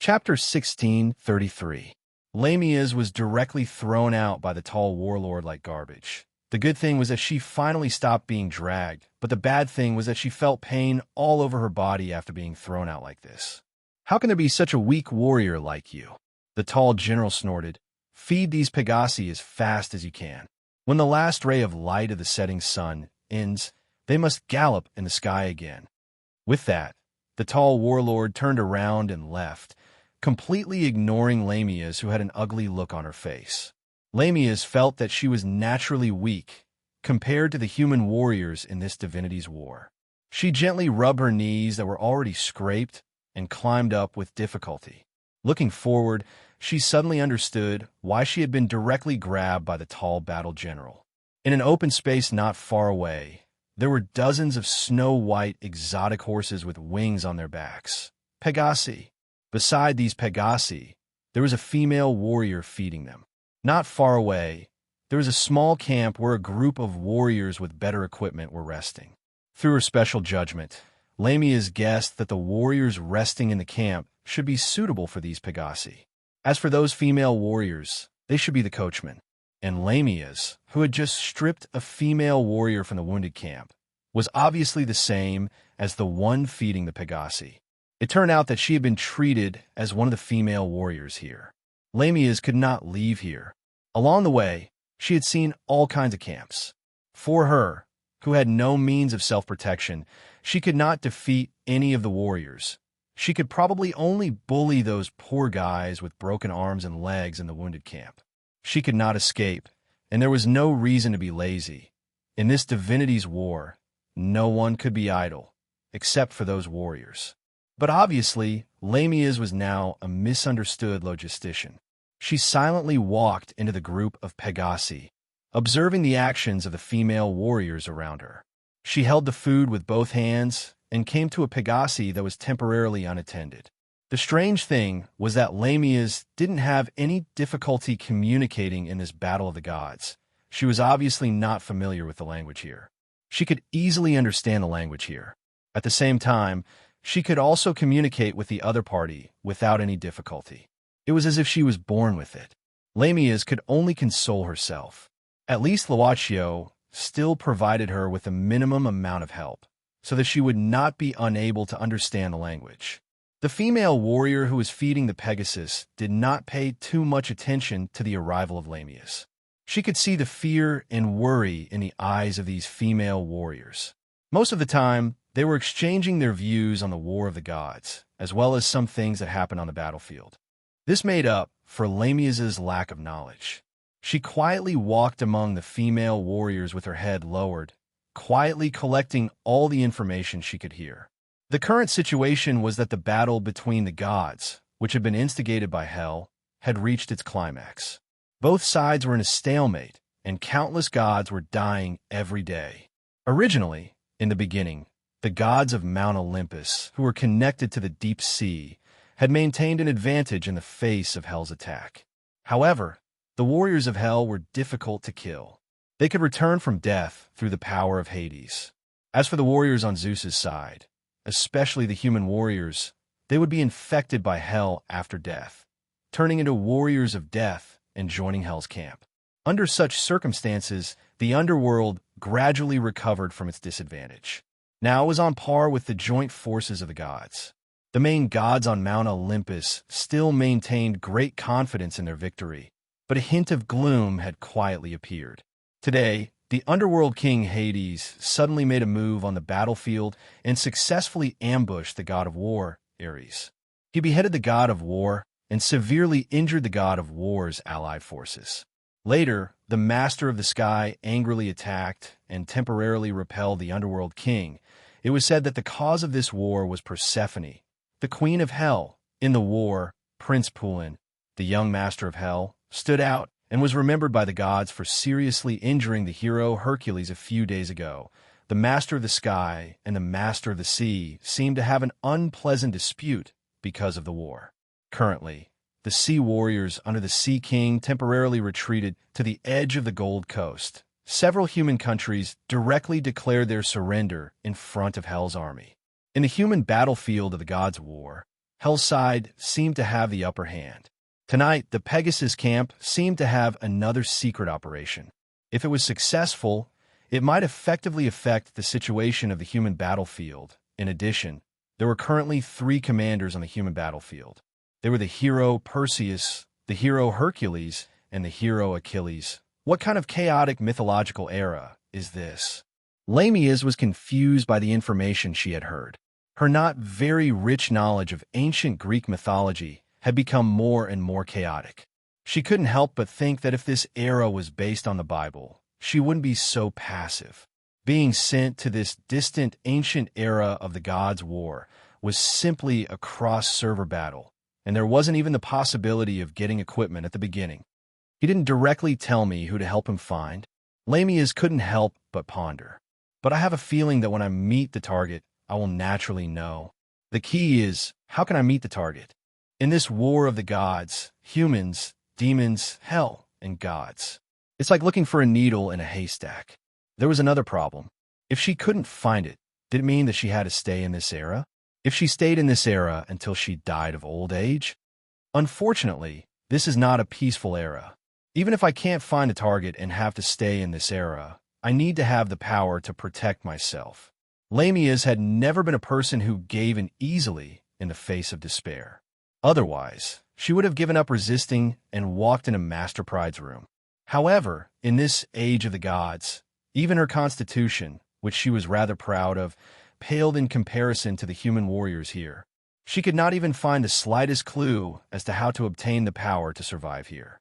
Chapter 1633. Lamia's was directly thrown out by the tall warlord like garbage. The good thing was that she finally stopped being dragged, but the bad thing was that she felt pain all over her body after being thrown out like this. How can there be such a weak warrior like you? The tall general snorted. Feed these Pegasi as fast as you can. When the last ray of light of the setting sun ends, they must gallop in the sky again. With that, the tall warlord turned around and left, completely ignoring Lamia's, who had an ugly look on her face. Lamia's felt that she was naturally weak compared to the human warriors in this divinity's war. She gently rubbed her knees that were already scraped and climbed up with difficulty. Looking forward, she suddenly understood why she had been directly grabbed by the tall battle general. In an open space not far away, there were dozens of snow-white exotic horses with wings on their backs. Pegasi. Beside these Pegasi, there was a female warrior feeding them. Not far away, there was a small camp where a group of warriors with better equipment were resting. Through her special judgment, Lamia's guessed that the warriors resting in the camp should be suitable for these Pegasi. As for those female warriors, they should be the coachmen. And Lamia's, who had just stripped a female warrior from the wounded camp, was obviously the same as the one feeding the Pegasi. It turned out that she had been treated as one of the female warriors here. Lamia's could not leave here. Along the way, she had seen all kinds of camps. For her, who had no means of self-protection, she could not defeat any of the warriors. She could probably only bully those poor guys with broken arms and legs in the wounded camp. She could not escape, and there was no reason to be lazy. In this divinity's war, no one could be idle, except for those warriors. But obviously, Lamia's was now a misunderstood logistician. She silently walked into the group of Pegasi, observing the actions of the female warriors around her. She held the food with both hands and came to a Pegasi that was temporarily unattended. The strange thing was that Lamia's didn't have any difficulty communicating in this battle of the gods. She was obviously not familiar with the language here. She could easily understand the language here. At the same time, she could also communicate with the other party without any difficulty. It was as if she was born with it. Lamia's could only console herself. At least Luaccio still provided her with a minimum amount of help, so that she would not be unable to understand the language. The female warrior who was feeding the Pegasus did not pay too much attention to the arrival of Lamia's. She could see the fear and worry in the eyes of these female warriors. Most of the time, they were exchanging their views on the War of the Gods, as well as some things that happened on the battlefield. This made up for Lamia's lack of knowledge. She quietly walked among the female warriors with her head lowered, quietly collecting all the information she could hear. The current situation was that the battle between the gods, which had been instigated by Hell, had reached its climax. Both sides were in a stalemate, and countless gods were dying every day. Originally, in the beginning, the gods of Mount Olympus, who were connected to the deep sea, had maintained an advantage in the face of Hell's attack. However, the warriors of Hell were difficult to kill. They could return from death through the power of Hades. As for the warriors on Zeus's side, especially the human warriors, they would be infected by Hell after death, turning into warriors of death and joining Hell's camp. Under such circumstances, the underworld gradually recovered from its disadvantage. Now it was on par with the joint forces of the gods. The main gods on Mount Olympus still maintained great confidence in their victory, but a hint of gloom had quietly appeared. Today, the underworld king Hades suddenly made a move on the battlefield and successfully ambushed the god of war, Ares. He beheaded the god of war and severely injured the god of war's allied forces. Later, the master of the sky angrily attacked and temporarily repelled the underworld king. It was said that the cause of this war was Persephone, the queen of Hell. In the war, Prince Pulin, the young master of Hell, stood out and was remembered by the gods for seriously injuring the hero Hercules a few days ago. The master of the sky and the master of the sea seemed to have an unpleasant dispute because of the war. Currently, the sea warriors under the Sea King temporarily retreated to the edge of the Gold Coast. Several human countries directly declared their surrender in front of Hell's army. In the human battlefield of the gods' war, Hell's side seemed to have the upper hand. Tonight, the Pegasus camp seemed to have another secret operation. If it was successful, it might effectively affect the situation of the human battlefield. In addition, there were currently 3 commanders on the human battlefield. They were the hero Perseus, the hero Hercules, and the hero Achilles. What kind of chaotic mythological era is this? Lamias was confused by the information she had heard. Her not very rich knowledge of ancient Greek mythology had become more and more chaotic. She couldn't help but think that if this era was based on the Bible, she wouldn't be so passive. Being sent to this distant ancient era of the gods' war was simply a cross-server battle, and there wasn't even the possibility of getting equipment at the beginning. He didn't directly tell me who to help him find. Lamias couldn't help but ponder. But I have a feeling that when I meet the target, I will naturally know. The key is, how can I meet the target? In this war of the gods, humans, demons, hell, and gods. It's like looking for a needle in a haystack. There was another problem. If she couldn't find it, did it mean that she had to stay in this era? If she stayed in this era until she died of old age? Unfortunately, this is not a peaceful era. Even if I can't find a target and have to stay in this era, I need to have the power to protect myself. Lamias had never been a person who gave in easily in the face of despair. Otherwise, she would have given up resisting and walked into Master Pride's room. However, in this age of the gods, even her constitution, which she was rather proud of, paled in comparison to the human warriors here. She could not even find the slightest clue as to how to obtain the power to survive here.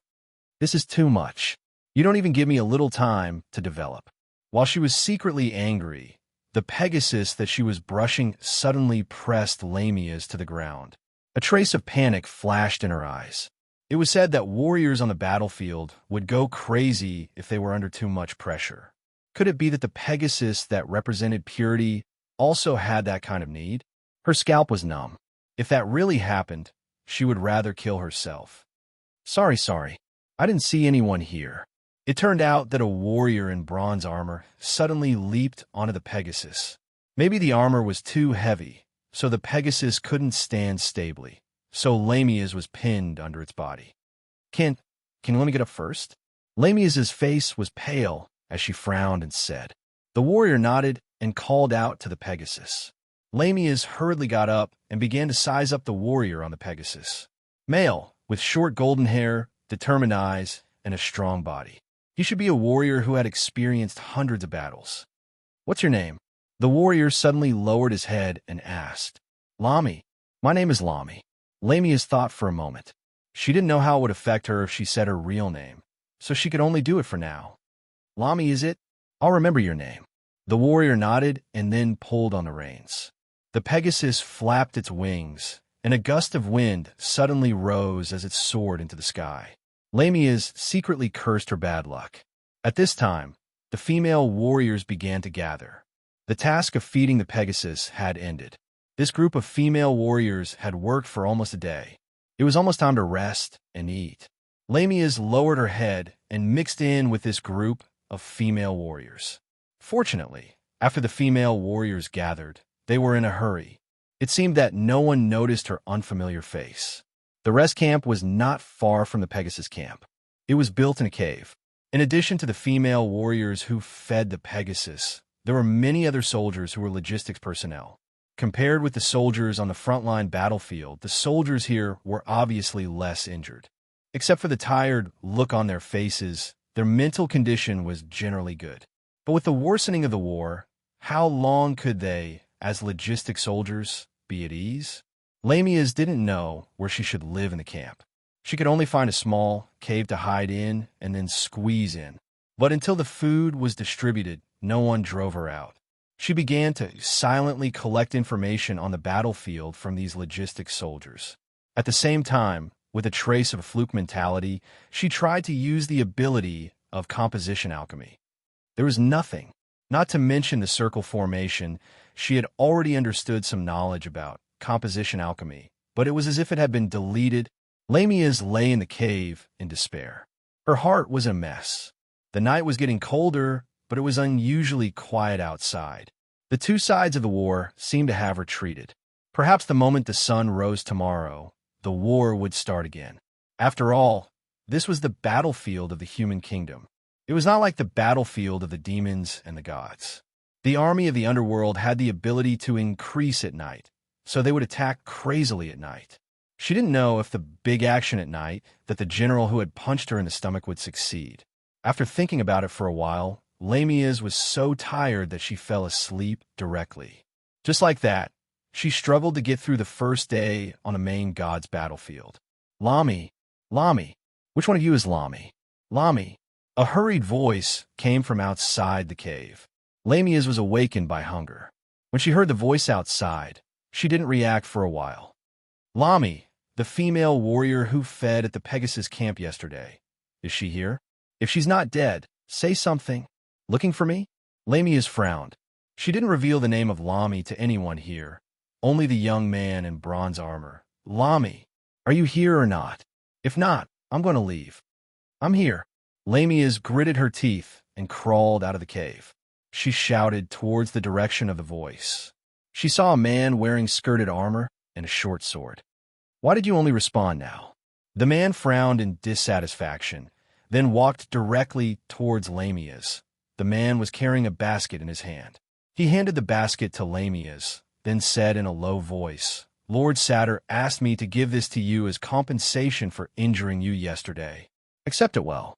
This is too much. You don't even give me a little time to develop. While she was secretly angry, the Pegasus that she was brushing suddenly pressed Lamias to the ground. A trace of panic flashed in her eyes. It was said that warriors on the battlefield would go crazy if they were under too much pressure. Could it be that the Pegasus that represented purity also had that kind of need? Her scalp was numb. If that really happened, she would rather kill herself. Sorry. I didn't see anyone here. It turned out that a warrior in bronze armor suddenly leaped onto the Pegasus. Maybe the armor was too heavy, so the Pegasus couldn't stand stably. So Lamias was pinned under its body. Can you let me get up first? Lamias's face was pale as she frowned and said. The warrior nodded and called out to the Pegasus. Lamias hurriedly got up and began to size up the warrior on the Pegasus. Male, with short golden hair, determined eyes, and a strong body. He should be a warrior who had experienced hundreds of battles. What's your name? The warrior suddenly lowered his head and asked. Lami. My name is Lami. Lamias thought for a moment. She didn't know how it would affect her if she said her real name, so she could only do it for now. Lami, is it? I'll remember your name. The warrior nodded and then pulled on the reins. The Pegasus flapped its wings, and a gust of wind suddenly rose as it soared into the sky. Lamias secretly cursed her bad luck. At this time, the female warriors began to gather. The task of feeding the Pegasus had ended. This group of female warriors had worked for almost a day. It was almost time to rest and eat. Lamias lowered her head and mixed in with this group of female warriors. Fortunately, after the female warriors gathered, they were in a hurry. It seemed that no one noticed her unfamiliar face. The rest camp was not far from the Pegasus camp. It was built in a cave. In addition to the female warriors who fed the Pegasus, there were many other soldiers who were logistics personnel. Compared with the soldiers on the frontline battlefield, the soldiers here were obviously less injured. Except for the tired look on their faces, their mental condition was generally good. But with the worsening of the war, how long could they, as logistic soldiers, be at ease? Lamias didn't know where she should live in the camp. She could only find a small cave to hide in and then squeeze in. But until the food was distributed, no one drove her out. She began to silently collect information on the battlefield from these logistics soldiers. At the same time, with a trace of a fluke mentality, she tried to use the ability of composition alchemy. There was nothing, not to mention the circle formation, she had already understood some knowledge about composition alchemy, but it was as if it had been deleted. Lamias lay in the cave in despair. Her heart was a mess. The night was getting colder, but it was unusually quiet outside. The two sides of the war seemed to have retreated. Perhaps the moment the sun rose tomorrow, the war would start again. After all, this was the battlefield of the human kingdom. It was not like the battlefield of the demons and the gods. The army of the underworld had the ability to increase at night, so they would attack crazily at night. She didn't know if the big action at night that the general who had punched her in the stomach would succeed. After thinking about it for a while, Lamias was so tired that she fell asleep directly. Just like that, she struggled to get through the first day on a main god's battlefield. Lami, Lami, which one of you is Lami? Lami. A hurried voice came from outside the cave. Lamias was awakened by hunger. When she heard the voice outside, she didn't react for a while. Lami, the female warrior who fed at the Pegasus camp yesterday. Is she here? If she's not dead, say something. Looking for me? Lamias frowned. She didn't reveal the name of Lami to anyone here, only the young man in bronze armor. Lami, are you here or not? If not, I'm going to leave. I'm here. Lamias gritted her teeth and crawled out of the cave. She shouted towards the direction of the voice. She saw a man wearing skirted armor and a short sword. Why did you only respond now? The man frowned in dissatisfaction, then walked directly towards Lamias. The man was carrying a basket in his hand. He handed the basket to Lamias, then said in a low voice, Lord Satyr asked me to give this to you as compensation for injuring you yesterday. Accept it well.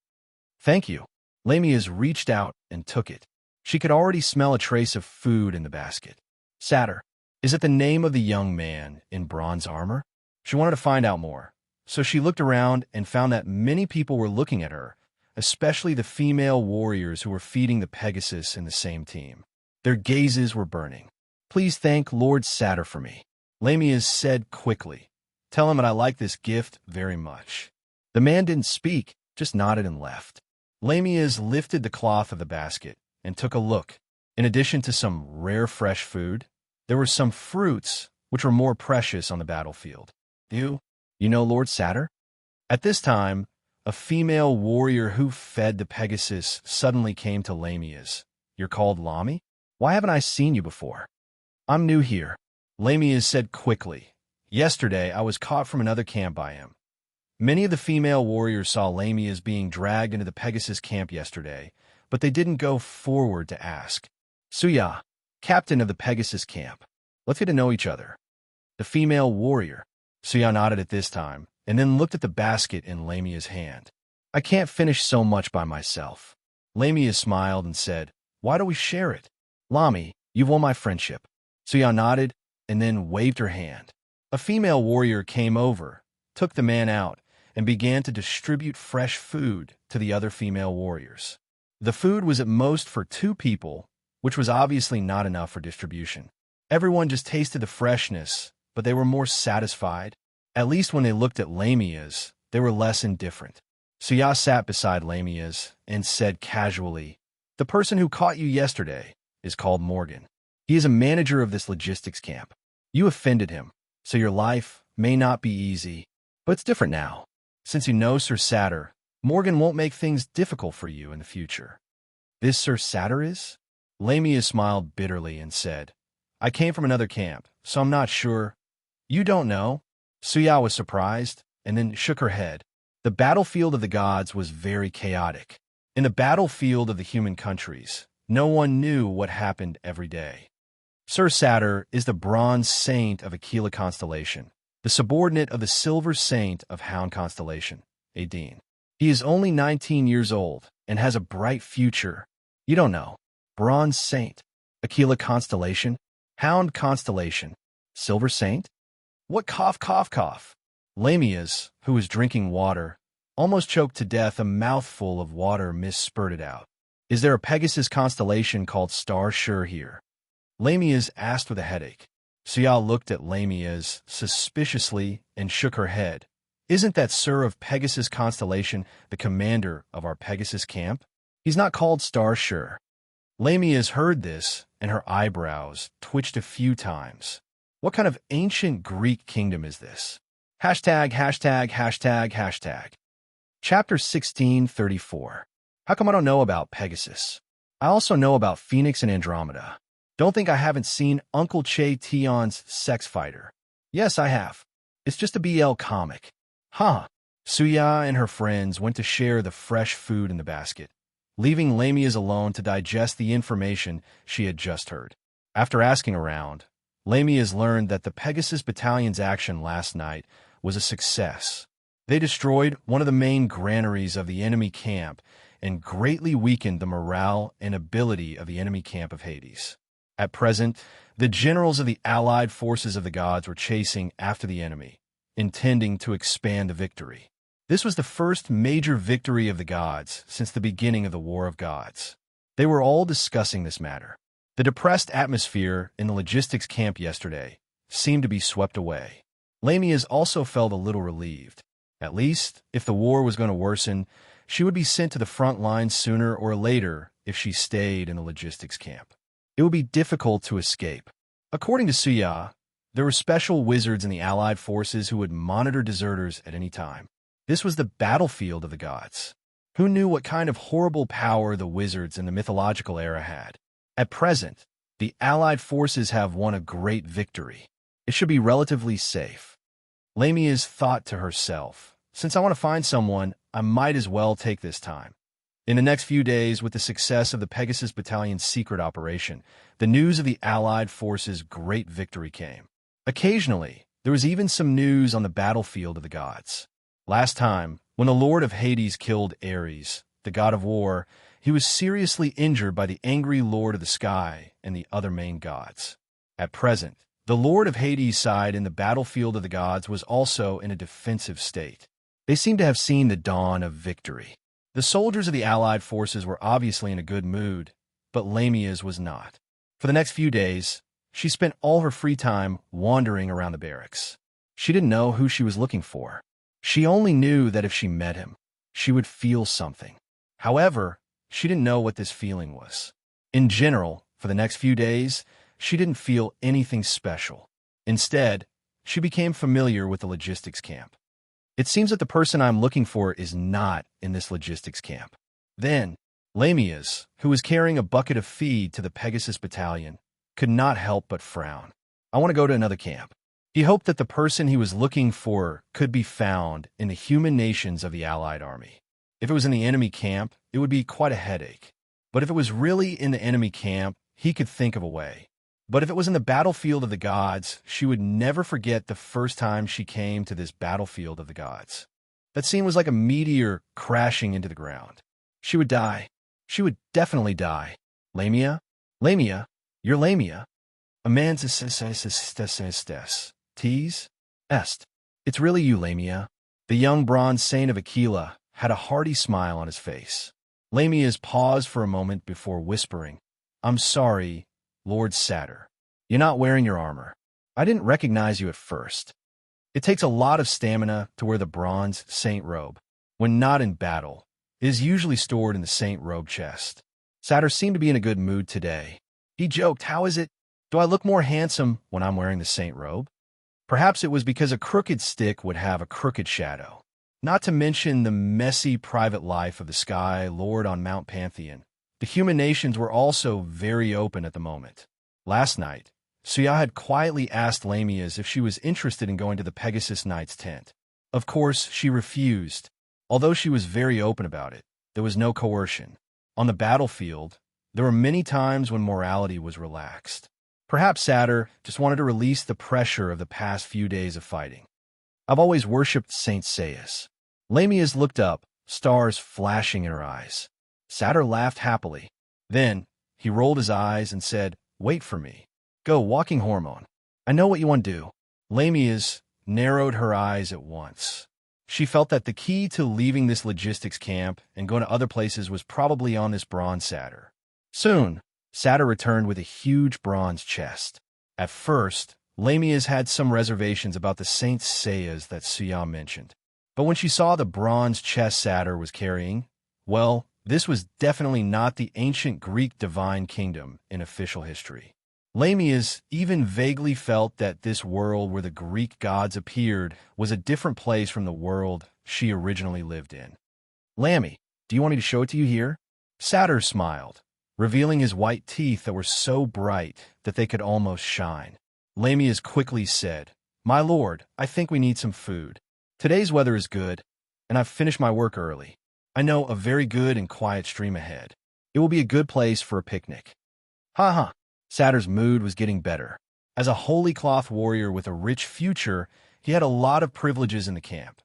Thank you. Lamias reached out and took it. She could already smell a trace of food in the basket. Satyr, is it the name of the young man in bronze armor? She wanted to find out more, so she looked around and found that many people were looking at her, especially the female warriors who were feeding the Pegasus in the same team. Their gazes were burning. Please thank Lord Satyr for me. Lamias said quickly. Tell him that I like this gift very much. The man didn't speak, just nodded and left. Lamias lifted the cloth of the basket and took a look. In addition to some rare fresh food, there were some fruits which were more precious on the battlefield. You know Lord Satyr? At this time, a female warrior who fed the Pegasus suddenly came to Lamias. You're called Lami? Why haven't I seen you before? I'm new here. Lamias said quickly. Yesterday, I was caught from another camp by him. Many of the female warriors saw Lamias being dragged into the Pegasus camp yesterday, but they didn't go forward to ask. Suya, captain of the Pegasus camp. Let's get to know each other. The female warrior. Suya nodded at this time, and then looked at the basket in Lamia's hand. I can't finish so much by myself. Lamia smiled and said, Why don't we share it? Lami, you've won my friendship. Suya nodded, and then waved her hand. A female warrior came over, took the man out, and began to distribute fresh food to the other female warriors. The food was at most for 2 people, which was obviously not enough for distribution. Everyone just tasted the freshness, but they were more satisfied. At least when they looked at Lamias, they were less indifferent. Suya sat beside Lamias and said casually, The person who caught you yesterday is called Morgan. He is a manager of this logistics camp. You offended him, so your life may not be easy, but it's different now. Since you know Sir Satyr, Morgan won't make things difficult for you in the future. This Sir Satyr is? Lamia smiled bitterly and said, I came from another camp, so I'm not sure. You don't know? Suya was surprised, and then shook her head. The battlefield of the gods was very chaotic. In the battlefield of the human countries, no one knew what happened every day. Sir Satyr is the bronze saint of Aquila constellation, the subordinate of the silver saint of Hound constellation, Adine. He is only 19 years old and has a bright future. You don't know. Bronze saint, Aquila constellation, Hound constellation, silver saint? What cough, cough, cough? Lamias, who was drinking water, almost choked to death. A mouthful of water spurted out. Is there a Pegasus constellation called Star Sure here? Lamias asked with a headache. Suya looked at Lamias suspiciously and shook her head. Isn't that Sir of Pegasus constellation the commander of our Pegasus camp? He's not called Star Sure. Lamias heard this, and her eyebrows twitched a few times. What kind of ancient Greek kingdom is this? Hashtag, hashtag, hashtag, hashtag. Chapter 1634. How come I don't know about Pegasus? I also know about Phoenix and Andromeda. Don't think I haven't seen Uncle Che Tion's Sex Fighter. Yes, I have. It's just a BL comic. Huh. Suya and her friends went to share the fresh food in the basket, leaving Lamia's alone to digest the information she had just heard. After asking around, Lamia's learned that the Pegasus Battalion's action last night was a success. They destroyed one of the main granaries of the enemy camp and greatly weakened the morale and ability of the enemy camp of Hades. At present, the generals of the allied forces of the gods were chasing after the enemy, intending to expand the victory. This was the first major victory of the gods since the beginning of the War of Gods. They were all discussing this matter. The depressed atmosphere in the logistics camp yesterday seemed to be swept away. Lamia's also felt a little relieved. At least, if the war was going to worsen, she would be sent to the front lines sooner or later if she stayed in the logistics camp. It would be difficult to escape. According to Suya, there were special wizards in the allied forces who would monitor deserters at any time. This was the battlefield of the gods. Who knew what kind of horrible power the wizards in the mythological era had? At present, the allied forces have won a great victory. It should be relatively safe. Lamia's thought to herself, since I want to find someone, I might as well take this time. In the next few days, with the success of the Pegasus Battalion's secret operation, the news of the allied forces' great victory came. Occasionally, there was even some news on the battlefield of the gods. Last time, when the Lord of Hades killed Ares, the god of war, he was seriously injured by the angry Lord of the Sky and the other main gods. At present, the Lord of Hades' side in the battlefield of the gods was also in a defensive state. They seemed to have seen the dawn of victory. The soldiers of the allied forces were obviously in a good mood, but Lamia's was not. For the next few days, she spent all her free time wandering around the barracks. She didn't know who she was looking for. She only knew that if she met him, she would feel something. However, she didn't know what this feeling was. In general, for the next few days, she didn't feel anything special. Instead, she became familiar with the logistics camp. It seems that the person I'm looking for is not in this logistics camp. Then, Lamia's, who was carrying a bucket of feed to the Pegasus Battalion, could not help but frown. I want to go to another camp. He hoped that the person he was looking for could be found in the human nations of the Allied army. If it was in the enemy camp, it would be quite a headache. But if it was really in the enemy camp, he could think of a way. But if it was in the battlefield of the gods, she would never forget the first time she came to this battlefield of the gods. That scene was like a meteor crashing into the ground. She would die. She would definitely die. Lamia? Lamia? You're Lamia? A man's tease? Est. It's really you, Lamia. The young bronze saint of Aquila had a hearty smile on his face. Lamia's paused for a moment before whispering, I'm sorry, Lord Satyr. You're not wearing your armor. I didn't recognize you at first. It takes a lot of stamina to wear the bronze saint robe. When not in battle, it is usually stored in the saint robe chest. Satyr seemed to be in a good mood today. He joked, how is it? Do I look more handsome when I'm wearing the saint robe? Perhaps it was because a crooked stick would have a crooked shadow. Not to mention the messy private life of the Sky Lord on Mount Pantheon. The human nations were also very open at the moment. Last night, Suya had quietly asked Lamia's if she was interested in going to the Pegasus Knight's tent. Of course, she refused. Although she was very open about it, there was no coercion. On the battlefield, there were many times when morality was relaxed. Perhaps Satyr just wanted to release the pressure of the past few days of fighting. I've always worshipped Saint Seius. Lamia's looked up, stars flashing in her eyes. Satyr laughed happily. Then, he rolled his eyes and said, wait for me. Go, walking hormone. I know what you want to do. Lamia's narrowed her eyes at once. She felt that the key to leaving this logistics camp and going to other places was probably on this bronze Satyr. Soon, Satyr returned with a huge bronze chest. At first, Lamia's had some reservations about the Saint Seiya's that Suya mentioned. But when she saw the bronze chest Satyr was carrying, well, this was definitely not the ancient Greek divine kingdom in official history. Lamia's even vaguely felt that this world where the Greek gods appeared was a different place from the world she originally lived in. Lammy, do you want me to show it to you here? Satyr smiled. revealing his white teeth that were so bright that they could almost shine. Lamias quickly said, "My lord, I think we need some food. Today's weather is good, and I've finished my work early. I know a very good and quiet stream ahead. It will be a good place for a picnic." Ha ha! Satyr's mood was getting better. As a holy cloth warrior with a rich future, he had a lot of privileges in the camp.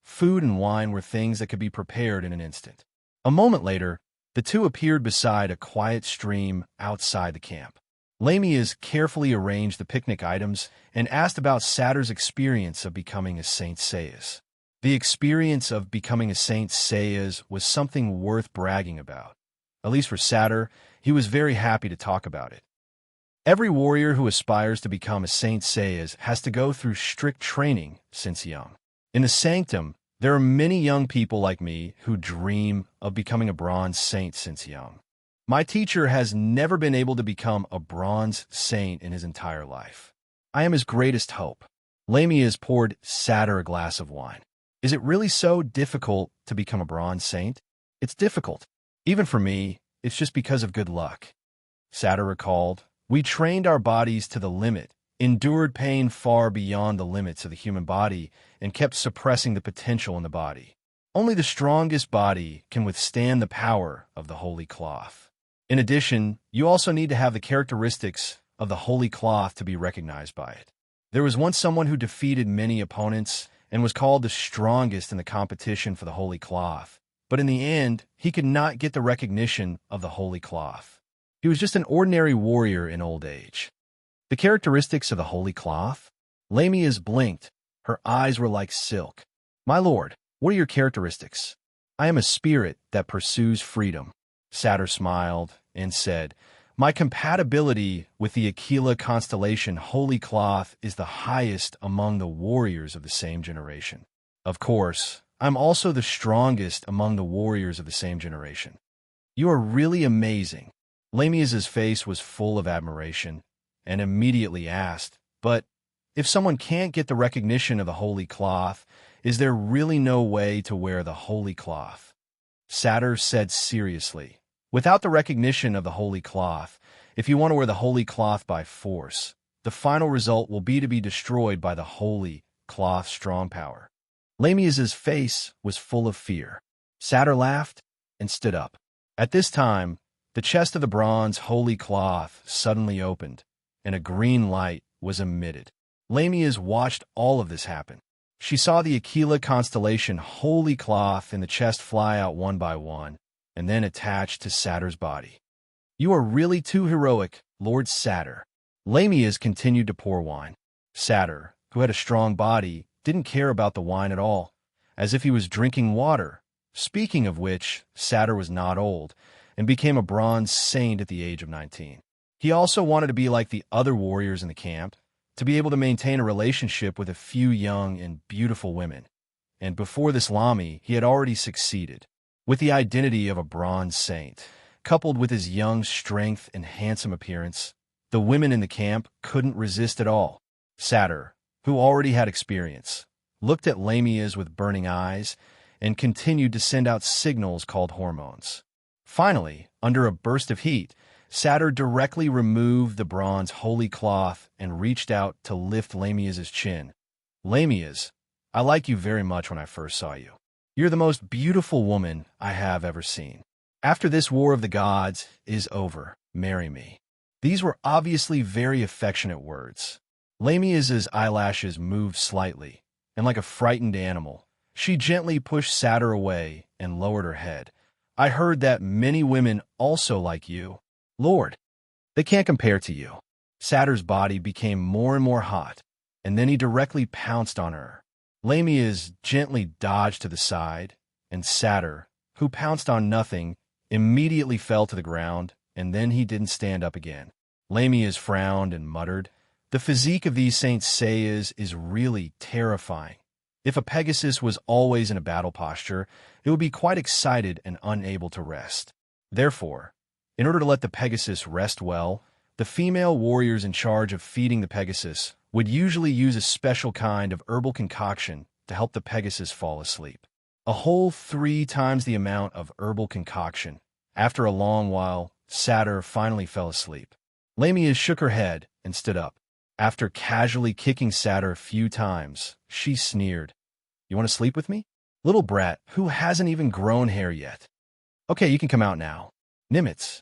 Food and wine were things that could be prepared in an instant. A moment later, the two appeared beside a quiet stream outside the camp. Lamias carefully arranged the picnic items and asked about Satyr's experience of becoming a Saint Seiya. The experience of becoming a Saint Seiya was something worth bragging about. At least for Satyr, he was very happy to talk about it. Every warrior who aspires to become a Saint Seiya has to go through strict training since young. In the Sanctum, there are many young people like me who dream of becoming a bronze saint since young. My teacher has never been able to become a bronze saint in his entire life. I am his greatest hope. Lamias poured Satyr a glass of wine. Is it really so difficult to become a bronze saint? It's difficult. Even for me, it's just because of good luck. Satyr recalled, "We trained our bodies to the limit, endured pain far beyond the limits of the human body, and kept suppressing the potential in the body. Only the strongest body can withstand the power of the holy cloth. In addition, you also need to have the characteristics of the holy cloth to be recognized by it. There was once someone who defeated many opponents and was called the strongest in the competition for the holy cloth, but in the end, he could not get the recognition of the holy cloth. He was just an ordinary warrior in old age." The characteristics of the holy cloth? Lamias blinked. Her eyes were like silk. "My lord, what are your characteristics?" "I am a spirit that pursues freedom." Satyr smiled and said, "My compatibility with the Aquila constellation holy cloth is the highest among the warriors of the same generation. Of course, I'm also the strongest among the warriors of the same generation." "You are really amazing." Lamias's face was full of admiration, and immediately asked, "But if someone can't get the recognition of the holy cloth, is there really no way to wear the holy cloth?" Satyr said seriously, "Without the recognition of the holy cloth, if you want to wear the holy cloth by force, the final result will be to be destroyed by the holy cloth's strong power." Lamias's face was full of fear. Satyr laughed and stood up. At this time, the chest of the bronze holy cloth suddenly opened, and a green light was emitted. Lamias watched all of this happen. She saw the Aquila constellation holy cloth in the chest fly out one by one, and then attach to Satyr's body. "You are really too heroic, Lord Satyr." Lamias continued to pour wine. Satyr, who had a strong body, didn't care about the wine at all, as if he was drinking water. Speaking of which, Satyr was not old, and became a bronze saint at the age of 19. He also wanted to be like the other warriors in the camp, to be able to maintain a relationship with a few young and beautiful women. And before this Lami, he had already succeeded. With the identity of a bronze saint, coupled with his young strength and handsome appearance, the women in the camp couldn't resist at all. Satyr, who already had experience, looked at Lamias with burning eyes and continued to send out signals called hormones. Finally, under a burst of heat, Satyr directly removed the bronze holy cloth and reached out to lift Lamias's chin. "Lamias, I liked you very much when I first saw you. You're the most beautiful woman I have ever seen. After this war of the gods is over, marry me." These were obviously very affectionate words. Lamias's eyelashes moved slightly, and like a frightened animal, she gently pushed Satyr away and lowered her head. "I heard that many women also like you, Lord. They can't compare to you." Satyr's body became more and more hot, and then he directly pounced on her. Lamias gently dodged to the side, and Satyr, who pounced on nothing, immediately fell to the ground, and then he didn't stand up again. Lamias frowned and muttered, "The physique of these Saint Seiyas is really terrifying. If a Pegasus was always in a battle posture, it would be quite excited and unable to rest. Therefore, in order to let the Pegasus rest well, the female warriors in charge of feeding the Pegasus would usually use a special kind of herbal concoction to help the Pegasus fall asleep. A whole 3 times the amount of herbal concoction. After a long while, Satyr finally fell asleep. Lamia shook her head and stood up. After casually kicking Satyr a few times, she sneered. You want to sleep with me? Little brat, who hasn't even grown hair yet. Okay, you can come out now. Nimitz.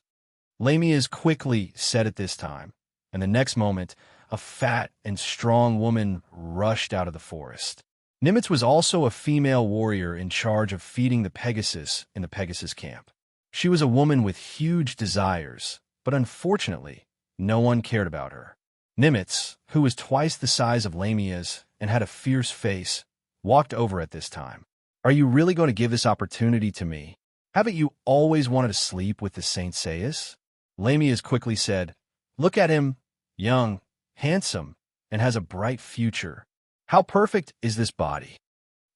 Lamia's quickly said at this time, and the next moment, a fat and strong woman rushed out of the forest. Nimitz was also a female warrior in charge of feeding the Pegasus in the Pegasus camp. She was a woman with huge desires, but unfortunately, no one cared about her. Nimitz, who was twice the size of Lamia's and had a fierce face, walked over at this time. Are you really going to give this opportunity to me? Haven't you always wanted to sleep with the Saint Seius? Lamia's quickly said, Look at him, young, handsome, and has a bright future. How perfect is this body?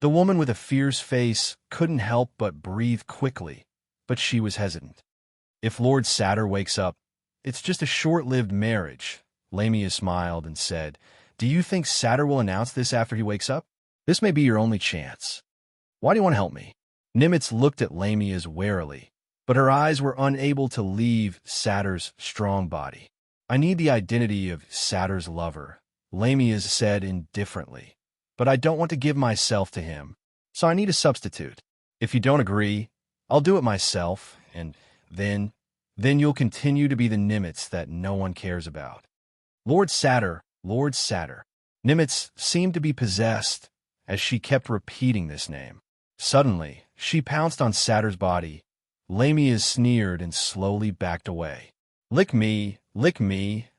The woman with a fierce face couldn't help but breathe quickly, but she was hesitant. If Lord Satyr wakes up, it's just a short-lived marriage. Lamia smiled and said, Do you think Satyr will announce this after he wakes up? This may be your only chance. Why do you want to help me? Nimitz looked at Lamia's warily, but her eyes were unable to leave Satyr's strong body. I need the identity of Satyr's lover, Lamia said indifferently, but I don't want to give myself to him, so I need a substitute. If you don't agree, I'll do it myself, and then you'll continue to be the Nimitz that no one cares about. Lord Satyr, Lord Satyr. Nimitz seemed to be possessed as she kept repeating this name. Suddenly, she pounced on Satyr's body. Lamia sneered and slowly backed away. Lick me,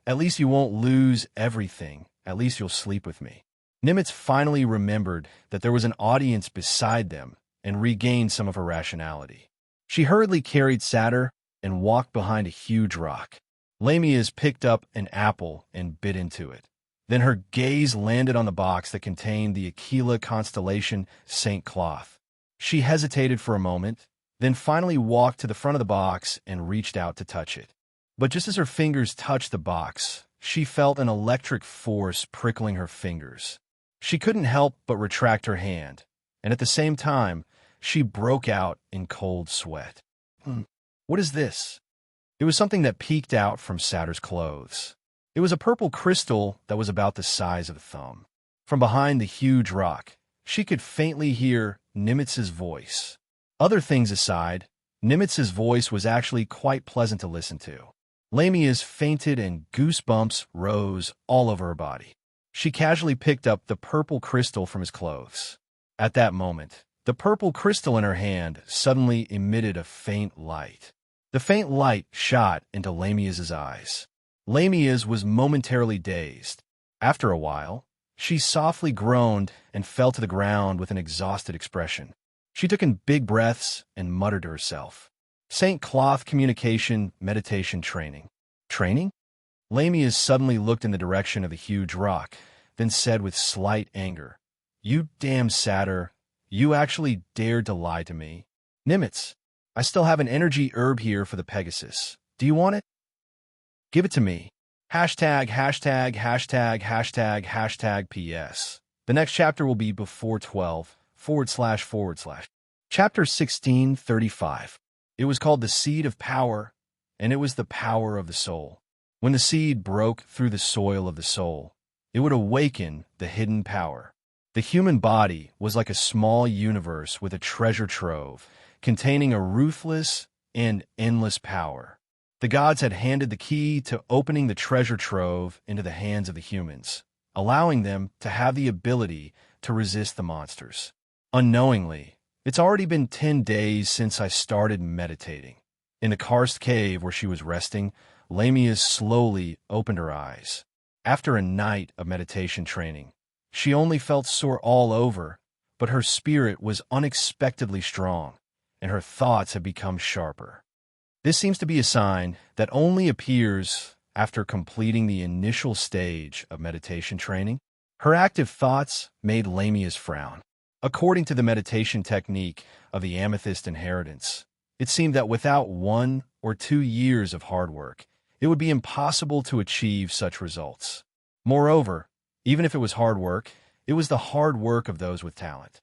at least you won't lose everything, at least you'll sleep with me. Nimitz finally remembered that there was an audience beside them and regained some of her rationality. She hurriedly carried Satyr and walked behind a huge rock. Lamia's picked up an apple and bit into it. Then her gaze landed on the box that contained the Aquila constellation St. Cloth. She hesitated for a moment, then finally walked to the front of the box and reached out to touch it. But just as her fingers touched the box, she felt an electric force prickling her fingers. She couldn't help but retract her hand, and at the same time, she broke out in cold sweat. What is this? It was something that peeked out from Satyr's clothes. It was a purple crystal that was about the size of a thumb. From behind the huge rock, she could faintly hear Nimitz's voice. Other things aside, Nimitz's voice was actually quite pleasant to listen to. Lamia's fainted and goosebumps rose all over her body. She casually picked up the purple crystal from his clothes. At that moment, the purple crystal in her hand suddenly emitted a faint light. The faint light shot into Lamia's eyes. Lamia's was momentarily dazed. After a while, she softly groaned and fell to the ground with an exhausted expression. She took in big breaths and muttered to herself. St. Cloth Communication Meditation Training. Training? Lamia suddenly looked in the direction of the huge rock, then said with slight anger, You damn Satyr, you actually dared to lie to me. Nimitz, I still have an energy herb here for the Pegasus. Do you want it? Give it to me. Hashtag PS. The next chapter will be before 12, //. Chapter 1635. It was called the Seed of Power, and it was the power of the soul. When the seed broke through the soil of the soul, it would awaken the hidden power. The human body was like a small universe with a treasure trove, containing a ruthless and endless power. The gods had handed the key to opening the treasure trove into the hands of the humans, allowing them to have the ability to resist the monsters. Unknowingly, it's already been 10 days since I started meditating. In the karst cave where she was resting, Lamia slowly opened her eyes. After a night of meditation training, she only felt sore all over, but her spirit was unexpectedly strong, and her thoughts had become sharper. This seems to be a sign that only appears after completing the initial stage of meditation training. Her active thoughts made Lamia's frown. According to the meditation technique of the Amethyst Inheritance, it seemed that without 1 or 2 years of hard work, it would be impossible to achieve such results. Moreover, even if it was hard work, it was the hard work of those with talent.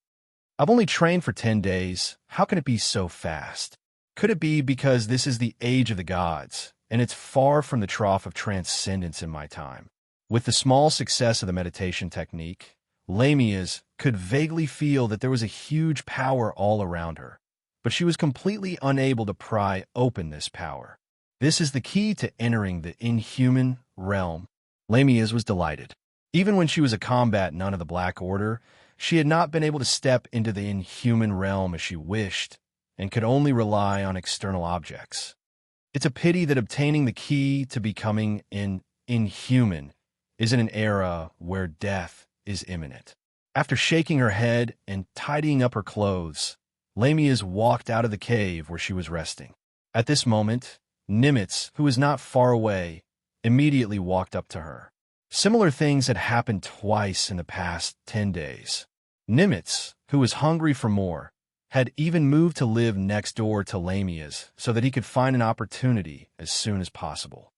I've only trained for 10 days. How can it be so fast? Could it be because this is the age of the gods, and it's far from the trough of transcendence in my time? With the small success of the meditation technique, Lamia's could vaguely feel that there was a huge power all around her, but she was completely unable to pry open this power. This is the key to entering the inhuman realm. Lamia's was delighted. Even when she was a combat nun of the Black Order, she had not been able to step into the inhuman realm as she wished, and could only rely on external objects. It's a pity that obtaining the key to becoming an inhuman is in an era where death is imminent. After shaking her head and tidying up her clothes, Lamia's walked out of the cave where she was resting. At this moment, Nimitz, who was not far away, immediately walked up to her. Similar things had happened twice in the past 10 days. Nimitz, who was hungry for more, had even moved to live next door to Lamia's so that he could find an opportunity as soon as possible.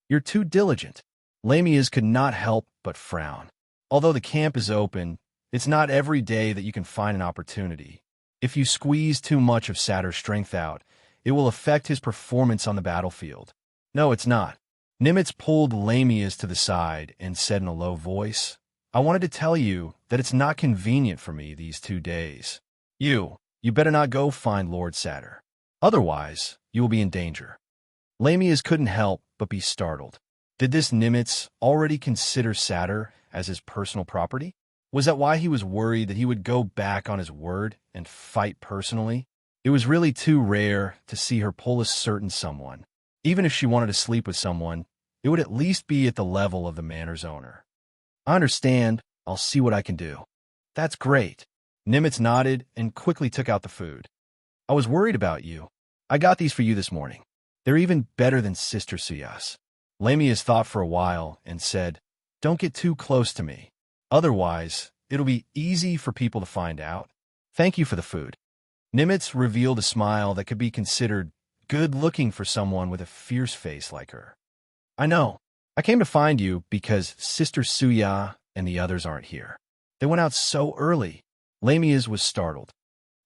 "You're too diligent." Lamia's could not help but frown. Although the camp is open, it's not every day that you can find an opportunity. If you squeeze too much of Satyr's strength out, it will affect his performance on the battlefield. No, it's not. Nimitz pulled Lamia's to the side and said in a low voice, "I wanted to tell you that it's not convenient for me these 2 days. You better not go find Lord Satyr. Otherwise, you will be in danger." Lamia's couldn't help but be startled. Did this Nimitz already consider Satyr as his personal property? Was that why he was worried that he would go back on his word and fight personally? It was really too rare to see her pull a certain someone. Even if she wanted to sleep with someone, it would at least be at the level of the manor's owner. "I understand. I'll see what I can do." "That's great." Nimitz nodded and quickly took out the food. "I was worried about you. I got these for you this morning. They're even better than Sister Suya's." Lamia's thought for a while and said, "Don't get too close to me. Otherwise, it'll be easy for people to find out. Thank you for the food." Nimitz revealed a smile that could be considered good-looking for someone with a fierce face like her. "I know. I came to find you because Sister Suya and the others aren't here. They went out so early." Lamia's was startled.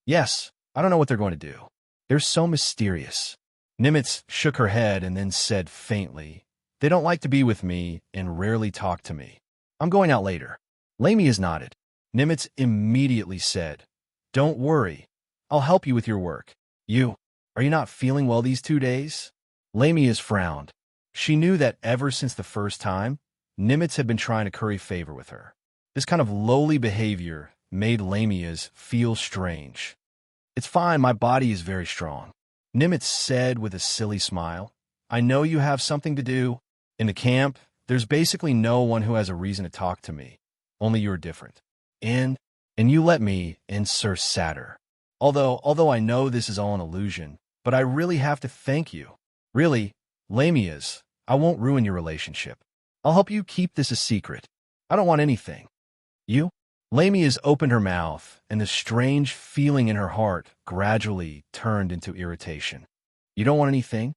"Yes, I don't know what they're going to do. They're so mysterious." Nimitz shook her head and then said faintly, "They don't like to be with me and rarely talk to me. I'm going out later." Lamia's nodded. Nimitz immediately said, "Don't worry. I'll help you with your work. Are you not feeling well these 2 days?" Lamia's frowned. She knew that ever since the first time, Nimitz had been trying to curry favor with her. This kind of lowly behavior made Lamia's feel strange. "It's fine, my body is very strong," Nimitz said with a silly smile. "I know you have something to do. In the camp, there's basically no one who has a reason to talk to me. Only you're different. And you let me and Sir Satyr. Although I know this is all an illusion, but I really have to thank you. Really, Lamia's, I won't ruin your relationship. I'll help you keep this a secret. I don't want anything." "You?" Lamia's opened her mouth, and the strange feeling in her heart gradually turned into irritation. "You don't want anything?"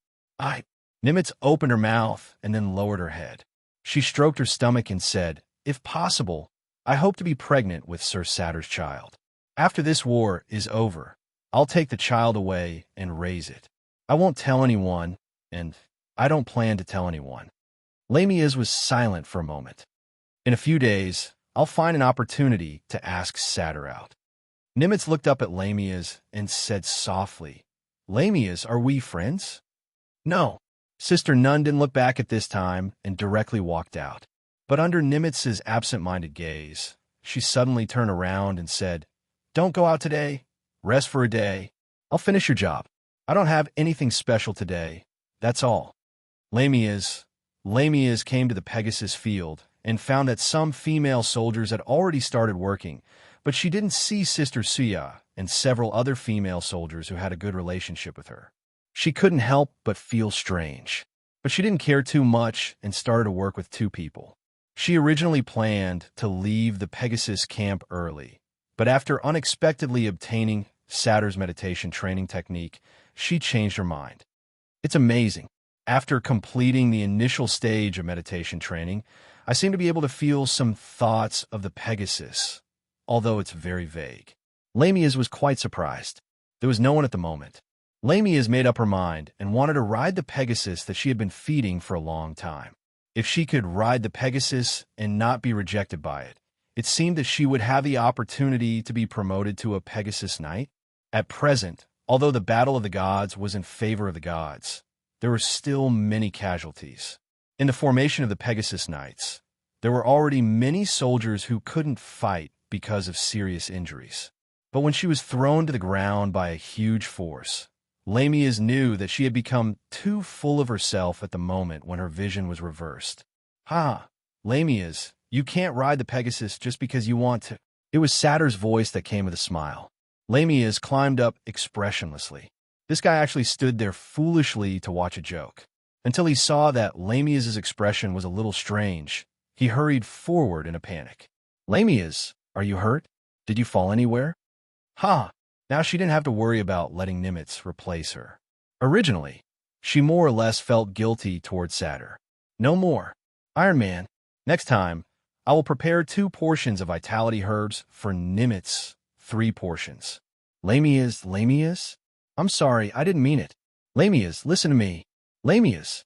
Nimitz opened her mouth and then lowered her head. She stroked her stomach and said, "If possible, I hope to be pregnant with Sir Satyr's child. After this war is over, I'll take the child away and raise it. I won't tell anyone, and I don't plan to tell anyone." Lamia's was silent for a moment. "In a few days, I'll find an opportunity to ask Satyr out." Nimitz looked up at Lamia's and said softly, "Lamia's, are we friends?" "No." Sister Nun didn't look back at this time and directly walked out. But under Nimitz's absent-minded gaze, she suddenly turned around and said, "Don't go out today. Rest for a day. I'll finish your job. I don't have anything special today. That's all." Lamia's came to the Pegasus field and found that some female soldiers had already started working, but she didn't see Sister Suya and several other female soldiers who had a good relationship with her. She couldn't help but feel strange, but she didn't care too much and started to work with 2 people. She originally planned to leave the Pegasus camp early, but after unexpectedly obtaining Satyr's meditation training technique, she changed her mind. It's amazing. After completing the initial stage of meditation training, I seem to be able to feel some thoughts of the Pegasus, although it's very vague. Lamia's was quite surprised. There was no one at the moment. Lamia made up her mind and wanted to ride the Pegasus that she had been feeding for a long time. If she could ride the Pegasus and not be rejected by it, it seemed that she would have the opportunity to be promoted to a Pegasus Knight. At present, although the battle of the gods was in favor of the gods, there were still many casualties. In the formation of the Pegasus Knights, there were already many soldiers who couldn't fight because of serious injuries. But when she was thrown to the ground by a huge force, Lamia knew that she had become too full of herself at the moment when her vision was reversed. "Ha, Lamia, you can't ride the Pegasus just because you want to." It was Satyr's voice that came with a smile. Lamia climbed up expressionlessly. This guy actually stood there foolishly to watch a joke. Until he saw that Lamia's expression was a little strange, he hurried forward in a panic. "Lamia, are you hurt? Did you fall anywhere?" Ha! Now she didn't have to worry about letting Nimitz replace her. Originally, she more or less felt guilty towards Satyr. "No more. Iron Man, next time, I will prepare 2 portions of vitality herbs for Nimitz, 3 portions. Lamia's? I'm sorry, I didn't mean it. Lamia's, listen to me. Lamia's."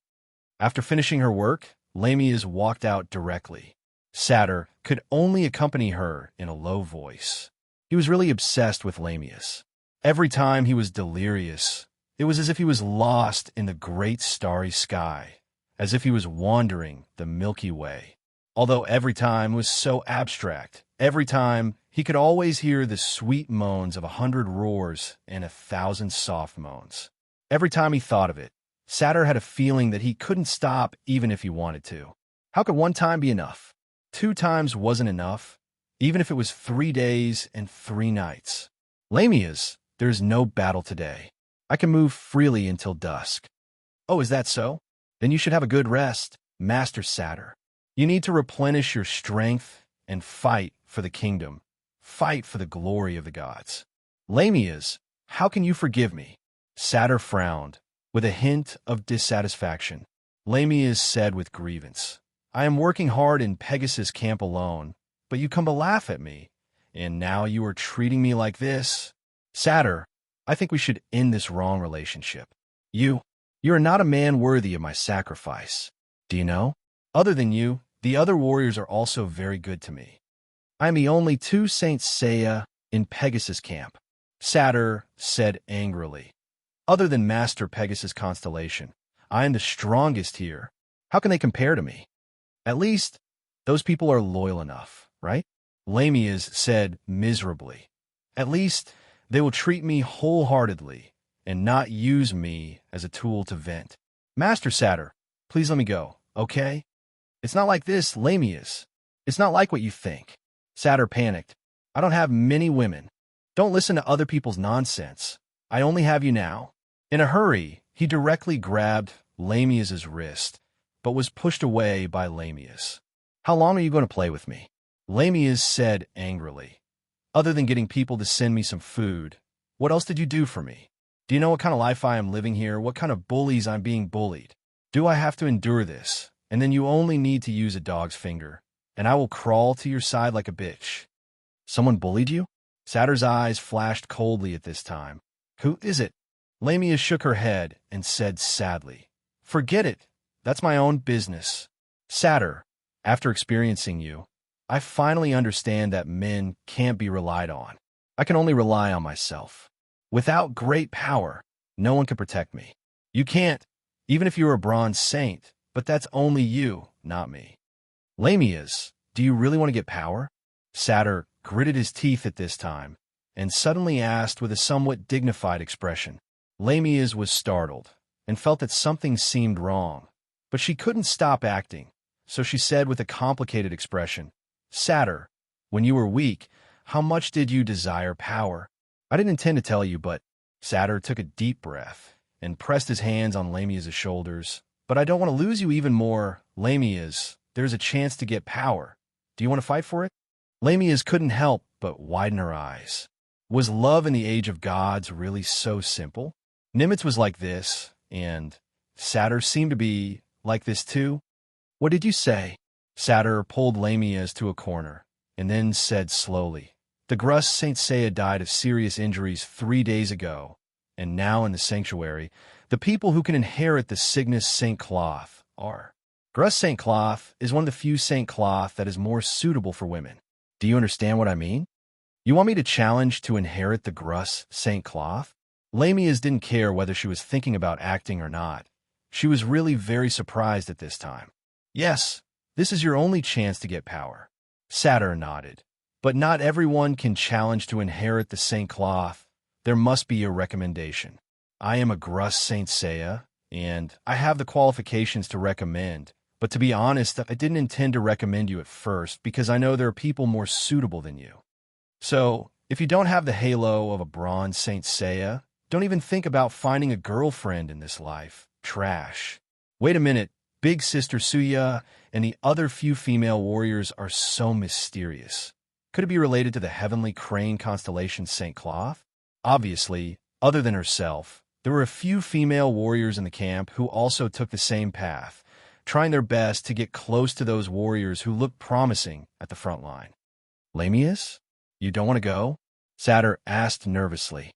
After finishing her work, Lamia's walked out directly. Satyr could only accompany her in a low voice. He was really obsessed with Lamia's. Every time he was delirious, it was as if he was lost in the great starry sky, as if he was wandering the Milky Way. Although every time was so abstract, every time he could always hear the sweet moans of 100 roars and 1,000 soft moans. Every time he thought of it, Satyr had a feeling that he couldn't stop even if he wanted to. How could 1 time be enough? 2 times wasn't enough, even if it was 3 days and 3 nights. "Lamia's, there's no battle today. I can move freely until dusk." "Oh, is that so? Then you should have a good rest, Master Satyr. You need to replenish your strength and fight for the kingdom. Fight for the glory of the gods." "Lamia's, how can you forgive me?" Satyr frowned, with a hint of dissatisfaction. Lamia's said with grievance, "I am working hard in Pegasus camp alone, but you come to laugh at me, and now you are treating me like this. Satyr, I think we should end this wrong relationship. You are not a man worthy of my sacrifice. Do you know? Other than you, the other warriors are also very good to me. I am the only 2 Saint Seiya in Pegasus camp," Satyr said angrily. "Other than Master Pegasus Constellation, I am the strongest here. How can they compare to me? At least, those people are loyal enough, right?" Lamia's said miserably. "At least, they will treat me wholeheartedly and not use me as a tool to vent. Master Satyr, please let me go, okay? It's not like this, Lamia's. It's not like what you think." Satyr panicked. "I don't have many women. Don't listen to other people's nonsense. I only have you now." In a hurry, he directly grabbed Lamia's wrist, but was pushed away by Lamia's. "How long are you going to play with me?" Lamia's said angrily. "Other than getting people to send me some food, what else did you do for me? Do you know what kind of life I am living here? What kind of bullies I'm being bullied? Do I have to endure this? And then you only need to use a dog's finger, and I will crawl to your side like a bitch." "Someone bullied you?" Satyr's eyes flashed coldly at this time. "Who is it?" Lamia shook her head and said sadly, "Forget it. That's my own business. Satyr, after experiencing you, I finally understand that men can't be relied on. I can only rely on myself. Without great power, no one can protect me. You can't, even if you're a bronze saint, but that's only you, not me." "Lamia's, do you really want to get power?" Satyr gritted his teeth at this time and suddenly asked with a somewhat dignified expression. Lamia's was startled and felt that something seemed wrong, but she couldn't stop acting, so she said with a complicated expression, "Satyr, when you were weak, how much did you desire power?" "I didn't intend to tell you, but..." Satyr took a deep breath and pressed his hands on Lamia's shoulders. "But I don't want to lose you even more. Lamia's, there's a chance to get power. Do you want to fight for it?" Lamia's couldn't help but widen her eyes. Was love in the age of gods really so simple? Nimitz was like this, and Satyr seemed to be like this too. "What did you say?" Satyr pulled Lamia's to a corner, and then said slowly, "The Grus Saint Seiya died of serious injuries 3 days ago, and now in the sanctuary, the people who can inherit the Cygnus St. Cloth are. Grus St. Cloth is one of the few St. Cloth that is more suitable for women. Do you understand what I mean? You want me to challenge to inherit the Grus St. Cloth? Lamias didn't care whether she was thinking about acting or not. She was really very surprised at this time. Yes, this is your only chance to get power. Satyr nodded. But not everyone can challenge to inherit the St. Cloth. There must be a recommendation. I am a Grus St. Seiya, and I have the qualifications to recommend. But to be honest, I didn't intend to recommend you at first because I know there are people more suitable than you. So, if you don't have the halo of a bronze St. Seiya, don't even think about finding a girlfriend in this life. Trash. Wait a minute, Big Sister Suya and the other few female warriors are so mysterious. Could it be related to the heavenly crane constellation St. Cloth? Obviously, other than herself, there were a few female warriors in the camp who also took the same path, trying their best to get close to those warriors who looked promising at the front line. Lamias? You don't want to go? Satyr asked nervously.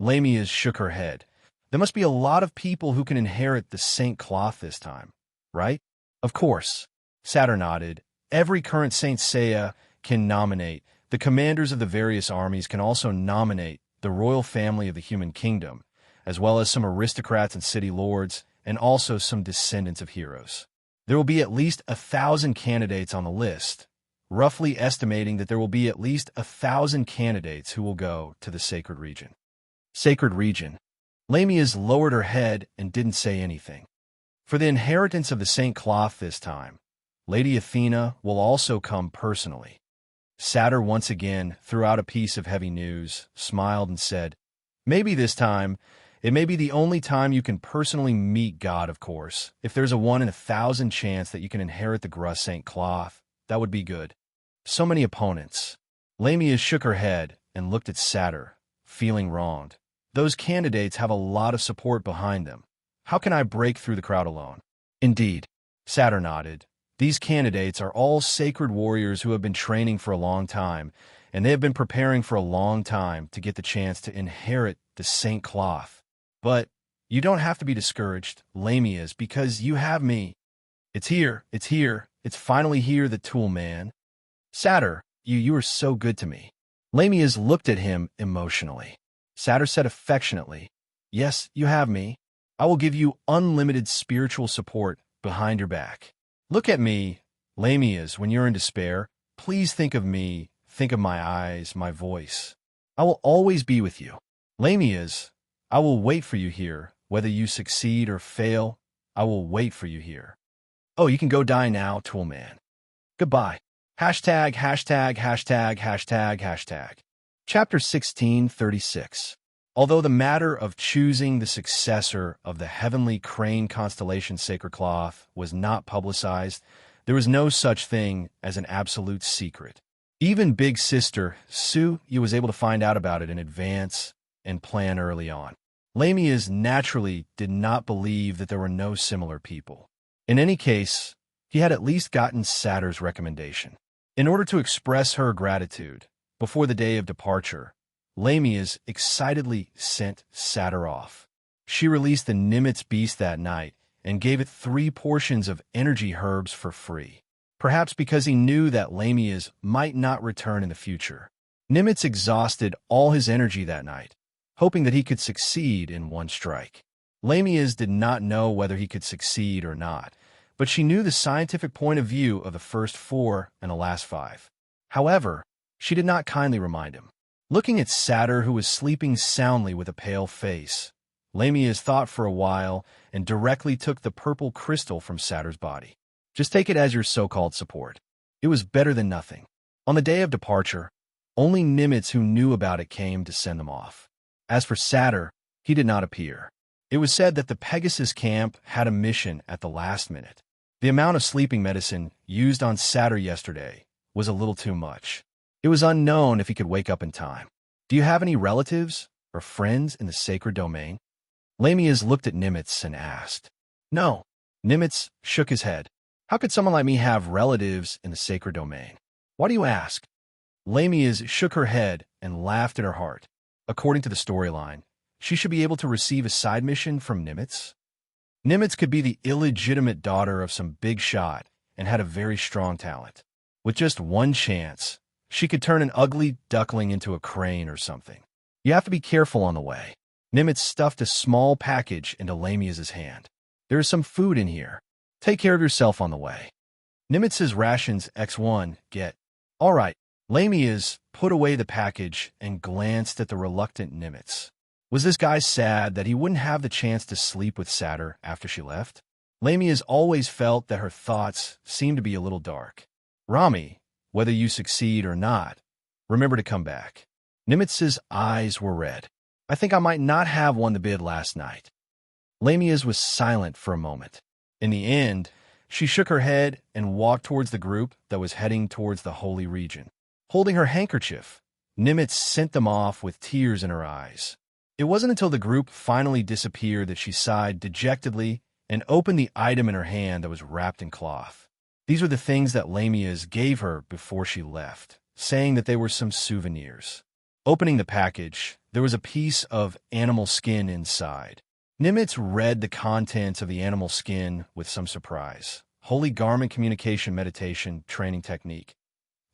Lamias shook her head. There must be a lot of people who can inherit the St. Cloth this time, right? Of course. Satyr nodded. Every current St. Seiya can nominate. The commanders of the various armies can also nominate the royal family of the human kingdom, as well as some aristocrats and city lords, and also some descendants of heroes. There will be at least 1,000 candidates on the list, roughly estimating that there will be at least 1,000 candidates who will go to the sacred region. Sacred region. Lamias lowered her head and didn't say anything. For the inheritance of the St. Cloth this time, Lady Athena will also come personally. Satyr once again threw out a piece of heavy news, smiled and said, Maybe this time, it may be the only time you can personally meet God, of course. If there's a 1 in 1,000 chance that you can inherit the Grus St. Cloth, that would be good. So many opponents. Lamia shook her head and looked at Satyr, feeling wronged. Those candidates have a lot of support behind them. How can I break through the crowd alone? Indeed. Satyr nodded. These candidates are all sacred warriors who have been training for a long time, and they have been preparing for a long time to get the chance to inherit the St. Cloth. But you don't have to be discouraged, Lamias, because you have me. It's here, it's finally here, the tool man. Satyr, you are so good to me. Lamias looked at him emotionally. Satyr said affectionately, Yes, you have me. I will give you unlimited spiritual support behind your back. Look at me, Lamias, when you're in despair. Please think of me, think of my eyes, my voice. I will always be with you. Lamias, I will wait for you here. Whether you succeed or fail, I will wait for you here. Oh, you can go die now, Toolman. Goodbye. Hashtag. Chapter 1636. Although the matter of choosing the successor of the heavenly crane constellation Sacred Cloth was not publicized, there was no such thing as an absolute secret. Even Big Sister Suya was able to find out about it in advance and plan early on. Lamias naturally did not believe that there were no similar people. In any case, he had at least gotten Satyr's recommendation. In order to express her gratitude, before the day of departure, Lamias excitedly sent Satyr off. She released the Nimitz beast that night and gave it 3 portions of energy herbs for free, perhaps because he knew that Lamias might not return in the future. Nimitz exhausted all his energy that night, hoping that he could succeed in one strike. Lamias did not know whether he could succeed or not, but she knew the scientific point of view of the first 4 and the last 5. However, she did not kindly remind him. Looking at Satyr, who was sleeping soundly with a pale face, Lamias thought for a while and directly took the purple crystal from Satyr's body. Just take it as your so-called support. It was better than nothing. On the day of departure, only Nimitz who knew about it came to send them off. As for Satyr, he did not appear. It was said that the Pegasus camp had a mission at the last minute. The amount of sleeping medicine used on Satyr yesterday was a little too much. It was unknown if he could wake up in time. Do you have any relatives or friends in the sacred domain? Lamias looked at Nimitz and asked. No. Nimitz shook his head. How could someone like me have relatives in the sacred domain? Why do you ask? Lamias shook her head and laughed in her heart. According to the storyline, she should be able to receive a side mission from Nimitz. Nimitz could be the illegitimate daughter of some big shot and had a very strong talent. With just one chance, she could turn an ugly duckling into a crane or something. You have to be careful on the way. Nimitz stuffed a small package into Lamia's hand. There is some food in here. Take care of yourself on the way. Nimitz's rations X1 get. All right. Lamia's put away the package and glanced at the reluctant Nimitz. Was this guy sad that he wouldn't have the chance to sleep with Satyr after she left? Lamia's always felt that her thoughts seemed to be a little dark. Rami, whether you succeed or not, remember to come back. Nimitz's eyes were red. I think I might not have won the bid last night. Lamia's was silent for a moment. In the end, she shook her head and walked towards the group that was heading towards the holy region. Holding her handkerchief, Nimitz sent them off with tears in her eyes. It wasn't until the group finally disappeared that she sighed dejectedly and opened the item in her hand that was wrapped in cloth. These were the things that Lamia's gave her before she left, saying that they were some souvenirs. Opening the package, there was a piece of animal skin inside. Nimitz read the contents of the animal skin with some surprise. Holy Garment Communication Meditation Training Technique.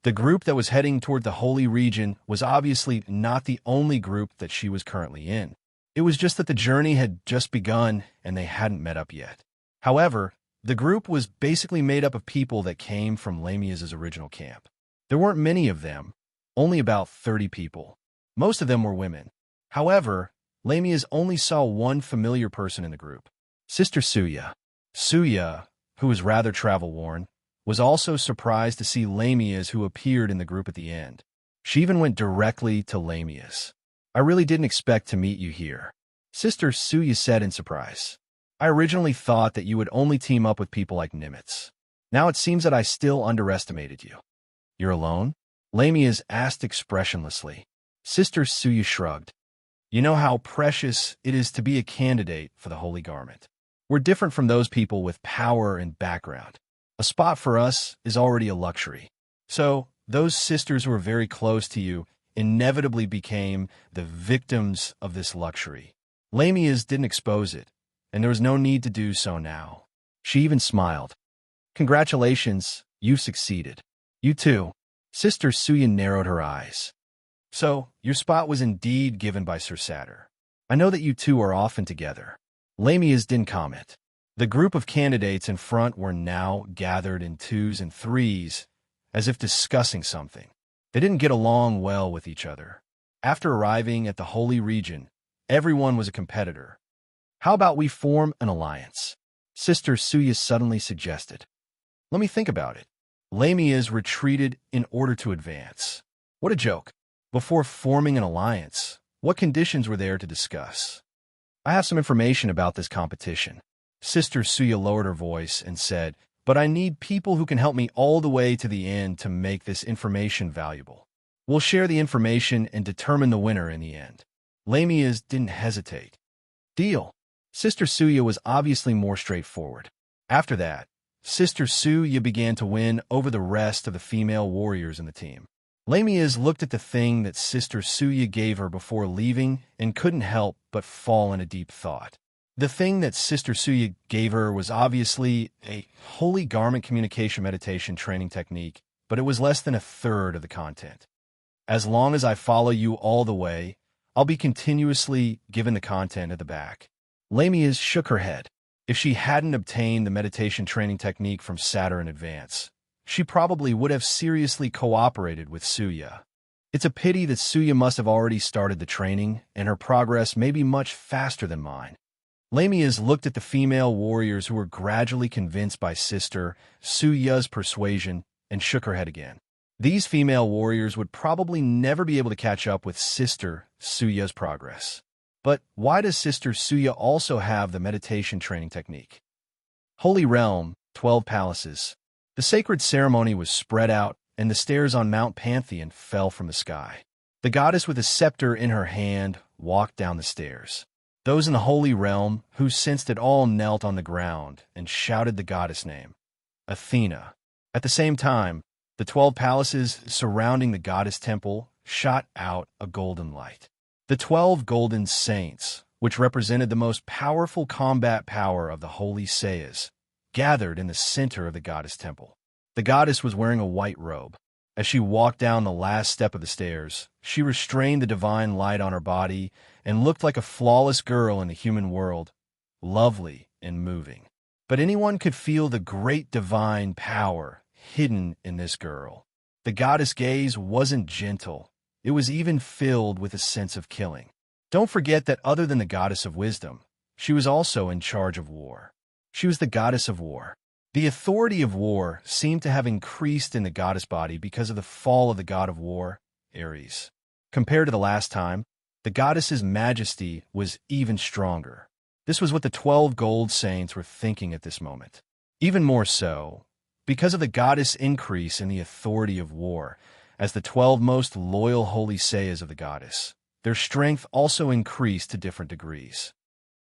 The group that was heading toward the holy region was obviously not the only group that she was currently in. It was just that the journey had just begun and they hadn't met up yet. However, the group was basically made up of people that came from Lamia's original camp. There weren't many of them, only about 30 people. Most of them were women. However, Lamia's only saw one familiar person in the group, Sister Suya. Suya, who was rather travel-worn, was also surprised to see Lamia's, who appeared in the group at the end. She even went directly to Lamia's. I really didn't expect to meet you here, Sister Suya said in surprise. I originally thought that you would only team up with people like Nimitz. Now it seems that I still underestimated you. You're alone? Lamia's asked expressionlessly. Sister Suya shrugged. You know how precious it is to be a candidate for the Holy Garment. We're different from those people with power and background. A spot for us is already a luxury. So, those sisters who were very close to you inevitably became the victims of this luxury. Lamia's didn't expose it, and there was no need to do so now. She even smiled. Congratulations, you've succeeded. You too. Sister Suya narrowed her eyes. So, your spot was indeed given by Sir Satyr. I know that you two are often together. Lamia's didn't comment. The group of candidates in front were now gathered in twos and threes, as if discussing something. They didn't get along well with each other. After arriving at the holy region, everyone was a competitor. How about we form an alliance? Sister Suya suddenly suggested. Let me think about it. Lamia's retreated in order to advance. What a joke. Before forming an alliance, what conditions were there to discuss? I have some information about this competition. Sister Suya lowered her voice and said, but I need people who can help me all the way to the end to make this information valuable. We'll share the information and determine the winner in the end. Lamia's didn't hesitate. Deal. Sister Suya was obviously more straightforward. After that, Sister Suya began to win over the rest of the female warriors in the team. Lamia's looked at the thing that Sister Suya gave her before leaving and couldn't help but fall in a deep thought. The thing that Sister Suya gave her was obviously a Holy Garment Communication Meditation Training Technique, but it was less than a third of the content. As long as I follow you all the way, I'll be continuously given the content at the back. Lamia's shook her head. If she hadn't obtained the meditation training technique from Satyr in advance, she probably would have seriously cooperated with Suya. It's a pity that Suya must have already started the training, and her progress may be much faster than mine. Lamia's looked at the female warriors who were gradually convinced by Sister Suya's persuasion and shook her head again. These female warriors would probably never be able to catch up with Sister Suya's progress. But why does Sister Suya also have the meditation training technique? Holy Realm, 12 Palaces. The sacred ceremony was spread out, and the stairs on Mount Pantheon fell from the sky. The goddess with a scepter in her hand walked down the stairs. Those in the Holy Realm who sensed it all knelt on the ground and shouted the goddess name, Athena. At the same time, the 12 palaces surrounding the goddess temple shot out a golden light. The 12 golden saints, which represented the most powerful combat power of the holy Sayas, gathered in the center of the goddess temple. The goddess was wearing a white robe. As she walked down the last step of the stairs, she restrained the divine light on her body and looked like a flawless girl in the human world, lovely and moving. But anyone could feel the great divine power hidden in this girl. The goddess' gaze wasn't gentle. It was even filled with a sense of killing. Don't forget that other than the goddess of wisdom, she was also in charge of war. She was the goddess of war. The authority of war seemed to have increased in the goddess body because of the fall of the god of war, Ares. Compared to the last time, the goddess's majesty was even stronger. This was what the 12 gold saints were thinking at this moment. Even more so, because of the goddess' increase in the authority of war, as the 12 most loyal holy Sayas of the goddess, their strength also increased to different degrees.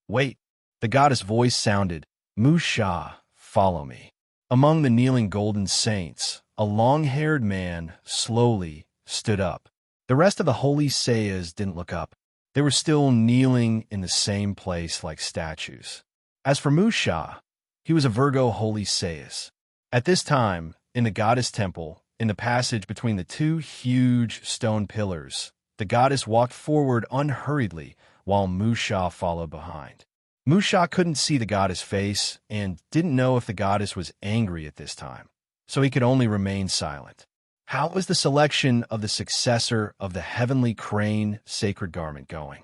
Wait, the goddess' voice sounded, Musha, follow me. Among the kneeling golden saints, a long-haired man slowly stood up. The rest of the holy Sayas didn't look up. They were still kneeling in the same place like statues. As for Musha, he was a Virgo holy Sayas. At this time, in the goddess temple, in the passage between the two huge stone pillars, the goddess walked forward unhurriedly while Musha followed behind. Musha couldn't see the goddess' face and didn't know if the goddess was angry at this time, so he could only remain silent. How was the selection of the successor of the heavenly crane sacred garment going?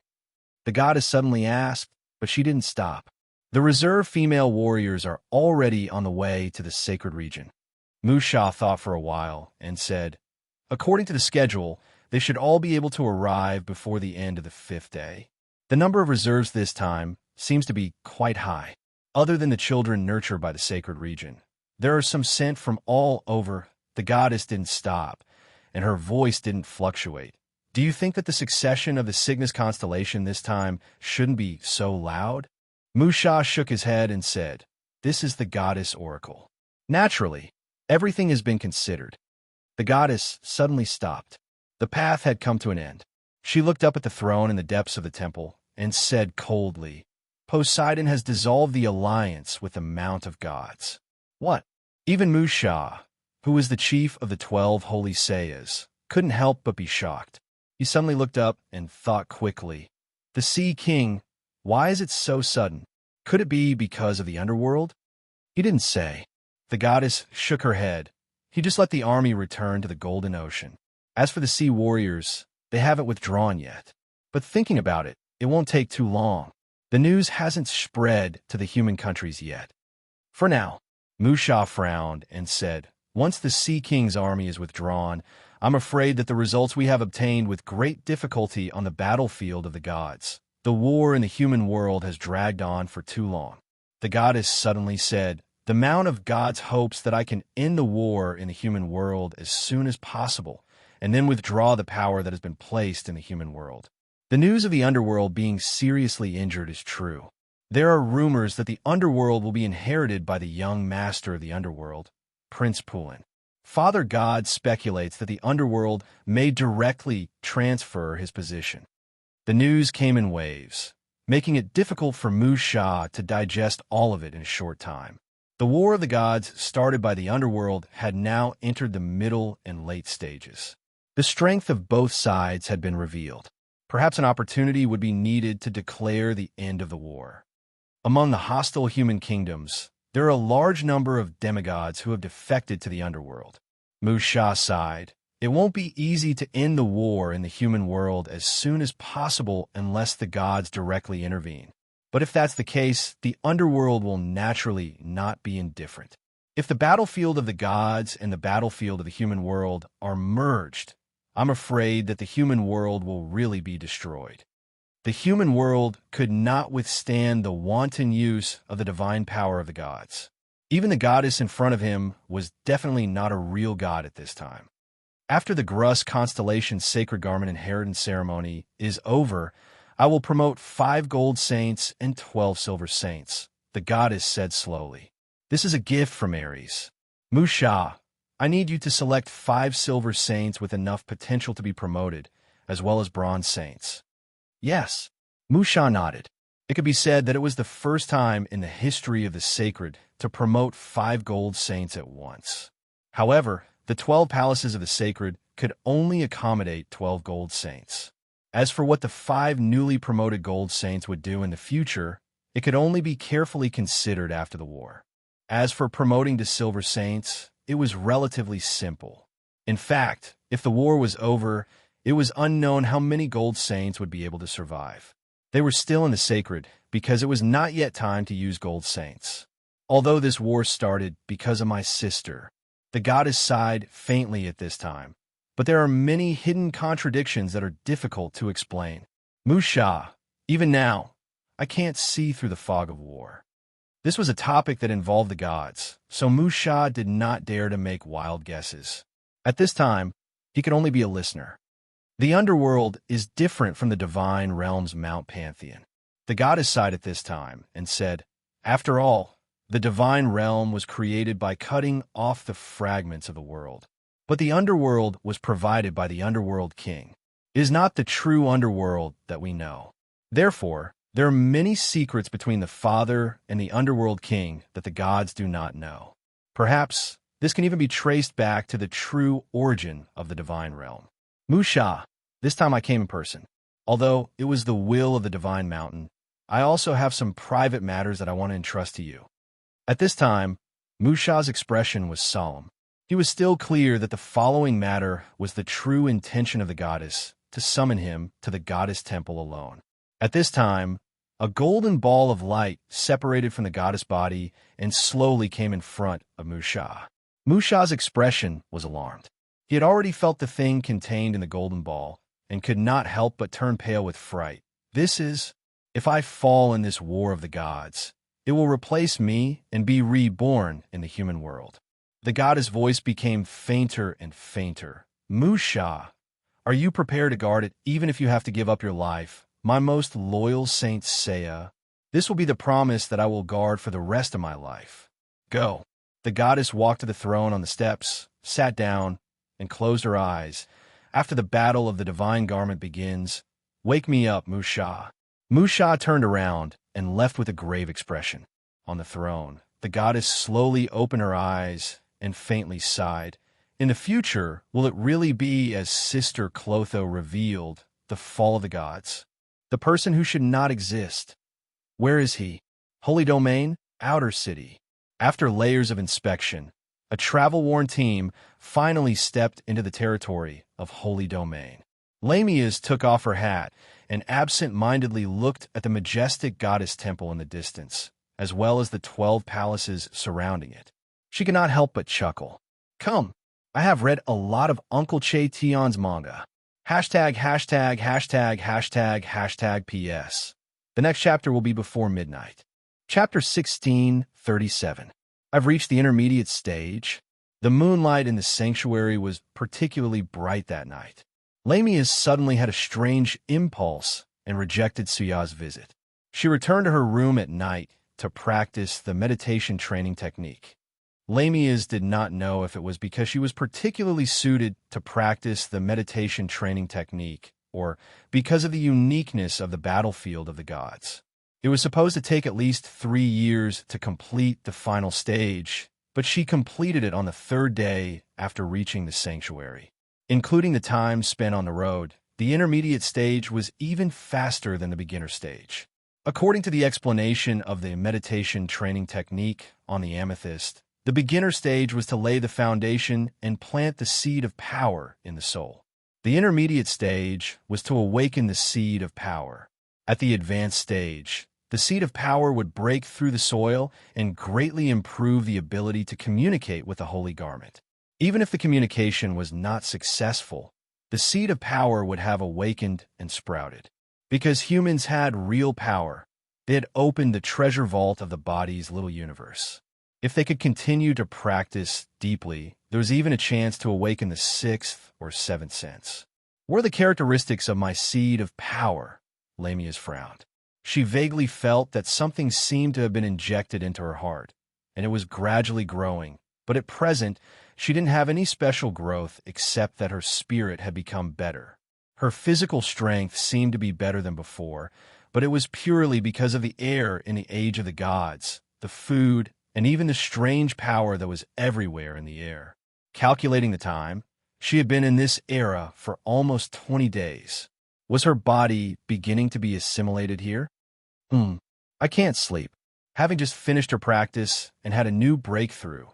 The goddess suddenly asked, but she didn't stop. The reserve female warriors are already on the way to the sacred region. Musha thought for a while and said, according to the schedule, they should all be able to arrive before the end of the 5th day. The number of reserves this time seems to be quite high. Other than the children nurtured by the sacred region, there are some sent from all over. The goddess didn't stop, and her voice didn't fluctuate. Do you think that the succession of the Cygnus constellation this time shouldn't be so loud? Musha shook his head and said, this is the goddess oracle. Naturally, everything has been considered. The goddess suddenly stopped. The path had come to an end. She looked up at the throne in the depths of the temple and said coldly, Poseidon has dissolved the alliance with the Mount of Gods. What? Even Musha, who was the chief of the 12 holy Sayas, couldn't help but be shocked. He suddenly looked up and thought quickly, the Sea King, why is it so sudden? Could it be because of the underworld? He didn't say. The goddess shook her head. He just let the army return to the Golden Ocean. As for the sea warriors, they haven't withdrawn yet. But thinking about it, it won't take too long. The news hasn't spread to the human countries yet. For now, Musha frowned and said, once the Sea King's army is withdrawn, I'm afraid that the results we have obtained with great difficulty on the battlefield of the gods. The war in the human world has dragged on for too long. The goddess suddenly said, the Mount of Gods hopes that I can end the war in the human world as soon as possible, and then withdraw the power that has been placed in the human world. The news of the underworld being seriously injured is true. There are rumors that the underworld will be inherited by the young master of the underworld, Prince Pulin. Father God speculates that the underworld may directly transfer his position. The news came in waves, making it difficult for Musha to digest all of it in a short time. The War of the Gods, started by the underworld, had now entered the middle and late stages. The strength of both sides had been revealed. Perhaps an opportunity would be needed to declare the end of the war. Among the hostile human kingdoms, there are a large number of demigods who have defected to the underworld. Musha sighed. It won't be easy to end the war in the human world as soon as possible unless the gods directly intervene. But if that's the case, the underworld will naturally not be indifferent. If the battlefield of the gods and the battlefield of the human world are merged, I'm afraid that the human world will really be destroyed. The human world could not withstand the wanton use of the divine power of the gods. Even the goddess in front of him was definitely not a real god at this time. After the Grus constellation's sacred garment inheritance ceremony is over, I will promote 5 gold saints and 12 silver saints, the goddess said slowly. This is a gift from Ares. Musha, I need you to select 5 silver saints with enough potential to be promoted, as well as bronze saints. Yes. Musha nodded. It could be said that it was the first time in the history of the sacred to promote 5 gold saints at once. However, the 12 palaces of the sacred could only accommodate 12 gold saints. As for what the 5 newly promoted gold saints would do in the future, it could only be carefully considered after the war. As for promoting to silver saints, it was relatively simple. In fact, if the war was over, it was unknown how many gold saints would be able to survive. They were still in the sacred because it was not yet time to use gold saints. Although this war started because of my sister, the goddess sighed faintly at this time. But there are many hidden contradictions that are difficult to explain. Musha, even now, I can't see through the fog of war. This was a topic that involved the gods, so Musha did not dare to make wild guesses. At this time, he could only be a listener. The underworld is different from the divine realm's Mount Pantheon. The goddess sighed at this time and said, "After all, the divine realm was created by cutting off the fragments of the world. But the underworld was provided by the underworld king. It is not the true underworld that we know. Therefore, there are many secrets between the Father and the underworld king that the gods do not know. Perhaps this can even be traced back to the true origin of the divine realm." Musha, this time I came in person. Although it was the will of the divine mountain, I also have some private matters that I want to entrust to you. At this time, Musha's expression was solemn. He was still clear that the following matter was the true intention of the goddess, to summon him to the goddess temple alone. At this time, a golden ball of light separated from the goddess body and slowly came in front of Musha. Musha's expression was alarmed. He had already felt the thing contained in the golden ball and could not help but turn pale with fright. This is, if I fall in this war of the gods, it will replace me and be reborn in the human world. The goddess' voice became fainter and fainter. Musha, are you prepared to guard it even if you have to give up your life? My most loyal Saint Seiya, this will be the promise that I will guard for the rest of my life. Go. The goddess walked to the throne on the steps, sat down, and closed her eyes. After the battle of the divine garment begins, wake me up, Musha. Musha turned around and left with a grave expression. On the throne, the goddess slowly opened her eyes and faintly sighed. In the future, will it really be as Sister Clotho revealed, the fall of the gods? The person who should not exist. Where is he? Holy Domain, Outer City. After layers of inspection, a travel-worn team finally stepped into the territory of Holy Domain. Lamias took off her hat and absent-mindedly looked at the majestic goddess temple in the distance, as well as the 12 palaces surrounding it. She could not help but chuckle. Come, I have read a lot of Uncle Che Tion's manga. Hashtag, hashtag, hashtag, hashtag, hashtag PS. The next chapter will be before midnight. Chapter 1637. I've reached the intermediate stage. The moonlight in the sanctuary was particularly bright that night. Lamias suddenly had a strange impulse and rejected Suya's visit. She returned to her room at night to practice the meditation training technique. Lamias did not know if it was because she was particularly suited to practice the meditation training technique or because of the uniqueness of the battlefield of the gods. It was supposed to take at least 3 years to complete the final stage, but she completed it on the 3rd day after reaching the sanctuary. Including the time spent on the road, the intermediate stage was even faster than the beginner stage. According to the explanation of the meditation training technique on the amethyst, the beginner stage was to lay the foundation and plant the seed of power in the soul. The intermediate stage was to awaken the seed of power. At the advanced stage, the seed of power would break through the soil and greatly improve the ability to communicate with the holy garment. Even if the communication was not successful, the seed of power would have awakened and sprouted. Because humans had real power, they had opened the treasure vault of the body's little universe. If they could continue to practice deeply, there was even a chance to awaken the 6th or 7th sense. What are the characteristics of my seed of power? Lamias frowned. She vaguely felt that something seemed to have been injected into her heart, and it was gradually growing. But at present, she didn't have any special growth except that her spirit had become better. Her physical strength seemed to be better than before, but it was purely because of the air in the age of the gods, the food, and even the strange power that was everywhere in the air. Calculating the time, she had been in this era for almost 20 days. Was her body beginning to be assimilated here? I can't sleep. Having just finished her practice and had a new breakthrough,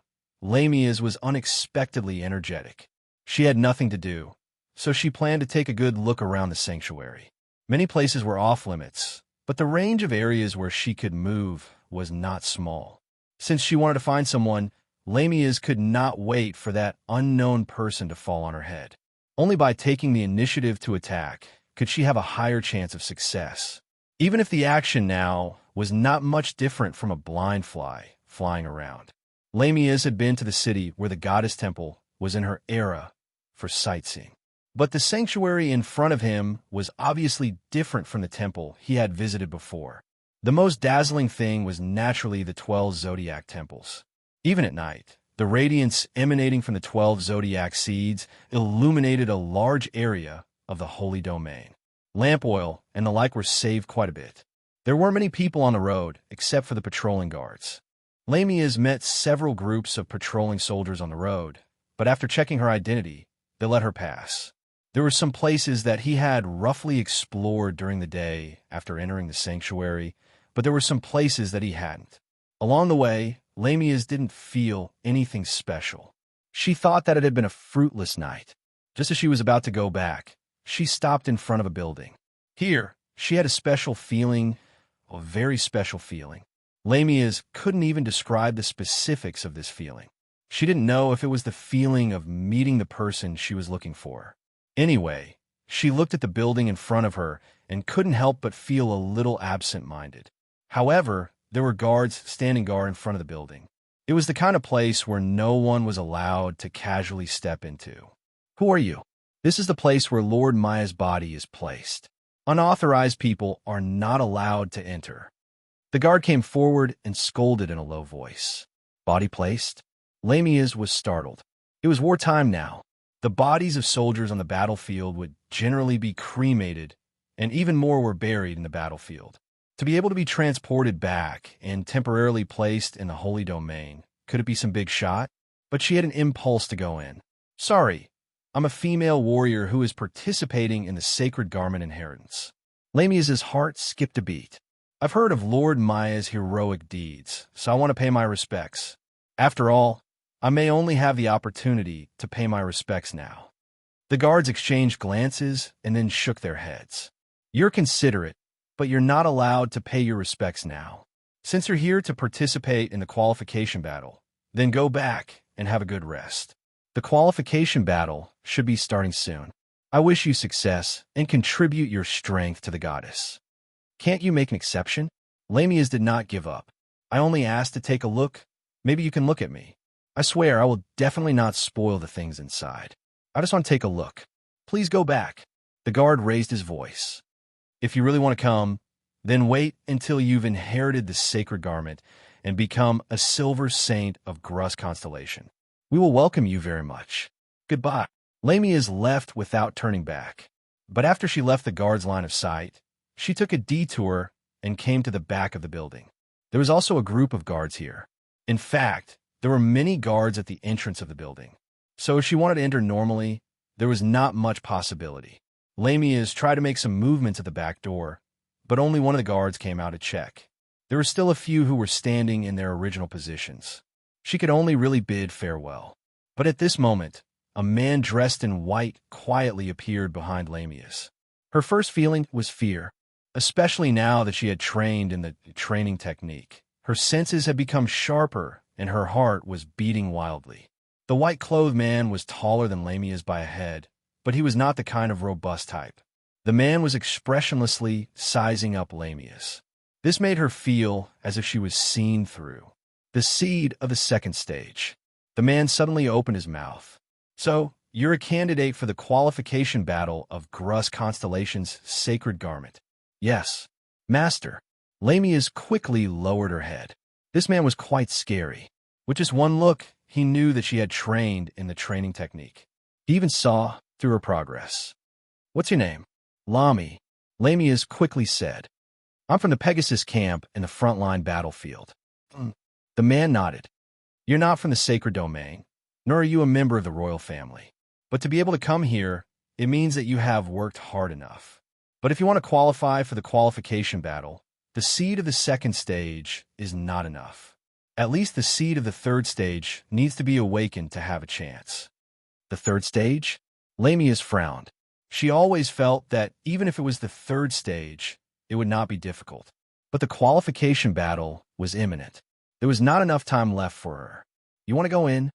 Lamia's was unexpectedly energetic. She had nothing to do, so she planned to take a good look around the sanctuary. Many places were off-limits, but the range of areas where she could move was not small. Since she wanted to find someone, Lamia's could not wait for that unknown person to fall on her head. Only by taking the initiative to attack could she have a higher chance of success. Even if the action now was not much different from a blind fly flying around. Lamia's had been to the city where the goddess temple was in her era for sightseeing. But the sanctuary in front of him was obviously different from the temple he had visited before. The most dazzling thing was naturally the 12 zodiac temples. Even at night, the radiance emanating from the 12 zodiac seeds illuminated a large area of the holy domain. Lamp oil and the like were saved quite a bit. There weren't many people on the road except for the patrolling guards. Lamia's met several groups of patrolling soldiers on the road, but after checking her identity, they let her pass. There were some places that he had roughly explored during the day after entering the sanctuary, but there were some places that he hadn't. Along the way, Lamia's didn't feel anything special. She thought that it had been a fruitless night. Just as she was about to go back, she stopped in front of a building. Here, she had a special feeling, a very special feeling. Lamia's couldn't even describe the specifics of this feeling. She didn't know if it was the feeling of meeting the person she was looking for. Anyway, she looked at the building in front of her and couldn't help but feel a little absent-minded. However, there were guards standing guard in front of the building. It was the kind of place where no one was allowed to casually step into. Who are you? This is the place where Lord Maya's body is placed. Unauthorized people are not allowed to enter. The guard came forward and scolded in a low voice. Body placed? Lamia's was startled. It was wartime now. The bodies of soldiers on the battlefield would generally be cremated, and even more were buried in the battlefield. To be able to be transported back and temporarily placed in the holy domain, could it be some big shot? But she had an impulse to go in. Sorry, I'm a female warrior who is participating in the sacred garment inheritance. Lamia's heart skipped a beat. I've heard of Lord Maya's heroic deeds, so I want to pay my respects. After all, I may only have the opportunity to pay my respects now. The guards exchanged glances and then shook their heads. You're considerate, but you're not allowed to pay your respects now. Since you're here to participate in the qualification battle, then go back and have a good rest. The qualification battle should be starting soon. I wish you success and contribute your strength to the goddess. Can't you make an exception? Lamia's did not give up. I only asked to take a look. Maybe you can look at me. I swear I will definitely not spoil the things inside. I just want to take a look. Please go back. The guard raised his voice. If you really want to come, then wait until you've inherited the sacred garment and become a silver saint of Grus constellation. We will welcome you very much. Goodbye. Lamia's left without turning back. But after she left the guard's line of sight, she took a detour and came to the back of the building. There was also a group of guards here. In fact, there were many guards at the entrance of the building. So if she wanted to enter normally, there was not much possibility. Lamia's tried to make some movements at the back door, but only one of the guards came out to check. There were still a few who were standing in their original positions. She could only really bid farewell. But at this moment, a man dressed in white quietly appeared behind Lamia's. Her first feeling was fear, especially now that she had trained in the training technique. Her senses had become sharper, and her heart was beating wildly. The white-clothed man was taller than Lamia's by a head, but he was not the kind of robust type. The man was expressionlessly sizing up Lamia's. This made her feel as if she was seen through. The seed of the second stage. The man suddenly opened his mouth. So, you're a candidate for the qualification battle of Grus Constellation's sacred garment. Yes, Master. Lamia's quickly lowered her head. This man was quite scary. With just one look, he knew that she had trained in the training technique. He even saw through her progress. What's your name? Lami, Lamias quickly said. I'm from the Pegasus camp in the frontline battlefield. The man nodded. You're not from the sacred domain, nor are you a member of the royal family. But to be able to come here, it means that you have worked hard enough. But if you want to qualify for the qualification battle, the seed of the second stage is not enough. At least the seed of the third stage needs to be awakened to have a chance. The third stage? Lamias frowned. She always felt that even if it was the third stage, it would not be difficult. But the qualification battle was imminent. There was not enough time left for her. You want to go in?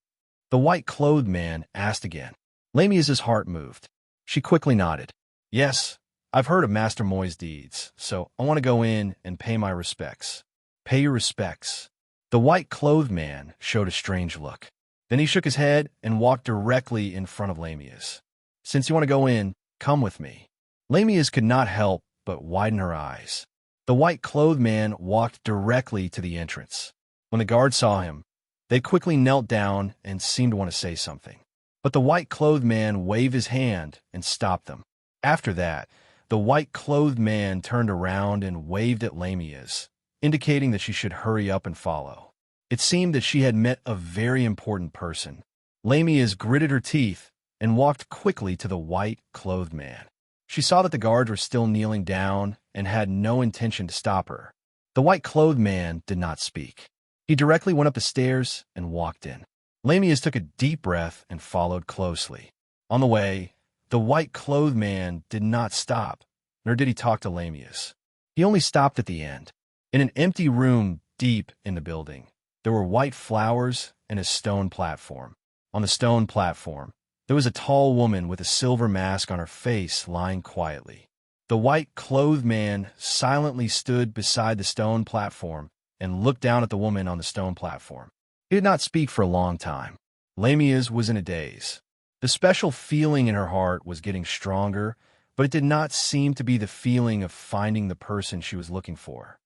The white-clothed man asked again. Lamias's heart moved. She quickly nodded. Yes, I've heard of Master Moy's deeds, so I want to go in and pay my respects. Pay your respects. The white-clothed man showed a strange look. Then he shook his head and walked directly in front of Lamias. Since you want to go in, come with me. Lamias could not help but widen her eyes. The white-clothed man walked directly to the entrance. When the guards saw him, they quickly knelt down and seemed to want to say something. But the white-clothed man waved his hand and stopped them. After that, the white-clothed man turned around and waved at Lamias, indicating that she should hurry up and follow. It seemed that she had met a very important person. Lamias gritted her teeth and walked quickly to the white-clothed man. She saw that the guards were still kneeling down and had no intention to stop her. The white-clothed man did not speak. He directly went up the stairs and walked in. Lamias took a deep breath and followed closely. On the way, the white-clothed man did not stop, nor did he talk to Lamias. He only stopped at the end. In an empty room deep in the building, there were white flowers and a stone platform. On the stone platform, there was a tall woman with a silver mask on her face lying quietly. The white-clothed man silently stood beside the stone platform and looked down at the woman on the stone platform. He did not speak for a long time. Lamias was in a daze. The special feeling in her heart was getting stronger, but it did not seem to be the feeling of finding the person she was looking for.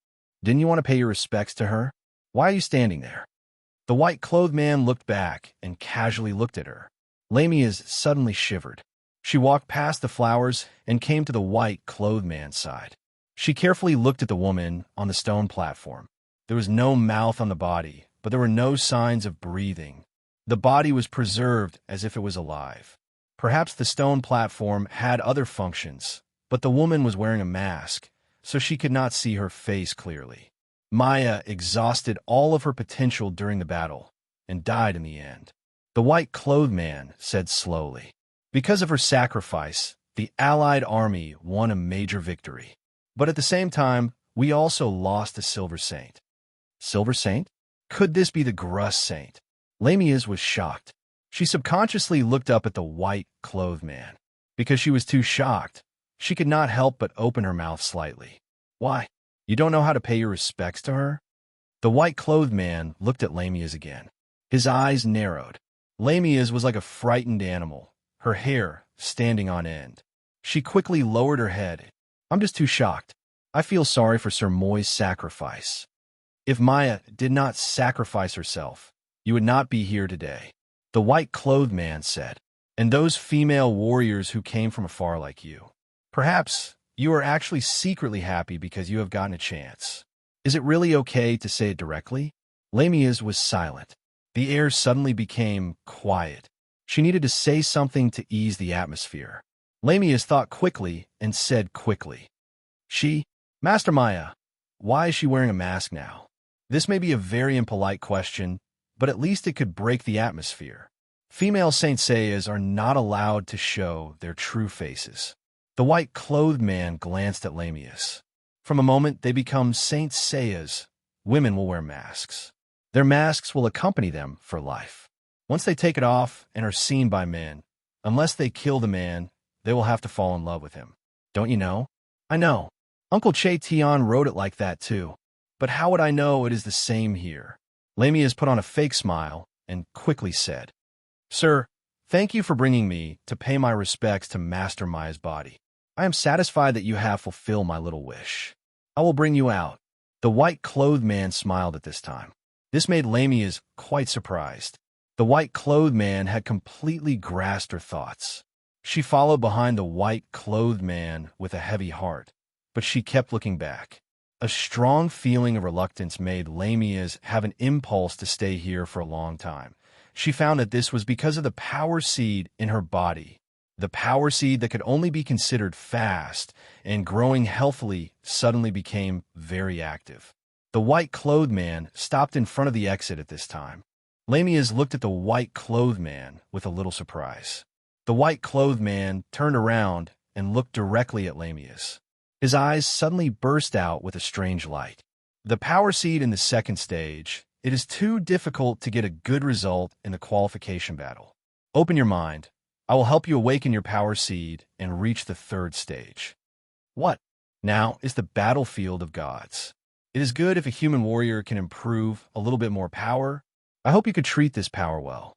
Didn't you want to pay your respects to her? Why are you standing there? The white-clothed man looked back and casually looked at her. Lamias suddenly shivered. She walked past the flowers and came to the white-clothed man's side. She carefully looked at the woman on the stone platform. There was no mouth on the body, but there were no signs of breathing. The body was preserved as if it was alive. Perhaps the stone platform had other functions, but the woman was wearing a mask, so she could not see her face clearly. Maya exhausted all of her potential during the battle and died in the end. The white-clothed man said slowly, because of her sacrifice, the Allied army won a major victory. But at the same time, we also lost a Silver Saint. Silver Saint? Could this be the Gruss Saint? Lamias was shocked. She subconsciously looked up at the white-clothed man. Because she was too shocked, she could not help but open her mouth slightly. Why? You don't know how to pay your respects to her? The white-clothed man looked at Lamias again. His eyes narrowed. Lamias was like a frightened animal, her hair standing on end. She quickly lowered her head. I'm just too shocked. I feel sorry for Sir Moy's sacrifice. If Maya did not sacrifice herself, you would not be here today, the white-clothed man said. And those female warriors who came from afar like you. Perhaps you are actually secretly happy because you have gotten a chance. Is it really okay to say it directly? Lamias was silent. The air suddenly became quiet. She needed to say something to ease the atmosphere. Lamias thought quickly and said quickly. Master Maya, why is she wearing a mask now? This may be a very impolite question, but at least it could break the atmosphere. Female Saint Seiyas are not allowed to show their true faces. The white-clothed man glanced at Lamias. From a moment they become Saint Seiyas, women will wear masks. Their masks will accompany them for life. Once they take it off and are seen by men, unless they kill the man, they will have to fall in love with him. Don't you know? I know. Uncle Che Tian wrote it like that too. But how would I know it is the same here? Lamias put on a fake smile and quickly said, Sir, thank you for bringing me to pay my respects to Master Maya's body. I am satisfied that you have fulfilled my little wish. I will bring you out. The white-clothed man smiled at this time. This made Lamias quite surprised. The white-clothed man had completely grasped her thoughts. She followed behind the white-clothed man with a heavy heart, but she kept looking back. A strong feeling of reluctance made Lamia have an impulse to stay here for a long time. She found that this was because of the power seed in her body. The power seed that could only be considered fast and growing healthily suddenly became very active. The white-clothed man stopped in front of the exit at this time. Lamia looked at the white-clothed man with a little surprise. The white-clothed man turned around and looked directly at Lamia. His eyes suddenly burst out with a strange light. The power seed in the second stage, it is too difficult to get a good result in the qualification battle. Open your mind. I will help you awaken your power seed and reach the third stage. What? Now is the battlefield of gods. It is good if a human warrior can improve a little bit more power. I hope you could treat this power well.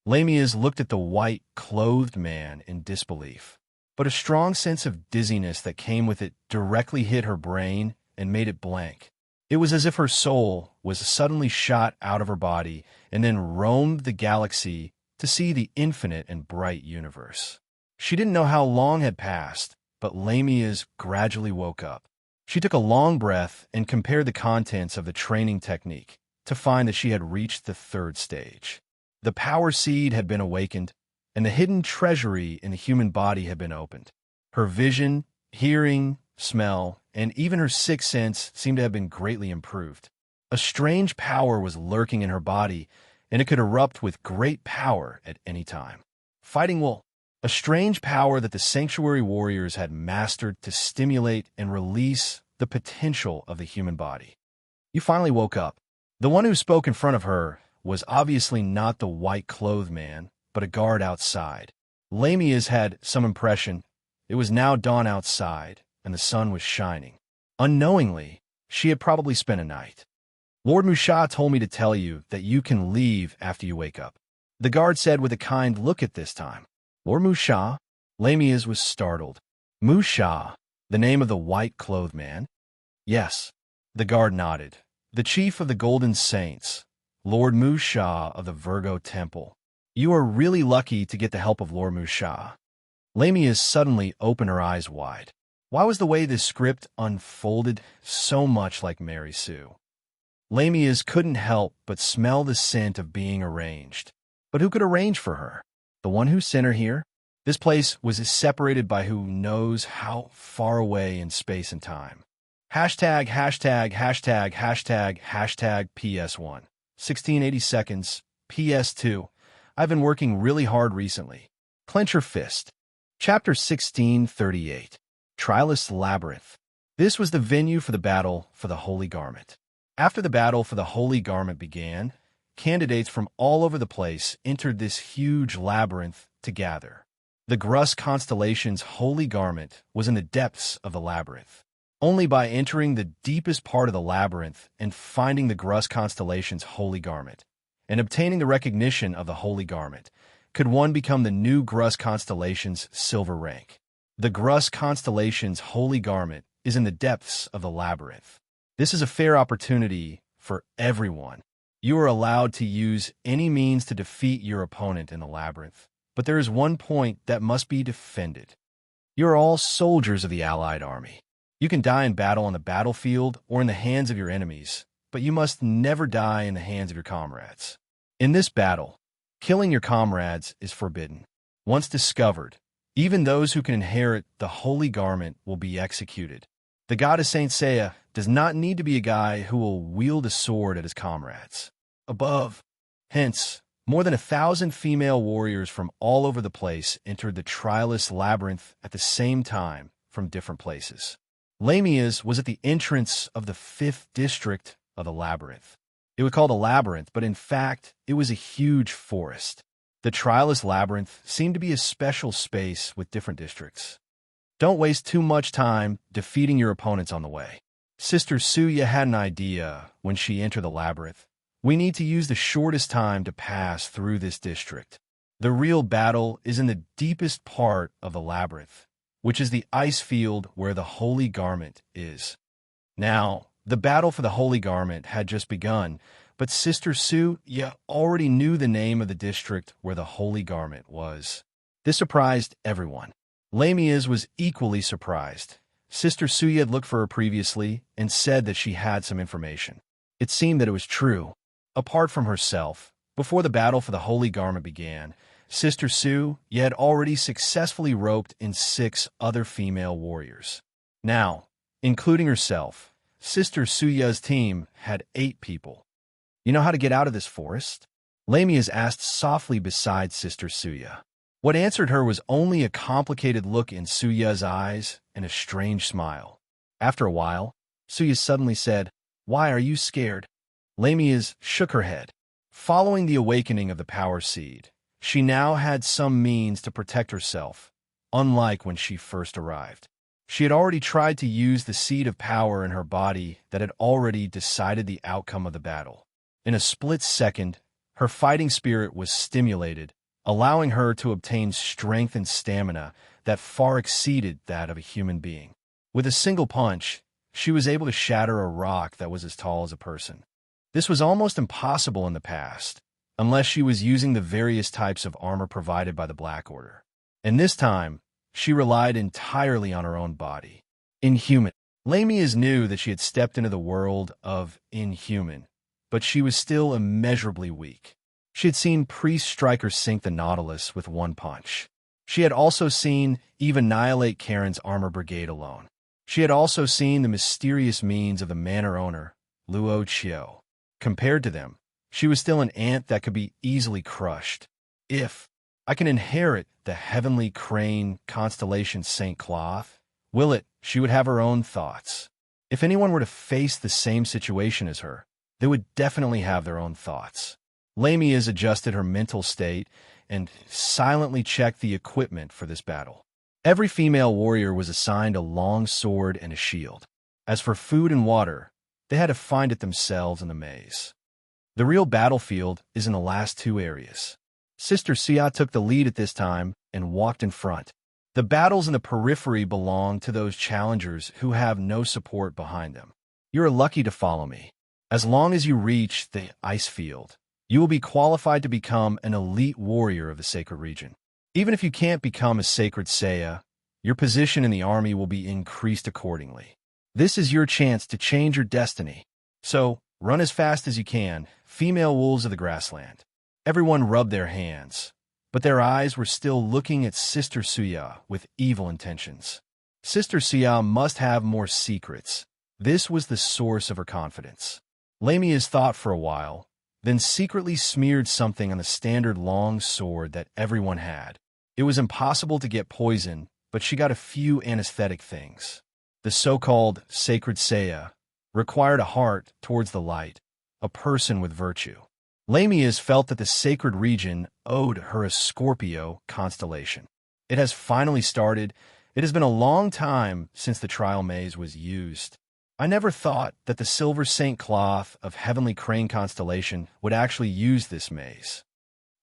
Lamia looked at the white-clothed man in disbelief, but a strong sense of dizziness that came with it directly hit her brain and made it blank. It was as if her soul was suddenly shot out of her body and then roamed the galaxy to see the infinite and bright universe. She didn't know how long had passed, but Lamia gradually woke up. She took a long breath and compared the contents of the training technique to find that she had reached the third stage. The power seed had been awakened, and the hidden treasury in the human body had been opened. Her vision, hearing, smell, and even her sixth sense seemed to have been greatly improved. A strange power was lurking in her body, and it could erupt with great power at any time. Fighting will, a strange power that the sanctuary warriors had mastered to stimulate and release the potential of the human body. You finally woke up. The one who spoke in front of her was obviously not the white-clothed man, but a guard outside. Lamia's had some impression. It was now dawn outside, and the sun was shining. Unknowingly, she had probably spent a night. Lord Musha told me to tell you that you can leave after you wake up, the guard said with a kind look at this time. Lord Musha? Lamia was startled. Musha, the name of the white-clothed man? Yes. The guard nodded. The chief of the Golden Saints, Lord Musha of the Virgo Temple. You are really lucky to get the help of Lord Musha. Lamia suddenly opened her eyes wide. Why was the way this script unfolded so much like Mary Sue? Lamia couldn't help but smell the scent of being arranged. But who could arrange for her? The one who sent her here? This place was separated by who knows how far away in space and time. Hashtag, hashtag, hashtag, hashtag, hashtag PS1. 1680 seconds, PS2. I've been working really hard recently. Clench your fist. Chapter 1638. Trialist Labyrinth. This was the venue for the battle for the Holy Garment. After the battle for the Holy Garment began, candidates from all over the place entered this huge labyrinth to gather. The Grus constellation's Holy Garment was in the depths of the labyrinth. Only by entering the deepest part of the labyrinth and finding the Grus constellation's Holy Garment, and obtaining the recognition of the Holy Garment, could one become the new Grus constellation's silver rank. The Grus constellation's Holy Garment is in the depths of the labyrinth. This is a fair opportunity for everyone. You are allowed to use any means to defeat your opponent in the labyrinth, but there is one point that must be defended. You are all soldiers of the Allied army. You can die in battle on the battlefield or in the hands of your enemies, but you must never die in the hands of your comrades. In this battle, killing your comrades is forbidden. Once discovered, even those who can inherit the Holy Garment will be executed. The goddess Saint Seiya does not need to be a guy who will wield a sword at his comrades. Above, hence, more than 1,000 female warriors from all over the place entered the Trialist Labyrinth at the same time from different places. Lamia's was at the entrance of the 5th district of the labyrinth. It was called a labyrinth, but in fact, it was a huge forest. The Trialist Labyrinth seemed to be a special space with different districts. Don't waste too much time defeating your opponents on the way. Sister Suya had an idea when she entered the labyrinth. We need to use the shortest time to pass through this district. The real battle is in the deepest part of the labyrinth, which is the ice field where the Holy Garment is. Now, the battle for the Holy Garment had just begun, but Sister Suya already knew the name of the district where the Holy Garment was. This surprised everyone. Lamia's was equally surprised. Sister Suya had looked for her previously and said that she had some information. It seemed that it was true. Apart from herself, before the battle for the Holy Garment began, Sister Su had already successfully roped in 6 other female warriors. Now, including herself, Sister Suya's team had 8 people. You know how to get out of this forest? Lamia's asked softly beside Sister Suya. What answered her was only a complicated look in Suya's eyes and a strange smile. After a while, Suya suddenly said, "Why are you scared?" Lamia's shook her head. Following the awakening of the power seed, she now had some means to protect herself, unlike when she first arrived. She had already tried to use the seed of power in her body that had already decided the outcome of the battle. In a split second, her fighting spirit was stimulated, allowing her to obtain strength and stamina that far exceeded that of a human being. With a single punch, she was able to shatter a rock that was as tall as a person. This was almost impossible in the past, unless she was using the various types of armor provided by the Black Order. And this time, she relied entirely on her own body. Inhuman. Lamia's knew that she had stepped into the world of inhuman, but she was still immeasurably weak. She had seen Priest Striker sink the Nautilus with one punch. She had also seen Eve annihilate Karen's armor brigade alone. She had also seen the mysterious means of the manor owner, Luo Chiu. Compared to them, she was still an ant that could be easily crushed. If I can inherit the heavenly crane constellation St. Cloth, will it, she would have her own thoughts. If anyone were to face the same situation as her, they would definitely have their own thoughts. Lamia's adjusted her mental state and silently checked the equipment for this battle. Every female warrior was assigned a long sword and a shield. As for food and water, they had to find it themselves in the maze. The real battlefield is in the last 2 areas. Sister Sia took the lead at this time and walked in front. The battles in the periphery belong to those challengers who have no support behind them. You are lucky to follow me. As long as you reach the ice field, you will be qualified to become an elite warrior of the sacred region. Even if you can't become a sacred Seiya, your position in the army will be increased accordingly. This is your chance to change your destiny. So, run as fast as you can, female wolves of the grassland. Everyone rubbed their hands, but their eyes were still looking at Sister Suya with evil intentions. Sister Suya must have more secrets. This was the source of her confidence. Lamia's thought for a while, then secretly smeared something on the standard long sword that everyone had. It was impossible to get poison, but she got a few anesthetic things. The so-called sacred Seiya required a heart towards the light, a person with virtue. Lamia's felt that the sacred region owed her a Scorpio constellation. It has finally started. It has been a long time since the trial maze was used. I never thought that the Silver Saint Cloth of Heavenly Crane Constellation would actually use this maze.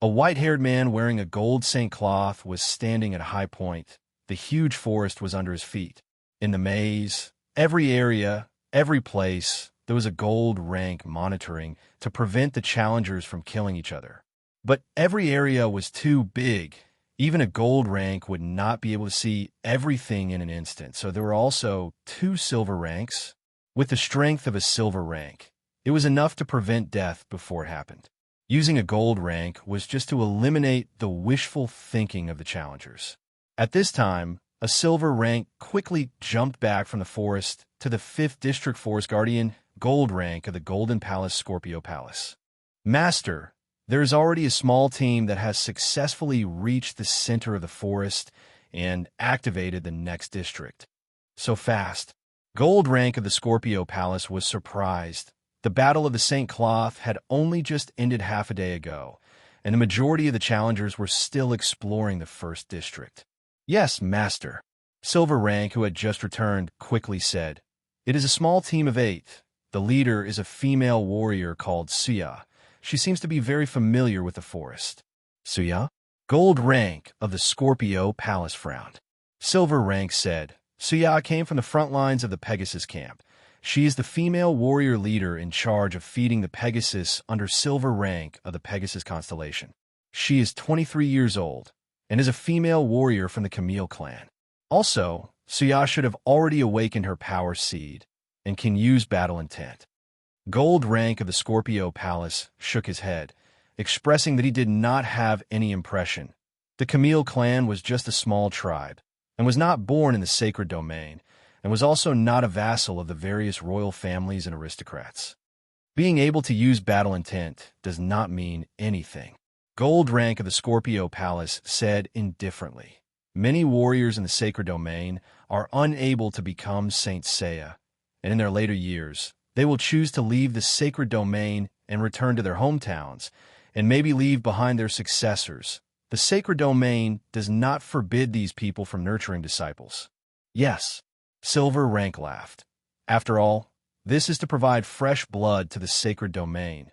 A white-haired man wearing a gold Saint Cloth was standing at a high point. The huge forest was under his feet. In the maze, every area, every place, there was a gold rank monitoring to prevent the challengers from killing each other. But every area was too big. Even a gold rank would not be able to see everything in an instant, so there were also 2 silver ranks. With the strength of a silver rank, it was enough to prevent death before it happened. Using a gold rank was just to eliminate the wishful thinking of the challengers. At this time, a silver rank quickly jumped back from the forest to the 5th District Forest Guardian gold rank of the Golden Palace Scorpio Palace. Master, there is already a small team that has successfully reached the center of the forest and activated the next district. So fast. Gold rank of the Scorpio Palace was surprised. The Battle of the St. Cloth had only just ended half a day ago, and the majority of the challengers were still exploring the 1st district. Yes, Master. Silver rank, who had just returned, quickly said. It is a small team of 8. The leader is a female warrior called Suya. She seems to be very familiar with the forest. Suya? Gold rank of the Scorpio Palace frowned. Silver rank said. Suya came from the front lines of the Pegasus camp. She is the female warrior leader in charge of feeding the Pegasus under silver rank of the Pegasus constellation. She is 23 years old, and is a female warrior from the Camille clan. Also, Suya should have already awakened her power seed and can use battle intent. Gold rank of the Scorpio Palace shook his head, expressing that he did not have any impression. The Camille clan was just a small tribe, and was not born in the sacred domain, and was also not a vassal of the various royal families and aristocrats. Being able to use battle intent does not mean anything. Gold rank of the Scorpio Palace said indifferently. Many warriors in the sacred domain are unable to become Saint Seiya, and in their later years, they will choose to leave the sacred domain and return to their hometowns, and maybe leave behind their successors. The sacred domain does not forbid these people from nurturing disciples. Yes, Silver Rank laughed. After all, this is to provide fresh blood to the sacred domain.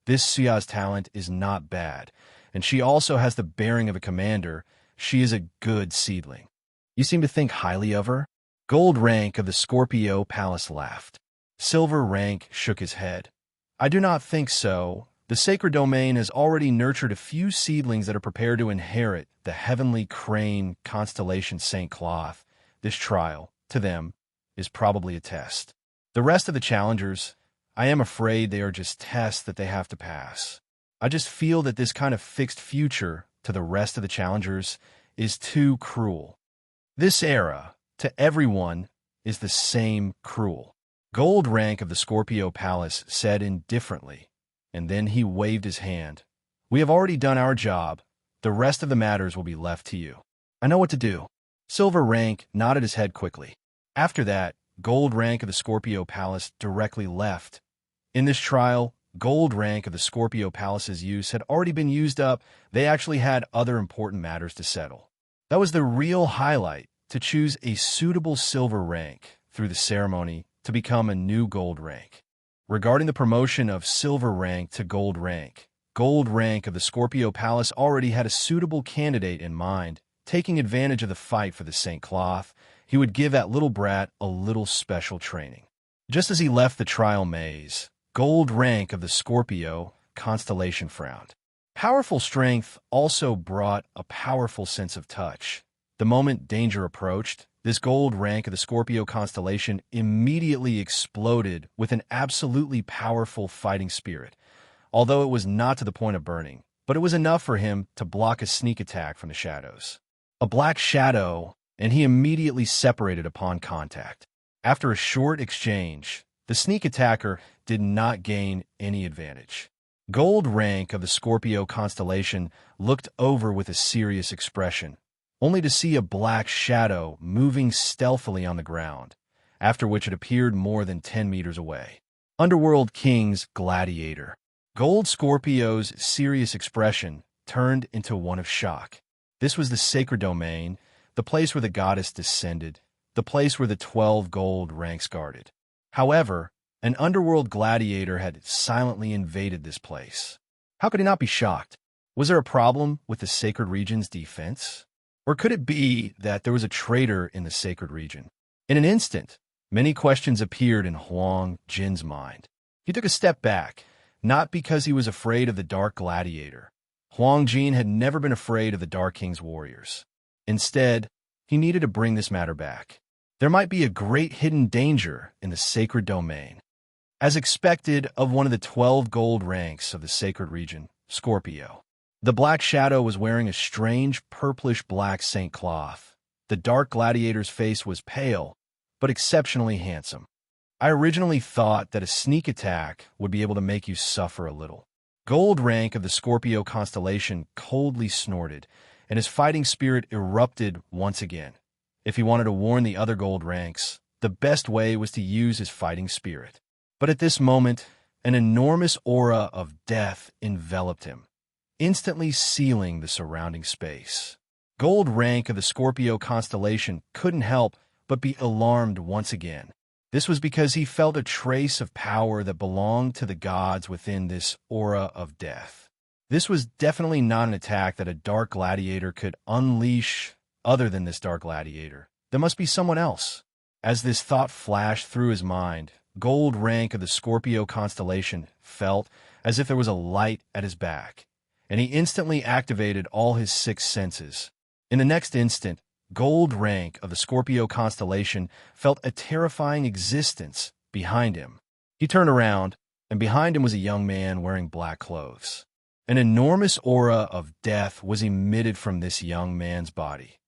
This Suya's talent is not bad, and she also has the bearing of a commander. She is a good seedling. You seem to think highly of her? Gold Rank of the Scorpio Palace laughed. Silver Rank shook his head. I do not think so. The sacred domain has already nurtured a few seedlings that are prepared to inherit the heavenly crane constellation St. Cloth. This trial, to them, is probably a test. The rest of the challengers, I am afraid they are just tests that they have to pass. I just feel that this kind of fixed future to the rest of the challengers is too cruel. This era, to everyone, is the same cruel. Gold Rank of the Scorpio Palace said indifferently, and then he waved his hand. We have already done our job. The rest of the matters will be left to you. I know what to do. Silver Rank nodded his head quickly. After that, Gold Rank of the Scorpio Palace directly left. In this trial, Gold Rank of the Scorpio Palace's use had already been used up. They actually had other important matters to settle. That was the real highlight, to choose a suitable Silver Rank through the ceremony to become a new Gold Rank. Regarding the promotion of Silver Rank to Gold Rank of the Scorpio Palace already had a suitable candidate in mind. Taking advantage of the fight for the St. Cloth, he would give that little brat a little special training. Just as he left the trial maze, Gold Rank of the Scorpio constellation frowned. Powerful strength also brought a powerful sense of touch. The moment danger approached, this Gold Rank of the Scorpio constellation immediately exploded with an absolutely powerful fighting spirit, although it was not to the point of burning, but it was enough for him to block a sneak attack from the shadows. A black shadow, and he immediately separated upon contact. After a short exchange, the sneak attacker did not gain any advantage. Gold Rank of the Scorpio constellation looked over with a serious expression, only to see a black shadow moving stealthily on the ground, after which it appeared more than 10 meters away. Underworld King's Gladiator. Gold Scorpio's serious expression turned into one of shock. This was the sacred domain, the place where the goddess descended, the place where the 12 gold ranks guarded. However, an underworld gladiator had silently invaded this place. How could he not be shocked? Was there a problem with the sacred region's defense? Or could it be that there was a traitor in the sacred region? In an instant, many questions appeared in Huang Jin's mind. He took a step back, not because he was afraid of the Dark Gladiator. Huang Jin had never been afraid of the Dark King's warriors. Instead, he needed to bring this matter back. There might be a great hidden danger in the sacred domain. As expected of one of the 12 gold ranks of the sacred region, Scorpio, the Black Shadow was wearing a strange purplish-black Saint cloth. The Dark Gladiator's face was pale, but exceptionally handsome. I originally thought that a sneak attack would be able to make you suffer a little. Gold rank of the Scorpio constellation coldly snorted, and his fighting spirit erupted once again. If he wanted to warn the other gold ranks, the best way was to use his fighting spirit. But at this moment, an enormous aura of death enveloped him, instantly sealing the surrounding space. Gold rank of the Scorpio constellation couldn't help but be alarmed once again. This was because he felt a trace of power that belonged to the gods within this aura of death. This was definitely not an attack that a Dark Gladiator could unleash other than this Dark Gladiator. There must be someone else. As this thought flashed through his mind, Gold rank of the Scorpio constellation felt as if there was a light at his back, and he instantly activated all his 6 senses. In the next instant, Gold Rank of the Scorpio constellation felt a terrifying existence behind him. He turned around, and behind him was a young man wearing black clothes. An enormous aura of death was emitted from this young man's body.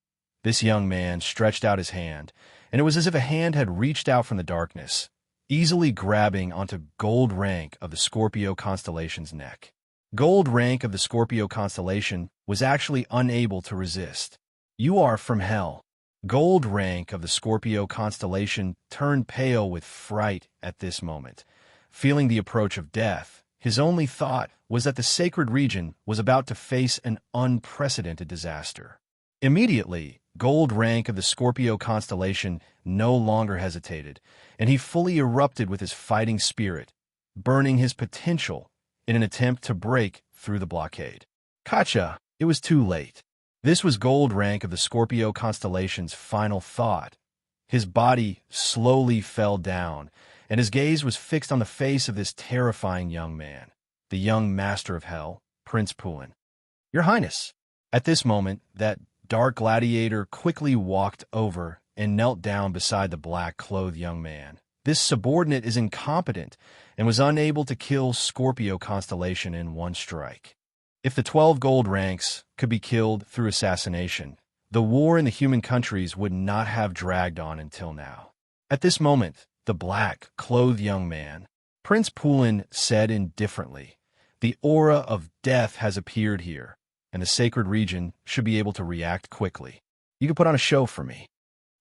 This young man stretched out his hand, and it was as if a hand had reached out from the darkness, easily grabbing onto Gold Rank of the Scorpio constellation's neck. Gold Rank of the Scorpio constellation was actually unable to resist. "You are from hell." Gold Rank of the Scorpio constellation turned pale with fright at this moment. Feeling the approach of death, his only thought was that the sacred region was about to face an unprecedented disaster. Immediately, Gold Rank of the Scorpio constellation no longer hesitated, and he fully erupted with his fighting spirit, burning his potential in an attempt to break through the blockade. Gotcha! It was too late. This was Gold Rank of the Scorpio constellation's final thought. His body slowly fell down, and his gaze was fixed on the face of this terrifying young man, the young master of hell, Prince Pulin. "Your Highness." At this moment, that dark gladiator quickly walked over and knelt down beside the black-clothed young man. This subordinate is incompetent and was unable to kill Scorpio constellation in one strike. If the 12 gold ranks could be killed through assassination, the war in the human countries would not have dragged on until now. At this moment, the black-clothed young man, Prince Pulin, said indifferently, "The aura of death has appeared here, and the sacred region should be able to react quickly. You can put on a show for me."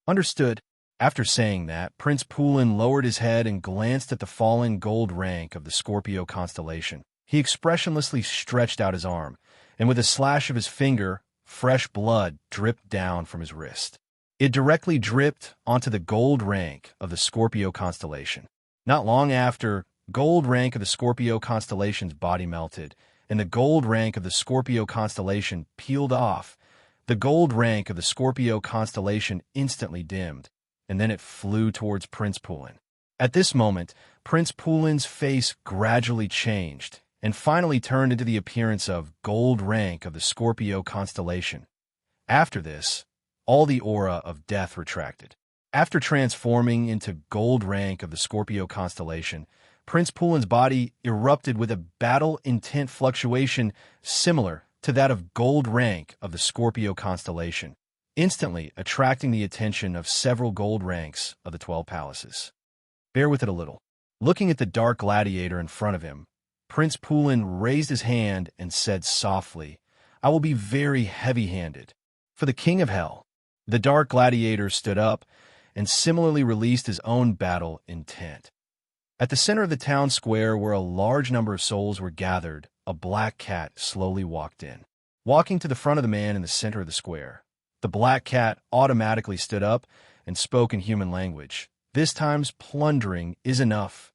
"Understood." After saying that, Prince Pulin lowered his head and glanced at the fallen gold rank of the Scorpio constellation. He expressionlessly stretched out his arm, and with a slash of his finger, fresh blood dripped down from his wrist. It directly dripped onto the gold rank of the Scorpio constellation. Not long after, Gold Rank of the Scorpio constellation's body melted, and the gold rank of the Scorpio constellation peeled off. The gold rank of the Scorpio constellation instantly dimmed, and then it flew towards Prince Pulin. At this moment, Prince Pulin's face gradually changed, and finally turned into the appearance of Gold Rank of the Scorpio constellation. After this, all the aura of death retracted. After transforming into Gold Rank of the Scorpio constellation, Prince Pulin's body erupted with a battle-intent fluctuation similar to that of Gold Rank of the Scorpio constellation, instantly attracting the attention of several gold ranks of the 12 palaces. Bear with it a little. Looking at the dark gladiator in front of him, Prince Pulin raised his hand and said softly, "I will be very heavy-handed. For the King of Hell." The dark gladiator stood up and similarly released his own battle intent. At the center of the town square, where a large number of souls were gathered, a black cat slowly walked in. Walking to the front of the man in the center of the square, the black cat automatically stood up and spoke in human language. "This time's plundering is enough.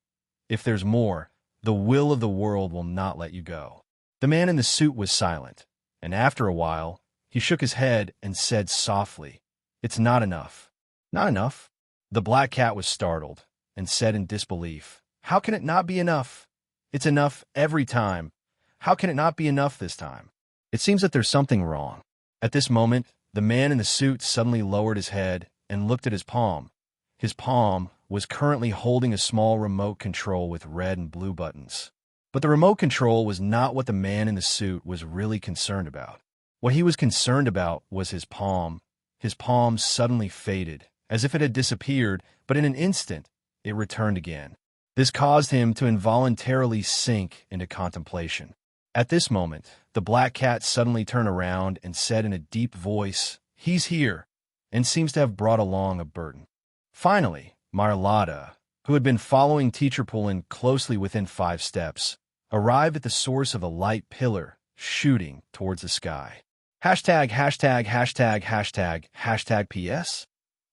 If there's more, the will of the world will not let you go." The man in the suit was silent, and after a while, he shook his head and said softly, "It's not enough." "Not enough?" The black cat was startled and said in disbelief, "How can it not be enough? It's enough every time. How can it not be enough this time?" It seems that there's something wrong. At this moment, the man in the suit suddenly lowered his head and looked at his palm. His palm was currently holding a small remote control with red and blue buttons. But the remote control was not what the man in the suit was really concerned about. What he was concerned about was his palm. His palm suddenly faded, as if it had disappeared, but in an instant, it returned again. This caused him to involuntarily sink into contemplation. At this moment, the black cat suddenly turned around and said in a deep voice, "He's here," and seems to have brought along a burden. Finally, Marlada, who had been following Teacher Pulin closely within 5 steps, arrived at the source of a light pillar shooting towards the sky. Hashtag, hashtag, hashtag, hashtag, hashtag PS.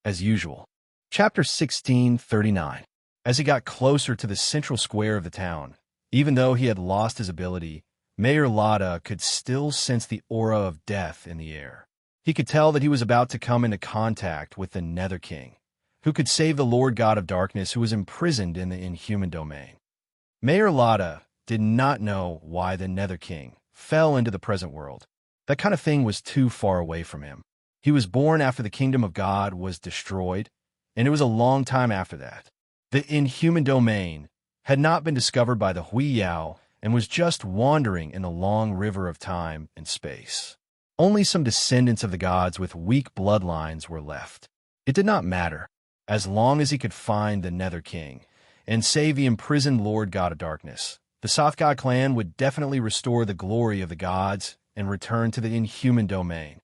As usual. Chapter 1639. As he got closer to the central square of the town, even though he had lost his ability, Mayor Lada could still sense the aura of death in the air. He could tell that he was about to come into contact with the Nether King, who could save the Lord God of Darkness who was imprisoned in the inhuman domain. Mayor Lada did not know why the Nether King fell into the present world. That kind of thing was too far away from him. He was born after the kingdom of God was destroyed, and it was a long time after that. The inhuman domain had not been discovered by the Hui Yao and was just wandering in the long river of time and space. Only some descendants of the gods with weak bloodlines were left. It did not matter, as long as he could find the Nether King and save the imprisoned Lord God of Darkness. The Sothgod clan would definitely restore the glory of the gods and return to the inhuman domain.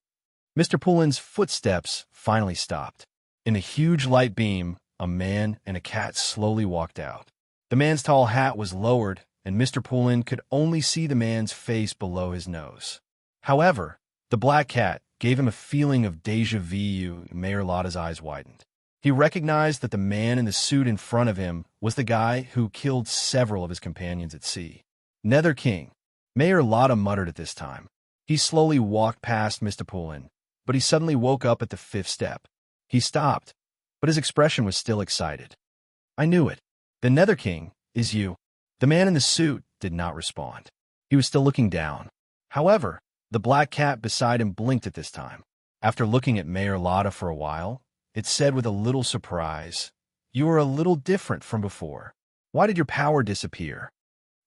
Mr. Pullen's footsteps finally stopped. In a huge light beam, a man and a cat slowly walked out. The man's tall hat was lowered, and Mr. Pullen could only see the man's face below his nose. However, the black cat gave him a feeling of déjà vu. Mayor Lotta's eyes widened. He recognized that the man in the suit in front of him was the guy who killed several of his companions at sea. Nether King. Mayor Lotta muttered at this time. He slowly walked past Mr. Pullen, but he suddenly woke up at the 5th step. He stopped, but his expression was still excited. I knew it. The Nether King is you. The man in the suit did not respond. He was still looking down. However, the black cat beside him blinked at this time. After looking at Mayor Lotta for a while, it said with a little surprise, "You are a little different from before. Why did your power disappear?"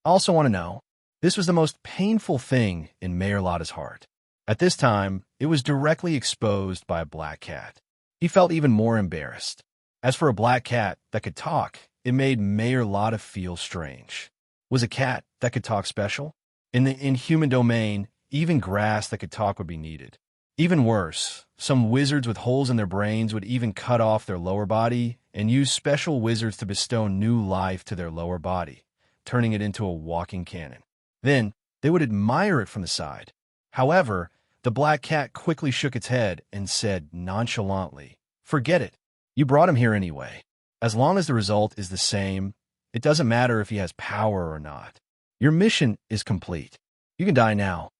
I also want to know, this was the most painful thing in Mayor Lotta's heart. At this time, it was directly exposed by a black cat. He felt even more embarrassed. As for a black cat that could talk, it made Mayor Lotta feel strange. Was a cat that could talk special? In the inhuman domain, even grass that could talk would be needed. Even worse, some wizards with holes in their brains would even cut off their lower body and use special wizards to bestow new life to their lower body, turning it into a walking cannon. Then, they would admire it from the side. However, the black cat quickly shook its head and said nonchalantly, "Forget it. You brought him here anyway. As long as the result is the same, it doesn't matter if he has power or not. Your mission is complete. You can die now."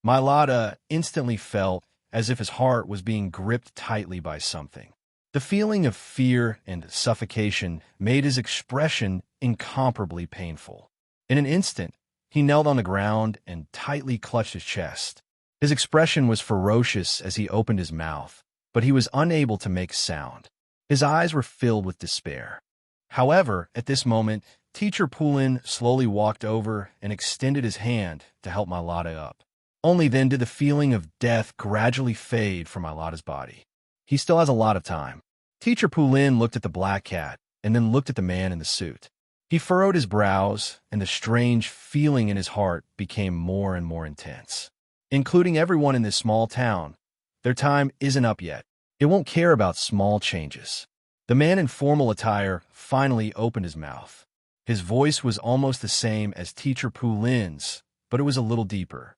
My Lotta instantly felt as if his heart was being gripped tightly by something. The feeling of fear and suffocation made his expression incomparably painful. In an instant, he knelt on the ground and tightly clutched his chest. His expression was ferocious as he opened his mouth, but he was unable to make sound. His eyes were filled with despair. However, at this moment, Teacher Pullen slowly walked over and extended his hand to help my Lotta up. Only then did the feeling of death gradually fade from my Lotta's body. He still has a lot of time. Teacher Pullen looked at the black cat and then looked at the man in the suit. He furrowed his brows, and the strange feeling in his heart became more and more intense. Including everyone in this small town, their time isn't up yet. It won't care about small changes. The man in formal attire finally opened his mouth. His voice was almost the same as Teacher Pullen's, but it was a little deeper.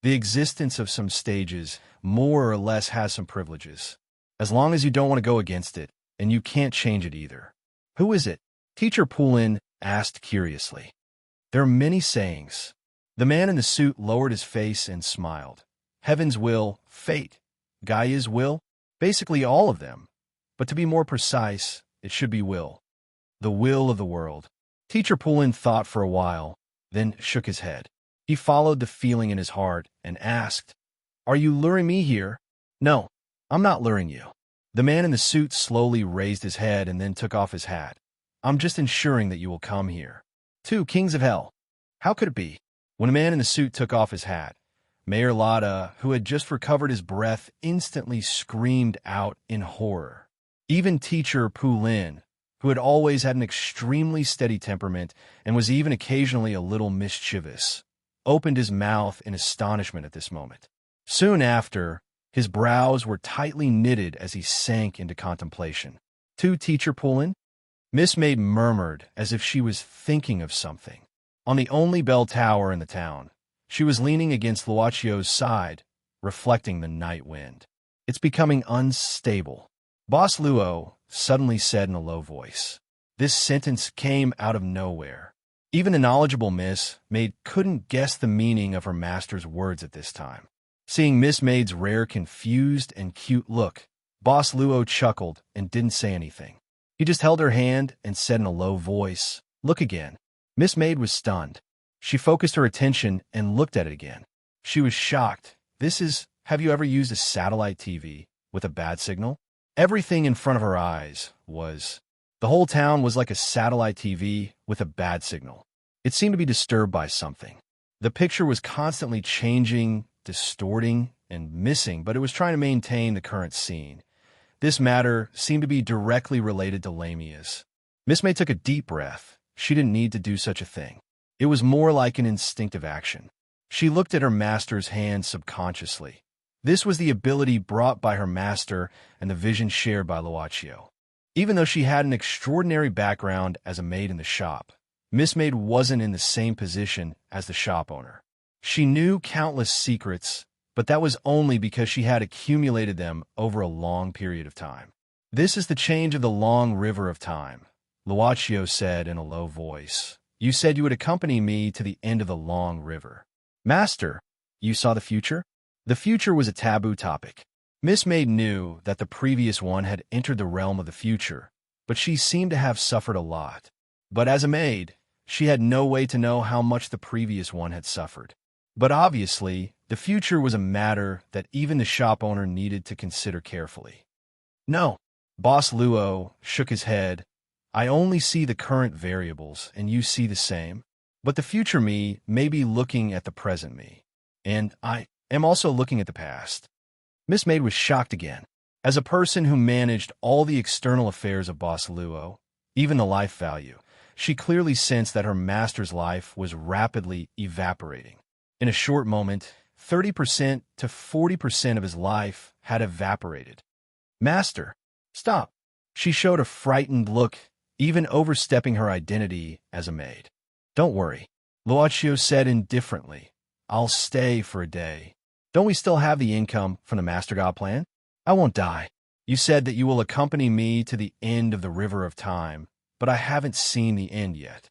The existence of some stages more or less has some privileges, as long as you don't want to go against it, and you can't change it either. Who is it? Teacher Pullen asked curiously. There are many sayings. The man in the suit lowered his face and smiled. Heaven's will, fate, Gaia's will, basically all of them. But to be more precise, it should be will. The will of the world. Teacher Pullen thought for a while, then shook his head. He followed the feeling in his heart and asked, "Are you luring me here?" "No, I'm not luring you." The man in the suit slowly raised his head and then took off his hat. "I'm just ensuring that you will come here." Two kings of hell. How could it be? When a man in the suit took off his hat, Mayor Lotta, who had just recovered his breath, instantly screamed out in horror. Even Teacher Pullen, who had always had an extremely steady temperament and was even occasionally a little mischievous, opened his mouth in astonishment at this moment. Soon after, his brows were tightly knitted as he sank into contemplation. To Teacher Pullen? Miss Maid murmured as if she was thinking of something. On the only bell tower in the town, she was leaning against Luacio's side, reflecting the night wind. "It's becoming unstable," Boss Luo suddenly said in a low voice. This sentence came out of nowhere. Even the knowledgeable Miss Maid couldn't guess the meaning of her master's words at this time. Seeing Miss Maid's rare confused and cute look, Boss Luo chuckled and didn't say anything. He just held her hand and said in a low voice, "Look again." Miss Maid was stunned. She focused her attention and looked at it again. She was shocked. Have you ever used a satellite TV with a bad signal? Everything in front of her eyes was... The whole town was like a satellite TV with a bad signal. It seemed to be disturbed by something. The picture was constantly changing, distorting, and missing, but it was trying to maintain the current scene. This matter seemed to be directly related to Lamia's. Miss May took a deep breath. She didn't need to do such a thing. It was more like an instinctive action. She looked at her master's hand subconsciously. This was the ability brought by her master and the vision shared by Luaccio. Even though she had an extraordinary background as a maid in the shop, Miss Maid wasn't in the same position as the shop owner. She knew countless secrets, but that was only because she had accumulated them over a long period of time. "This is the change of the long river of time," Luaccio said in a low voice. "You said you would accompany me to the end of the long river." "Master, you saw the future?" The future was a taboo topic. Miss Maid knew that the previous one had entered the realm of the future, but she seemed to have suffered a lot. But as a maid, she had no way to know how much the previous one had suffered. But obviously, the future was a matter that even the shop owner needed to consider carefully. "No." Boss Luo shook his head. "I only see the current variables, and you see the same. But the future me may be looking at the present me, and I am also looking at the past." Miss Maid was shocked again. As a person who managed all the external affairs of Boss Luo, even the life value, she clearly sensed that her master's life was rapidly evaporating. In a short moment, 30% to 40% of his life had evaporated. "Master, stop." She showed a frightened look, even overstepping her identity as a maid. "Don't worry," Luaccio said indifferently. "I'll stay for a day. Don't we still have the income from the Master God plan? I won't die. You said that you will accompany me to the end of the river of time, but I haven't seen the end yet."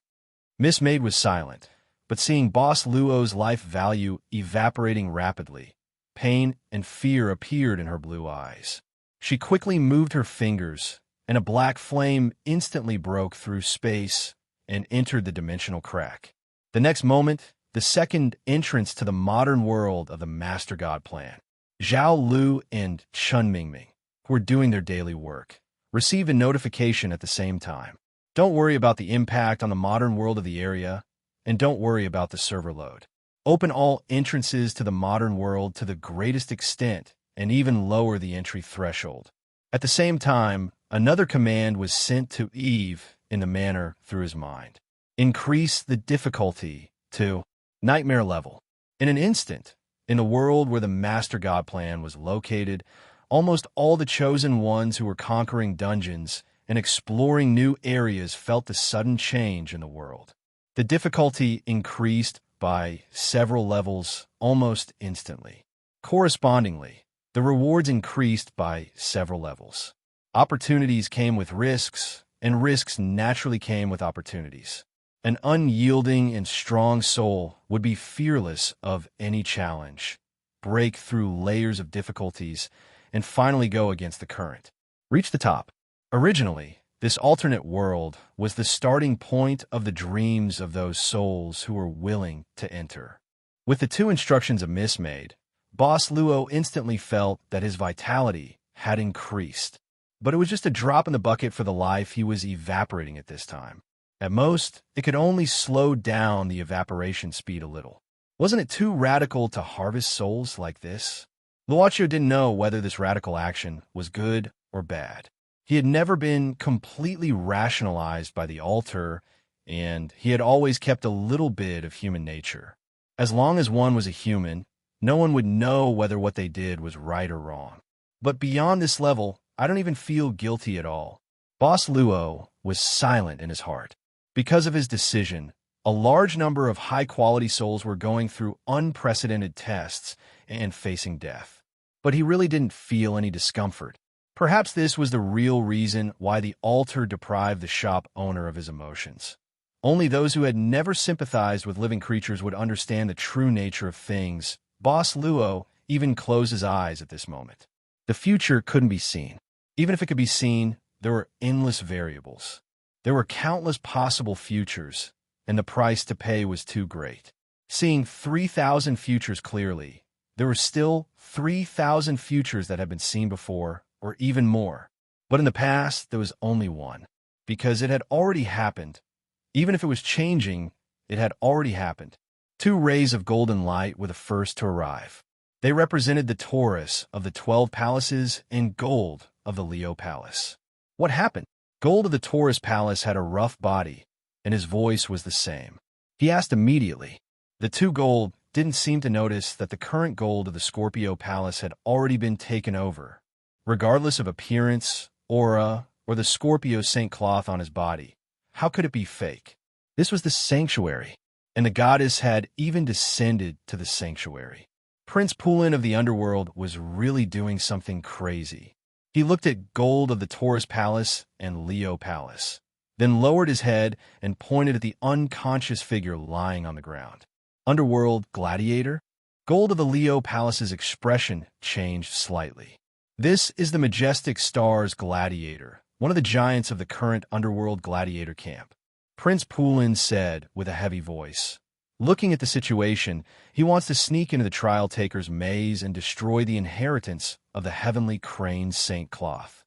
Miss Maid was silent, but seeing Boss Luo's life value evaporating rapidly, pain and fear appeared in her blue eyes. She quickly moved her fingers, and a black flame instantly broke through space and entered the dimensional crack. The next moment, the second entrance to the modern world of the Master God plan. Zhao Lu and Chun Mingming, who were doing their daily work, received a notification at the same time. "Don't worry about the impact on the modern world of the area, and don't worry about the server load. Open all entrances to the modern world to the greatest extent and even lower the entry threshold." At the same time, another command was sent to Eve in the manner through his mind. "Increase the difficulty to nightmare level." In an instant, in the world where the Master God plan was located, almost all the chosen ones who were conquering dungeons and exploring new areas felt the sudden change in the world. The difficulty increased by several levels almost instantly. Correspondingly, the rewards increased by several levels. Opportunities came with risks, and risks naturally came with opportunities. An unyielding and strong soul would be fearless of any challenge, break through layers of difficulties, and finally go against the current. Reach the top. Originally, this alternate world was the starting point of the dreams of those souls who were willing to enter. With the two instructions of Miss Maid, Boss Luo instantly felt that his vitality had increased. But it was just a drop in the bucket for the life he was evaporating at this time. At most, it could only slow down the evaporation speed a little. Wasn't it too radical to harvest souls like this? Luaccio didn't know whether this radical action was good or bad. He had never been completely rationalized by the altar, and he had always kept a little bit of human nature. As long as one was a human, no one would know whether what they did was right or wrong. But beyond this level, I don't even feel guilty at all. Boss Luo was silent in his heart. Because of his decision, a large number of high-quality souls were going through unprecedented tests and facing death. But he really didn't feel any discomfort. Perhaps this was the real reason why the altar deprived the shop owner of his emotions. Only those who had never sympathized with living creatures would understand the true nature of things. Boss Luo even closed his eyes at this moment. The future couldn't be seen. Even if it could be seen, there were endless variables. There were countless possible futures, and the price to pay was too great. Seeing 3,000 futures clearly, There were still 3,000 futures that had been seen before, or even more. But in the past, there was only one, because it had already happened. Even if it was changing, it had already happened. Two rays of golden light were the first to arrive. They represented the Taurus of the 12 palaces and gold of the Leo palace. What happened? Gold of the Taurus palace had a rough body, and his voice was the same. He asked immediately. The two gold didn't seem to notice that the current gold of the Scorpio palace had already been taken over. Regardless of appearance, aura, or the Scorpio saint cloth on his body, how could it be fake? This was the sanctuary, and the goddess had even descended to the sanctuary. Prince Pulin of the underworld was really doing something crazy. He looked at gold of the Taurus palace and Leo palace, then lowered his head and pointed at the unconscious figure lying on the ground. Underworld gladiator? Gold of the Leo palace's expression changed slightly. This is the majestic stars gladiator, one of the giants of the current underworld gladiator camp. Prince Pulin said with a heavy voice. Looking at the situation, he wants to sneak into the trial taker's maze and destroy the inheritance of the heavenly crane saint cloth.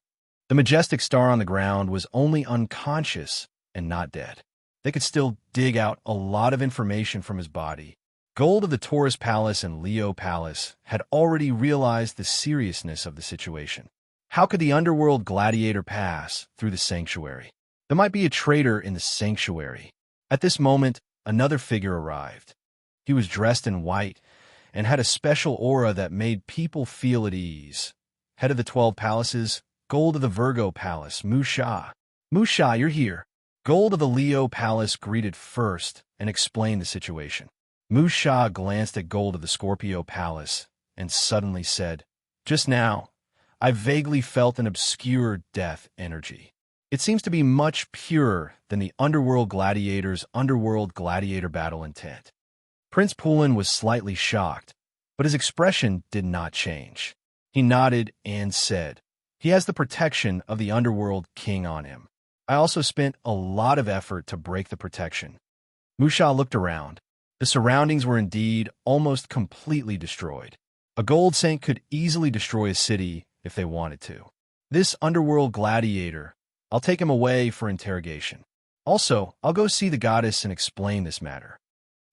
The majestic star on the ground was only unconscious and not dead. They could still dig out a lot of information from his body. Gold of the Taurus palace and Leo palace had already realized the seriousness of the situation. How could the underworld gladiator pass through the sanctuary? There might be a traitor in the sanctuary. At this moment, another figure arrived. He was dressed in white and had a special aura that made people feel at ease. Head of the 12 palaces, gold of the Virgo palace, Musha. Musha, you're here. Gold of the Leo palace greeted first and explained the situation. Musha glanced at gold of the Scorpio palace and suddenly said, "Just now, I vaguely felt an obscure death energy. It seems to be much purer than the underworld gladiator's underworld gladiator battle intent." Prince Pulin was slightly shocked, but his expression did not change. He nodded and said, "He has the protection of the underworld king on him. I also spent a lot of effort to break the protection." Musha looked around. The surroundings were indeed almost completely destroyed. A gold saint could easily destroy a city if they wanted to. This underworld gladiator, I'll take him away for interrogation. Also, I'll go see the goddess and explain this matter.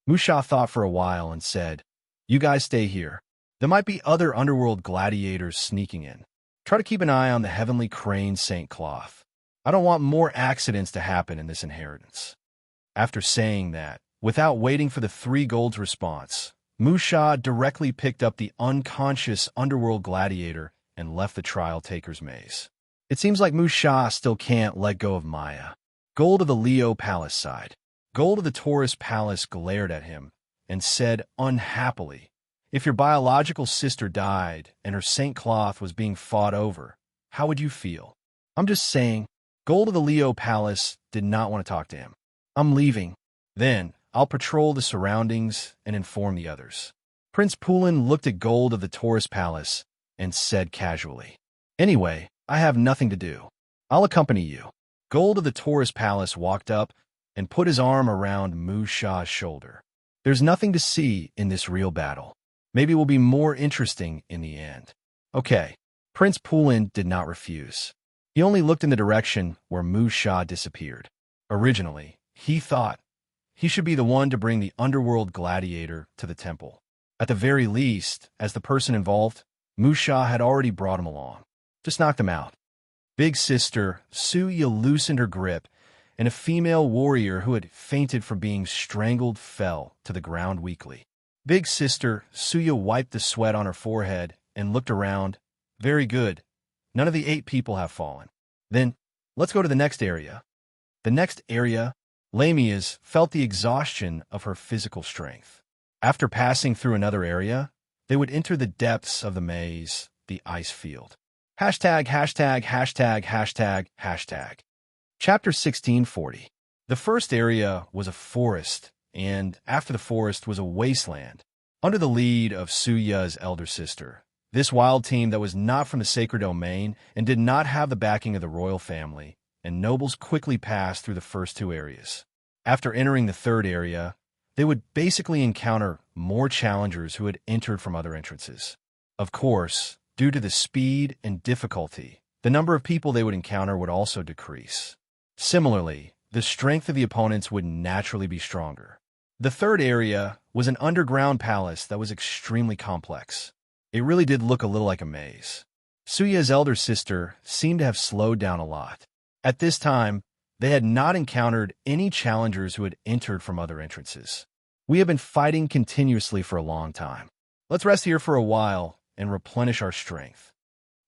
Musha thought for a while and said, "You guys stay here. There might be other underworld gladiators sneaking in. Try to keep an eye on the heavenly crane saint cloth. I don't want more accidents to happen in this inheritance." After saying that, without waiting for the three golds response, Musha directly picked up the unconscious underworld gladiator and left the trial taker's maze. It seems like Musha still can't let go of Maya. Gold of the Leo palace side. Gold of the Taurus palace glared at him and said unhappily, "If your biological sister died and her saint cloth was being fought over, how would you feel?" "I'm just saying." Gold of the Leo palace did not want to talk to him. "I'm leaving. Then I'll patrol the surroundings and inform the others." Prince Pulin looked at Gold of the Taurus palace and said casually, "Anyway, I have nothing to do. I'll accompany you." Gold of the Taurus palace walked up and put his arm around Musha's shoulder. "There's nothing to see in this real battle. Maybe it will be more interesting in the end." "Okay." Prince Pulin did not refuse. He only looked in the direction where Musha disappeared. Originally, he thought he should be the one to bring the underworld gladiator to the temple. At the very least, as the person involved, Musha had already brought him along. Just knocked him out. Big Sister Suya loosened her grip, and a female warrior who had fainted from being strangled fell to the ground weakly. Big Sister Suya wiped the sweat on her forehead and looked around. "Very good. None of the 8 people have fallen. Then, let's go to the next area." The next area, Lamia's felt the exhaustion of her physical strength. After passing through another area, they would enter the depths of the maze, the ice field. Hashtag, hashtag, hashtag, hashtag, hashtag. Chapter 1640. The first area was a forest, and after the forest was a wasteland, under the lead of Suya's elder sister. This wild team that was not from the sacred domain and did not have the backing of the royal family, and nobles quickly passed through the first 2 areas. After entering the third area, they would basically encounter more challengers who had entered from other entrances. Of course, due to the speed and difficulty, the number of people they would encounter would also decrease. Similarly, the strength of the opponents would naturally be stronger. The third area was an underground palace that was extremely complex. It really did look a little like a maze. Suya's elder sister seemed to have slowed down a lot. At this time, they had not encountered any challengers who had entered from other entrances. We have been fighting continuously for a long time. Let's rest here for a while and replenish our strength.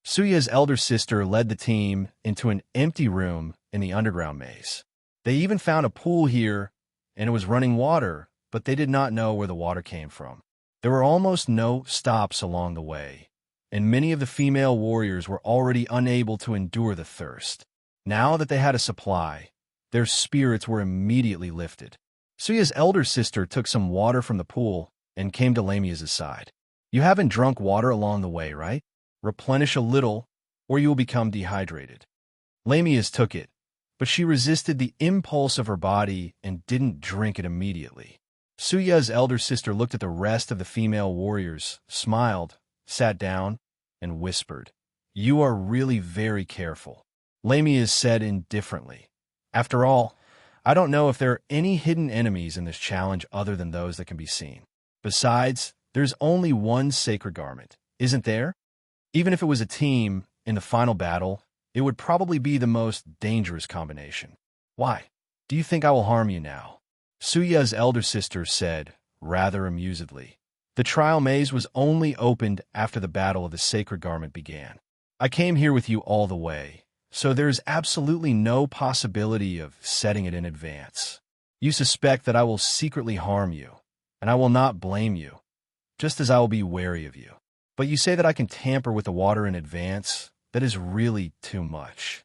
Suya's elder sister led the team into an empty room in the underground maze. They even found a pool here, and it was running water, but they did not know where the water came from. There were almost no stops along the way, and many of the female warriors were already unable to endure the thirst. Now that they had a supply, their spirits were immediately lifted. Suya's elder sister took some water from the pool and came to Lamia's side. You haven't drunk water along the way, right? Replenish a little, or you will become dehydrated. Lamia's took it, but she resisted the impulse of her body and didn't drink it immediately. Suya's elder sister looked at the rest of the female warriors, smiled, sat down, and whispered, "You are really very careful." Lamia said indifferently, "After all, I don't know if there are any hidden enemies in this challenge other than those that can be seen. Besides, there's only one sacred garment, isn't there? Even if it was a team in the final battle, it would probably be the most dangerous combination. Why? Do you think I will harm you now?" Suya's elder sister said, rather amusedly. "The trial maze was only opened after the battle of the sacred garment began. I came here with you all the way, so there's absolutely no possibility of setting it in advance. You suspect that I will secretly harm you, and I will not blame you, just as I will be wary of you. But you say that I can tamper with the water in advance? That is really too much."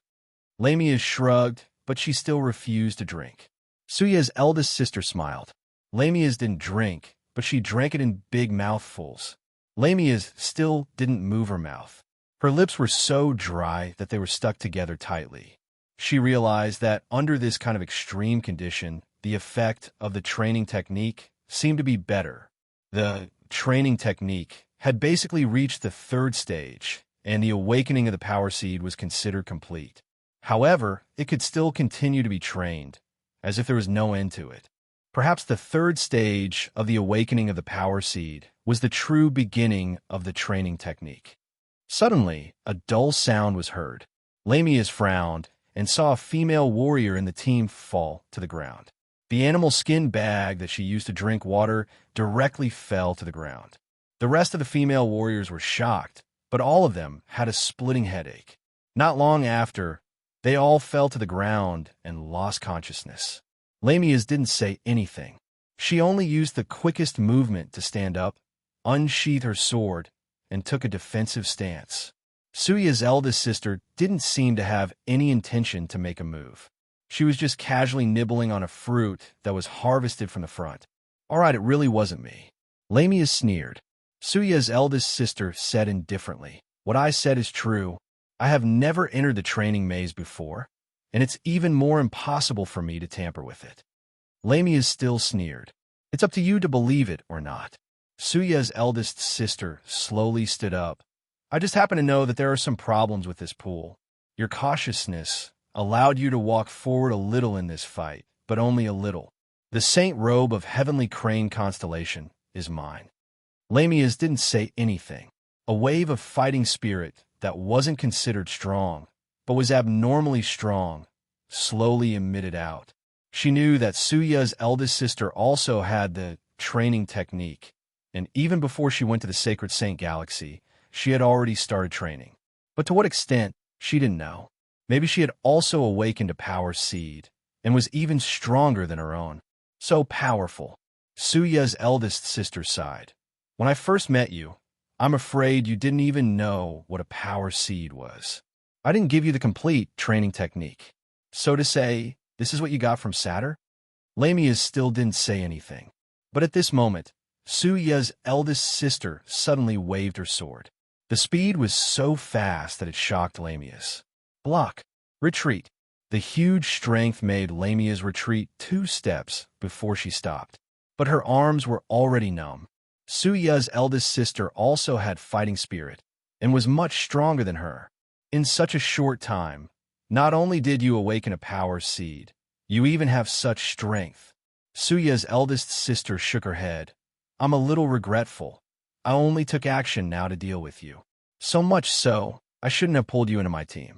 Lamia shrugged, but she still refused to drink. Suya's eldest sister smiled. Lamia's didn't drink, but she drank it in big mouthfuls. Lamia's still didn't move her mouth. Her lips were so dry that they were stuck together tightly. She realized that under this kind of extreme condition, the effect of the training technique seemed to be better. The training technique had basically reached the third stage, and the awakening of the power seed was considered complete. However, it could still continue to be trained, as if there was no end to it. Perhaps the third stage of the awakening of the power seed was the true beginning of the training technique. Suddenly, a dull sound was heard. Lamias frowned and saw a female warrior in the team fall to the ground. The animal skin bag that she used to drink water directly fell to the ground. The rest of the female warriors were shocked, but all of them had a splitting headache. Not long after, they all fell to the ground and lost consciousness. Lamias didn't say anything. She only used the quickest movement to stand up, unsheath her sword, and took a defensive stance. Suya's eldest sister didn't seem to have any intention to make a move. She was just casually nibbling on a fruit that was harvested from the front. "All right, it really wasn't me." Lamia sneered. Suya's eldest sister said indifferently, "What I said is true. I have never entered the training maze before, and it's even more impossible for me to tamper with it." Lamia still sneered. "It's up to you to believe it or not." Suya's eldest sister slowly stood up. "I just happen to know that there are some problems with this pool. Your cautiousness allowed you to walk forward a little in this fight, but only a little. The Saint Robe of Heavenly Crane Constellation is mine." Lamias didn't say anything. A wave of fighting spirit that wasn't considered strong, but was abnormally strong, slowly emitted out. She knew that Suya's eldest sister also had the training technique, and even before she went to the Sacred Saint Galaxy, she had already started training. But to what extent, she didn't know. Maybe she had also awakened a power seed, and was even stronger than her own. So powerful. Suya's eldest sister sighed. "When I first met you, I'm afraid you didn't even know what a power seed was. I didn't give you the complete training technique. So to say, this is what you got from Saturn?" Lamia still didn't say anything. But at this moment, Suya's eldest sister suddenly waved her sword. The speed was so fast that it shocked Lamias. "Block! Retreat!" The huge strength made Lamia's retreat 2 steps before she stopped. but her arms were already numb. Suya's eldest sister also had fighting spirit and was much stronger than her. In such a short time, not only did you awaken a power seed, you even have such strength. Suya's eldest sister shook her head. I'm a little regretful. I only took action now to deal with you. So much so, I shouldn't have pulled you into my team.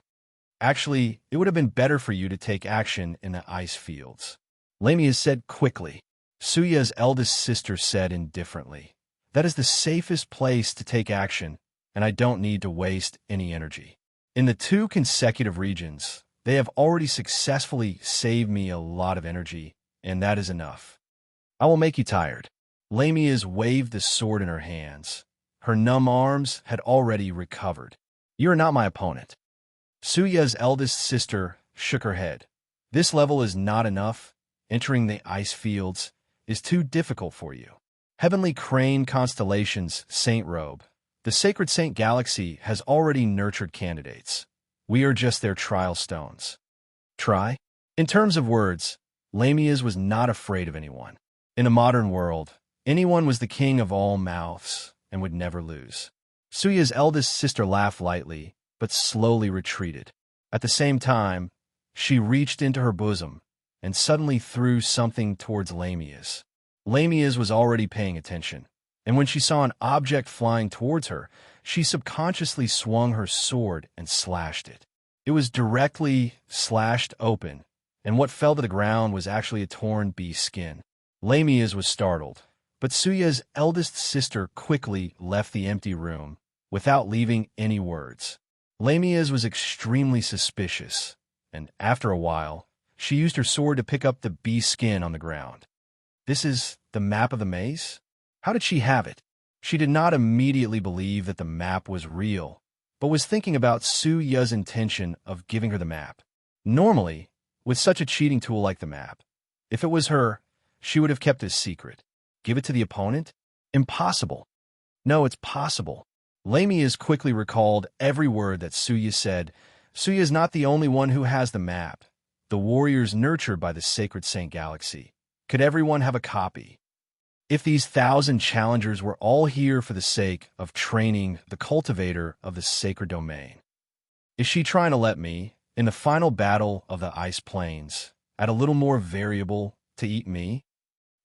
Actually, it would have been better for you to take action in the ice fields. Lamia said quickly. Suya's eldest sister said indifferently. That is the safest place to take action, and I don't need to waste any energy. In the 2 consecutive regions, they have already successfully saved me a lot of energy, and that is enough. I will make you tired. Lamia's waved the sword in her hands. Her numb arms had already recovered. You are not my opponent. Suya's eldest sister shook her head. This level is not enough. Entering the ice fields is too difficult for you. Heavenly Crane Constellation's Saint Robe. The Sacred Saint Galaxy has already nurtured candidates. We are just their trial stones. Try? In terms of words, Lamia's was not afraid of anyone. In a modern world, anyone was the king of all mouths and would never lose. Suya's eldest sister laughed lightly, but slowly retreated. At the same time, she reached into her bosom and suddenly threw something towards Lamia's. Lamia's was already paying attention, and when she saw an object flying towards her, she subconsciously swung her sword and slashed it. It was directly slashed open, and what fell to the ground was actually a torn bee skin. Lamia's was startled, but Suya's eldest sister quickly left the empty room without leaving any words. Lamia's was extremely suspicious, and after a while, she used her sword to pick up the bee skin on the ground. This is the map of the maze? How did she have it? She did not immediately believe that the map was real, but was thinking about Suya's intention of giving her the map. Normally, with such a cheating tool like the map, if it was her, she would have kept it a secret. Give it to the opponent? Impossible. No, it's possible. Lamia's quickly recalled every word that Suya said. Suya is not the only one who has the map. The warriors nurtured by the Sacred Saint Galaxy. Could everyone have a copy? If these 1,000 challengers were all here for the sake of training the cultivator of the sacred domain, is she trying to let me, in the final battle of the ice plains, add a little more variable to eat me?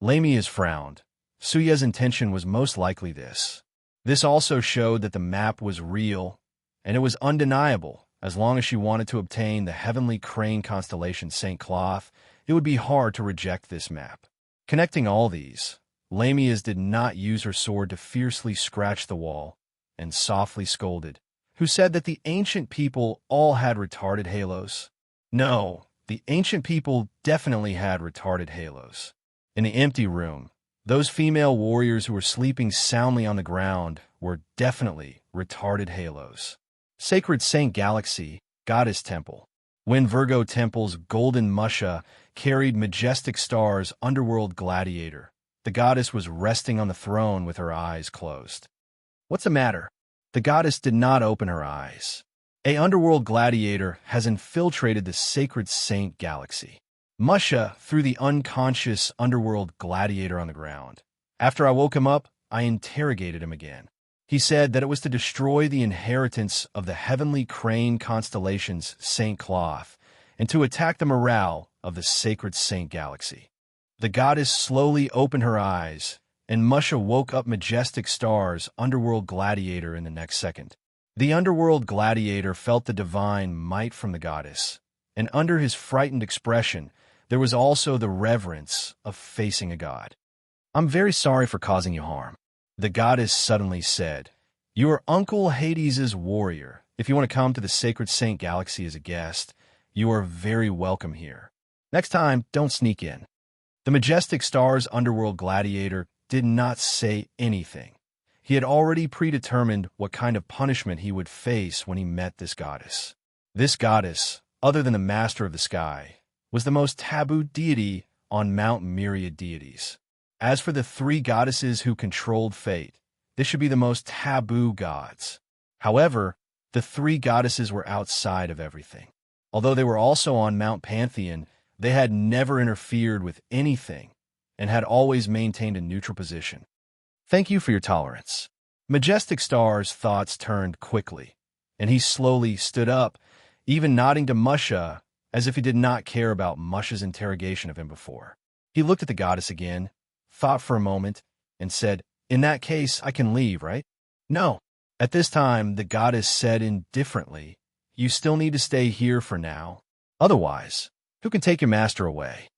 Lamia's frowned. Suya's intention was most likely this. This also showed that the map was real, and it was undeniable. As long as she wanted to obtain the Heavenly Crane Constellation St. Cloth, it would be hard to reject this map. Connecting all these, Lamia's did not use her sword to fiercely scratch the wall, and softly scolded. Who said that the ancient people all had retarded halos? No, the ancient people definitely had retarded halos. In the empty room, those female warriors who were sleeping soundly on the ground were definitely retarded halos. Sacred Saint Galaxy, Goddess Temple. When Virgo Temple's golden Musha carried majestic stars, underworld gladiator, the goddess was resting on the throne with her eyes closed. What's the matter? The goddess did not open her eyes. A underworld gladiator has infiltrated the Sacred Saint Galaxy. Musha threw the unconscious underworld gladiator on the ground. After I woke him up, I interrogated him again. He said that it was to destroy the inheritance of the Heavenly Crane Constellation's Saint Cloth and to attack the morale of the Sacred Saint Galaxy. The goddess slowly opened her eyes, and Musha woke up majestic stars, underworld gladiator, in the next second. The underworld gladiator felt the divine might from the goddess, and under his frightened expression, there was also the reverence of facing a god. I'm very sorry for causing you harm. The goddess suddenly said, You are Uncle Hades's warrior. If you want to come to the Sacred Saint Galaxy as a guest, you are very welcome here. Next time, don't sneak in. The majestic stars underworld gladiator did not say anything. He had already predetermined what kind of punishment he would face when he met this goddess. This goddess, other than the master of the sky, was the most taboo deity on Mount Myriad deities. As for the 3 goddesses who controlled fate, this should be the most taboo gods. However, the 3 goddesses were outside of everything. Although they were also on Mount Pantheon, they had never interfered with anything, and had always maintained a neutral position. Thank you for your tolerance. Majestic Star's thoughts turned quickly, and he slowly stood up, even nodding to Musha as if he did not care about Musha's interrogation of him before. He looked at the goddess again, thought for a moment, and said, "In that case, I can leave, right?" "No." At this time, the goddess said indifferently, "You still need to stay here for now. Otherwise, who can take your master away?"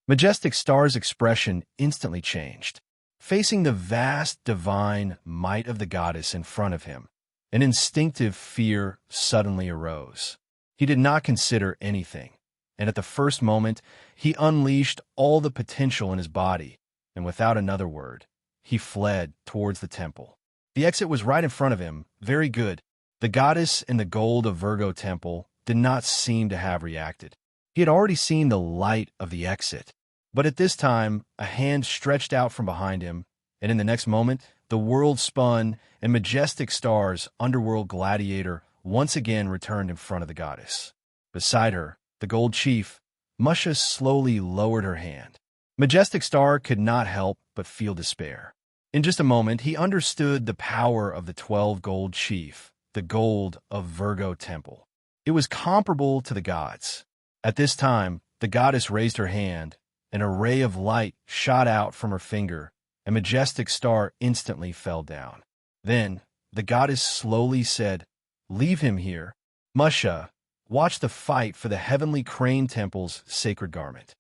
Majestic Star's expression instantly changed. Facing the vast, divine might of the goddess in front of him, an instinctive fear suddenly arose. He did not consider anything, and at the first moment, he unleashed all the potential in his body, and without another word, he fled towards the temple. The exit was right in front of him. Very good. The goddess in the gold of Virgo temple did not seem to have reacted. He had already seen the light of the exit. But at this time, a hand stretched out from behind him, and in the next moment, the world spun, and Majestic Star's underworld gladiator once again returned in front of the goddess. Beside her, the gold chief, Musha slowly lowered her hand. Majestic Star could not help but feel despair. In just a moment, he understood the power of the 12 gold chief, the gold of Virgo temple. It was comparable to the gods. At this time, the goddess raised her hand. An ray of light shot out from her finger, and Majestic Star instantly fell down. Then, the goddess slowly said, "Leave him here. Musha, watch the fight for the heavenly crane temple's sacred garment."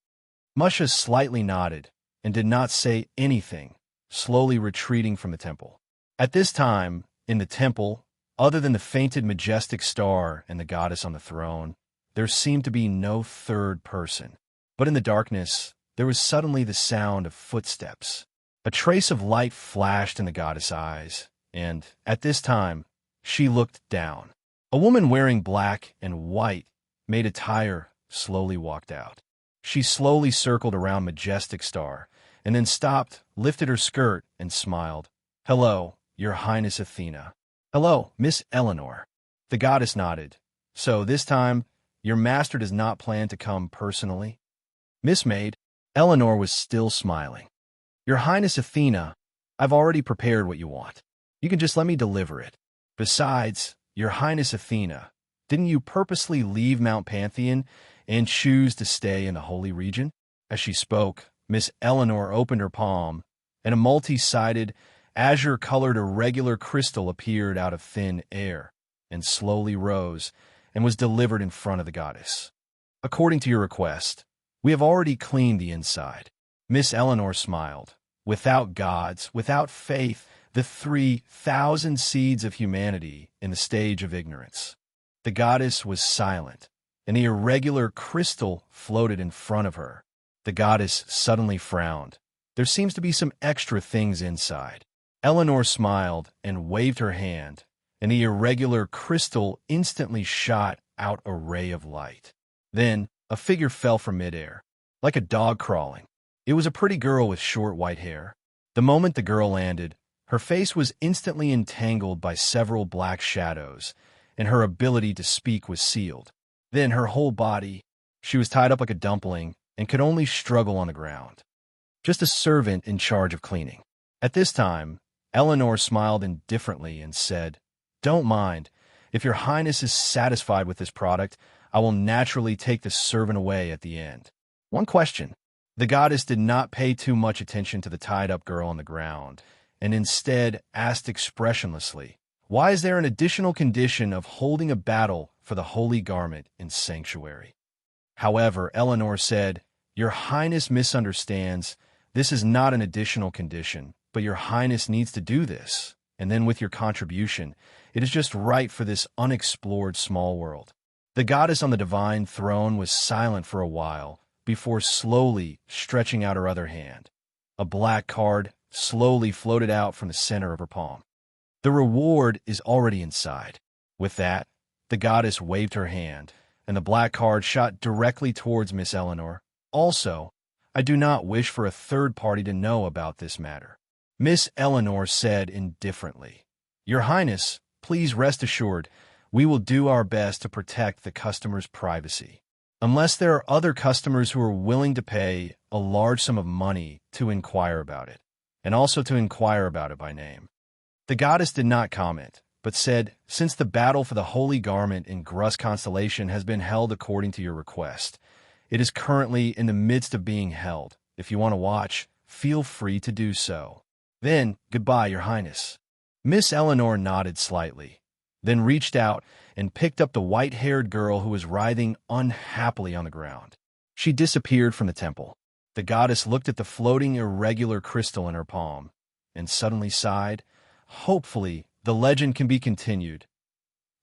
Musha slightly nodded and did not say anything, slowly retreating from the temple. At this time, in the temple, other than the fainted Majestic Star and the goddess on the throne, there seemed to be no third person. But in the darkness, there was suddenly the sound of footsteps. A trace of light flashed in the goddess' eyes, and, at this time, she looked down. A woman wearing black and white made attire slowly walked out. She slowly circled around Majestic Star, and then stopped, lifted her skirt, and smiled. "Hello, Your Highness Athena." "Hello, Miss Eleanor." The goddess nodded. "So this time, your master does not plan to come personally?" "Miss Maid." Eleanor was still smiling. "Your Highness Athena, I've already prepared what you want. You can just let me deliver it. Besides, Your Highness Athena, didn't you purposely leave Mount Pantheon and choose to stay in the holy region?" As she spoke, Miss Eleanor opened her palm, and a multi-sided, azure-colored irregular crystal appeared out of thin air, and slowly rose, and was delivered in front of the goddess. "According to your request, we have already cleaned the inside." Miss Eleanor smiled. Without gods, without faith, the 3,000 seeds of humanity in the stage of ignorance. The goddess was silent, and the irregular crystal floated in front of her. The goddess suddenly frowned. "There seems to be some extra things inside." Eleanor smiled and waved her hand, and the irregular crystal instantly shot out a ray of light. Then, a figure fell from midair, like a dog crawling. It was a pretty girl with short white hair. The moment the girl landed, her face was instantly entangled by several black shadows, and her ability to speak was sealed. Then her whole body, she was tied up like a dumpling and could only struggle on the ground. Just a servant in charge of cleaning. At this time, Eleanor smiled indifferently and said, "Don't mind. If your highness is satisfied with this product, I will naturally take the servant away at the end. One question." The goddess did not pay too much attention to the tied-up girl on the ground, and instead asked expressionlessly, "Why is there an additional condition of holding a battle for the holy garment in sanctuary?" However, Eleanor said, "Your highness misunderstands. This is not an additional condition, but your highness needs to do this, and then with your contribution, it is just right for this unexplored small world." The goddess on the divine throne was silent for a while, before slowly stretching out her other hand. A black card slowly floated out from the center of her palm. "The reward is already inside." With that, the goddess waved her hand, and the black card shot directly towards Miss Eleanor. "Also, I do not wish for a third party to know about this matter." Miss Eleanor said indifferently, "Your Highness, please rest assured, we will do our best to protect the customer's privacy. Unless there are other customers who are willing to pay, a large sum of money to inquire about it, and also to inquire about it by name. The goddess did not comment, but said, "Since the battle for the holy garment in Grus constellation has been held according to your request, it is currently in the midst of being held. If you want to watch, feel free to do so. Then, goodbye, Your Highness." Miss Eleanor nodded slightly, then reached out and picked up the white-haired girl who was writhing unhappily on the ground. She disappeared from the temple. The goddess looked at the floating irregular crystal in her palm and suddenly sighed. Hopefully, the legend can be continued.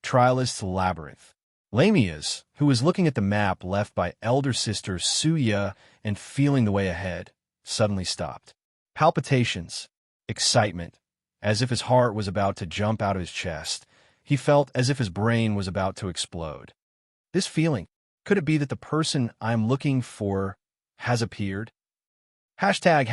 Trialist's Labyrinth. Lamias, who was looking at the map left by elder sister Suya and feeling the way ahead, suddenly stopped. Palpitations, excitement, as if his heart was about to jump out of his chest. He felt as if his brain was about to explode. This feeling, could it be that the person I'm looking for has appeared? Hashtag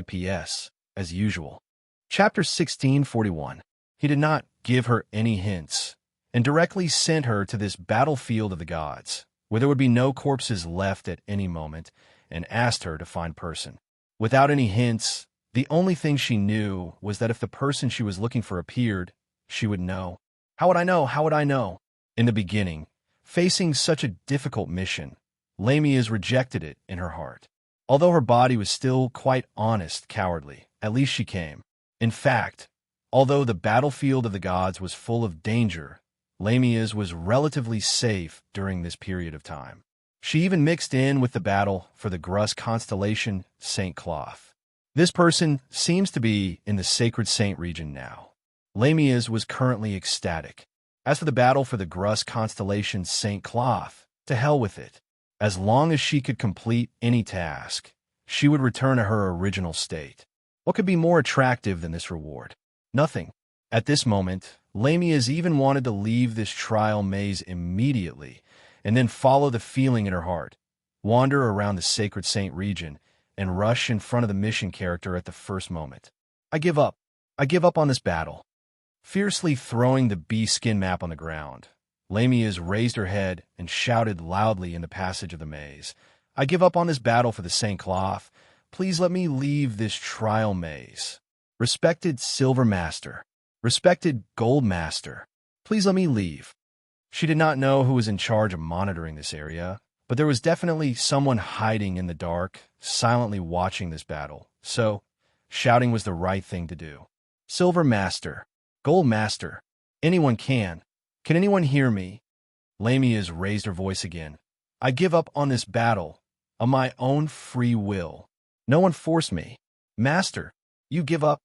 PS, as usual. Chapter 1641. He did not give her any hints, and directly sent her to this battlefield of the gods, where there would be no corpses left at any moment, and asked her to find person. Without any hints, the only thing she knew was that if the person she was looking for appeared, she would know. How would I know? How would I know? In the beginning, facing such a difficult mission, Lamias rejected it in her heart. Although her body was still quite honest, cowardly, at least she came. In fact, although the battlefield of the gods was full of danger, Lamias was relatively safe during this period of time. She even mixed in with the battle for the Grus constellation St. Cloth. This person seems to be in the Sacred Saint region now. Lamias was currently ecstatic. As for the battle for the Grus constellation St. Cloth, to hell with it. As long as she could complete any task, she would return to her original state. What could be more attractive than this reward? Nothing. At this moment, Lamias even wanted to leave this trial maze immediately and then follow the feeling in her heart, wander around the Sacred Saint region, and rush in front of the mission character at the first moment. I give up. I give up on this battle. Fiercely throwing the bee skin map on the ground, Lamias raised her head and shouted loudly in the passage of the maze. I give up on this battle for the St. Cloth. Please let me leave this trial maze. Respected Silver Master, respected Gold Master, please let me leave. She did not know who was in charge of monitoring this area, but there was definitely someone hiding in the dark, silently watching this battle, so shouting was the right thing to do. Silver Master, Gold Master, anyone can. Can anyone hear me? Lamias raised her voice again. I give up on this battle, of my own free will. No one forced me. Master, you give up?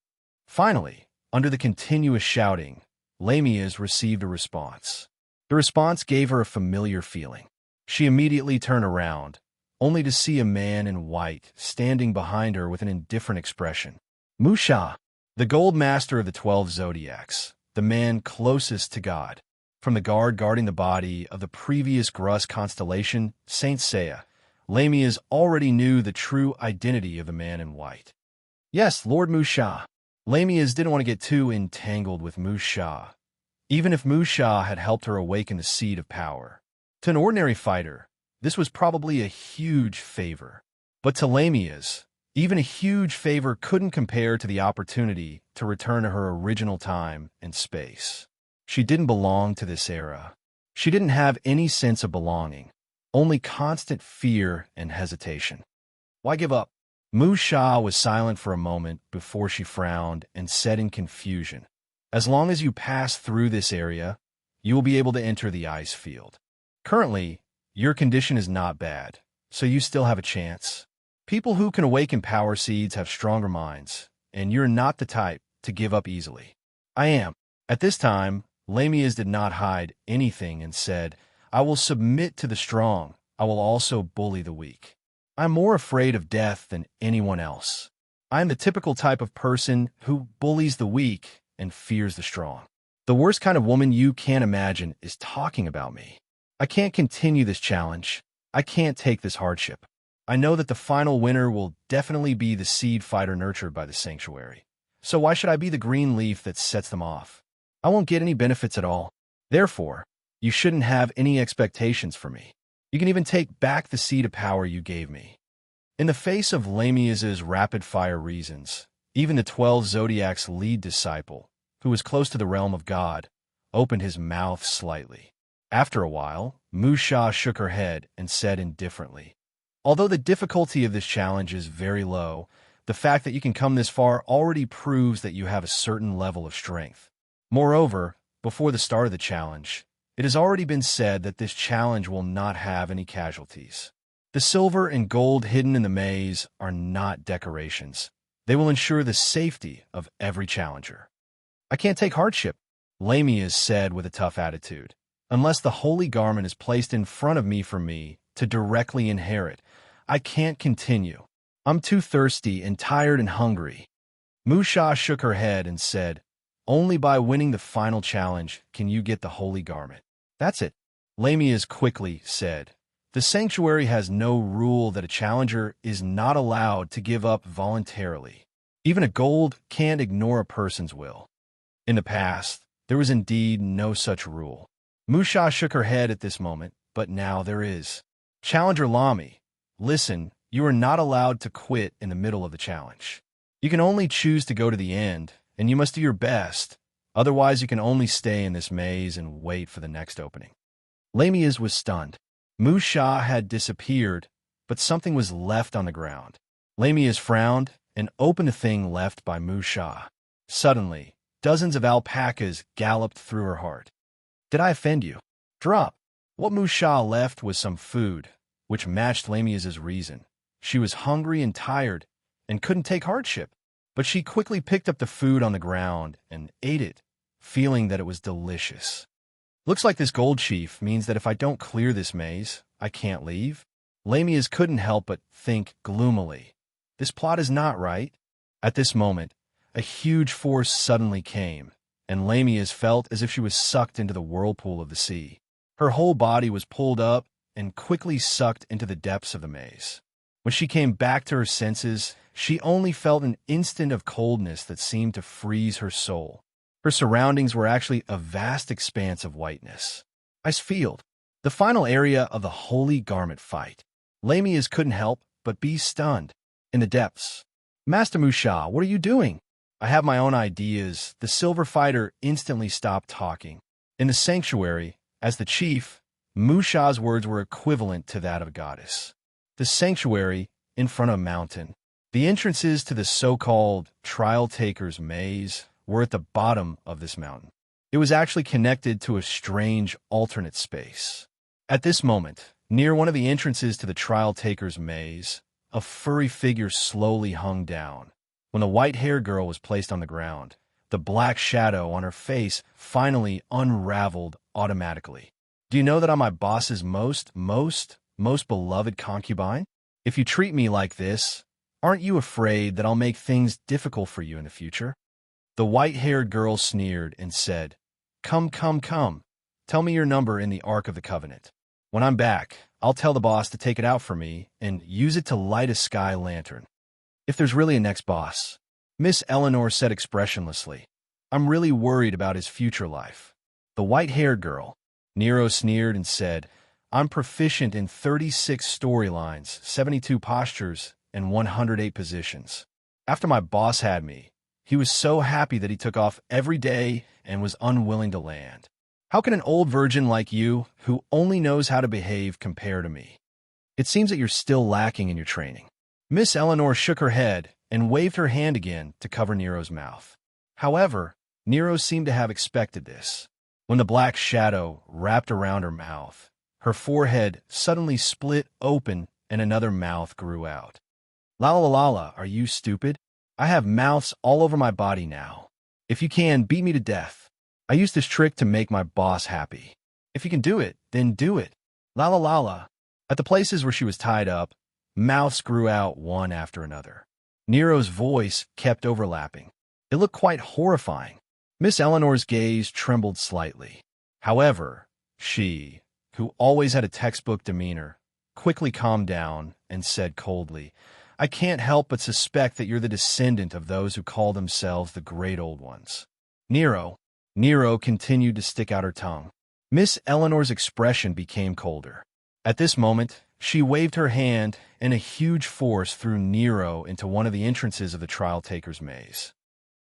Finally, under the continuous shouting, Lamias received a response. The response gave her a familiar feeling. She immediately turned around, only to see a man in white standing behind her with an indifferent expression. Musha, the Gold Master of the 12 Zodiacs, the man closest to God. From the guard guarding the body of the previous Grus constellation, Saint Seiya, Lamias already knew the true identity of the man in white. Yes, Lord Musha. Lamias didn't want to get too entangled with Musha, even if Musha had helped her awaken the seed of power. To an ordinary fighter, this was probably a huge favor. But to Lamias, even a huge favor couldn't compare to the opportunity to return to her original time and space. She didn't belong to this era. She didn't have any sense of belonging, only constant fear and hesitation. Why give up? Musha was silent for a moment before she frowned and said in confusion, As long as you pass through this area, you will be able to enter the ice field. Currently, your condition is not bad, so you still have a chance. People who can awaken power seeds have stronger minds, and you're not the type to give up easily. I am. At this time, Lamias did not hide anything and said, I will submit to the strong. I will also bully the weak. I'm more afraid of death than anyone else. I am the typical type of person who bullies the weak and fears the strong. The worst kind of woman you can imagine is talking about me. I can't continue this challenge. I can't take this hardship. I know that the final winner will definitely be the seed fighter nurtured by the sanctuary. So why should I be the green leaf that sets them off? I won't get any benefits at all. Therefore, you shouldn't have any expectations for me. You can even take back the seed of power you gave me." In the face of Lamia's rapid-fire reasons, even the 12 Zodiac's lead disciple, who was close to the realm of God, opened his mouth slightly. After a while, Musha shook her head and said indifferently, "Although the difficulty of this challenge is very low, the fact that you can come this far already proves that you have a certain level of strength. Moreover, before the start of the challenge, it has already been said that this challenge will not have any casualties. The silver and gold hidden in the maze are not decorations. They will ensure the safety of every challenger." "I can't take hardship," Lamia said with a tough attitude, "unless the holy garment is placed in front of me for me to directly inherit. I can't continue. I'm too thirsty and tired and hungry." Musha shook her head and said, "Only by winning the final challenge can you get the holy garment." "That's it," Lamia quickly said. "The sanctuary has no rule that a challenger is not allowed to give up voluntarily. Even a gold can't ignore a person's will." In the past, there was indeed no such rule. Musha shook her head at this moment, but now there is. "Challenger Lami, listen, you are not allowed to quit in the middle of the challenge. You can only choose to go to the end, and you must do your best. Otherwise, you can only stay in this maze and wait for the next opening." Lamia's was stunned. Musha had disappeared, but something was left on the ground. Lamia's frowned and opened a thing left by Musha. Suddenly, dozens of alpacas galloped through her heart. "Did I offend you?" "Drop." What Musha left was some food, which matched Lamia's reason. She was hungry and tired, and couldn't take hardship. But she quickly picked up the food on the ground and ate it, feeling that it was delicious. "Looks like this gold chief means that if I don't clear this maze, I can't leave." Lamia's couldn't help but think gloomily. This plot is not right. At this moment, a huge force suddenly came, and Lamia's felt as if she was sucked into the whirlpool of the sea. Her whole body was pulled up and quickly sucked into the depths of the maze. When she came back to her senses, she only felt an instant of coldness that seemed to freeze her soul. Her surroundings were actually a vast expanse of whiteness. Ice field, the final area of the holy garment fight. Lamia's couldn't help but be stunned. In the depths, "Master Musha, what are you doing?" "I have my own ideas." The silver fighter instantly stopped talking. In the sanctuary, as the chief, Musha's words were equivalent to that of a goddess. The sanctuary, in front of a mountain. The entrances to the so-called trial taker's maze were at the bottom of this mountain. It was actually connected to a strange alternate space. At this moment, near one of the entrances to the trial taker's maze, a furry figure slowly hung down. When the white-haired girl was placed on the ground, the black shadow on her face finally unraveled automatically. "Do you know that I'm my boss's most beloved concubine? If you treat me like this, aren't you afraid that I'll make things difficult for you in the future?" The white-haired girl sneered and said, Come. Tell me your number in the Ark of the Covenant. When I'm back, I'll tell the boss to take it out for me and use it to light a sky lantern." "If there's really a next boss," Miss Eleanor said expressionlessly, "I'm really worried about his future life." The white-haired girl, Nero, sneered and said, "I'm proficient in 36 storylines, 72 postures, and 108 positions. After my boss had me, he was so happy that he took off every day and was unwilling to land. How can an old virgin like you, who only knows how to behave, compare to me? It seems that you're still lacking in your training." Miss Eleanor shook her head and waved her hand again to cover Nero's mouth. However, Nero seemed to have expected this. When the black shadow wrapped around her mouth, her forehead suddenly split open and another mouth grew out. "La la la la, are you stupid? I have mouths all over my body now. If you can, beat me to death. I used this trick to make my boss happy. If you can do it, then do it. La la la la." At the places where she was tied up, mouths grew out one after another. Nero's voice kept overlapping. It looked quite horrifying. Miss Eleanor's gaze trembled slightly. However, she, who always had a textbook demeanor, quickly calmed down and said coldly, "I can't help but suspect that you're the descendant of those who call themselves the Great Old Ones." Nero continued to stick out her tongue. Miss Eleanor's expression became colder. At this moment, she waved her hand, and a huge force threw Nero into one of the entrances of the trial taker's maze.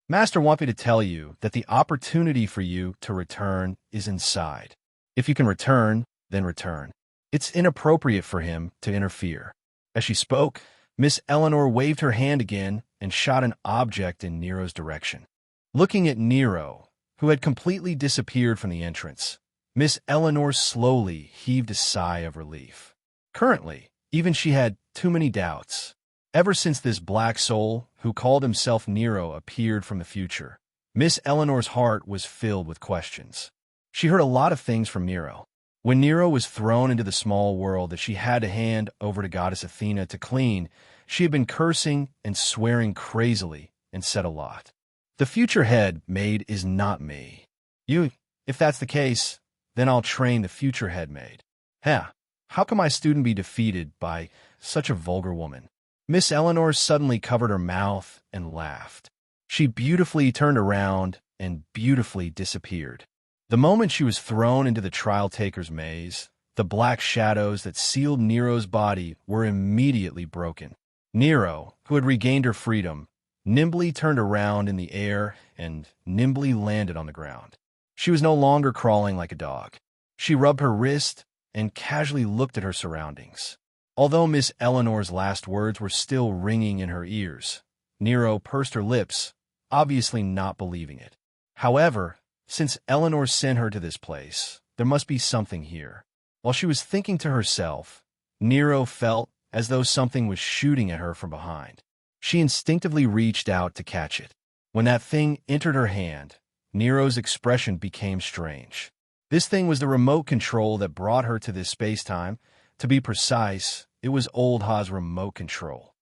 Master wants me to tell you that the opportunity for you to return is inside. If you can return, then return. It's inappropriate for him to interfere. As she spoke, Miss Eleanor waved her hand again and shot an object in Nero's direction. Looking at Nero, who had completely disappeared from the entrance, Miss Eleanor slowly heaved a sigh of relief. Currently, even she had too many doubts. Ever since this black soul, who called himself Nero, appeared from the future, Miss Eleanor's heart was filled with questions. She heard a lot of things from Nero. When Nero was thrown into the small world that she had to hand over to Goddess Athena to clean, she had been cursing and swearing crazily and said a lot. The future head maid is not me. If that's the case, then I'll train the future head maid. How can my student be defeated by such a vulgar woman? Miss Eleanor suddenly covered her mouth and laughed. She beautifully turned around and beautifully disappeared. The moment she was thrown into the trial taker's maze, the black shadows that sealed Nero's body were immediately broken. Nero, who had regained her freedom, nimbly turned around in the air and nimbly landed on the ground. She was no longer crawling like a dog. She rubbed her wrist and casually looked at her surroundings. Although Miss Eleanor's last words were still ringing in her ears, Nero pursed her lips, obviously not believing it. However, since Eleanor sent her to this place, there must be something here. While she was thinking to herself, Nero felt as though something was shooting at her from behind. She instinctively reached out to catch it. When that thing entered her hand, Nero's expression became strange. This thing was the remote control that brought her to this space-time. To be precise, it was Old Ha's remote control.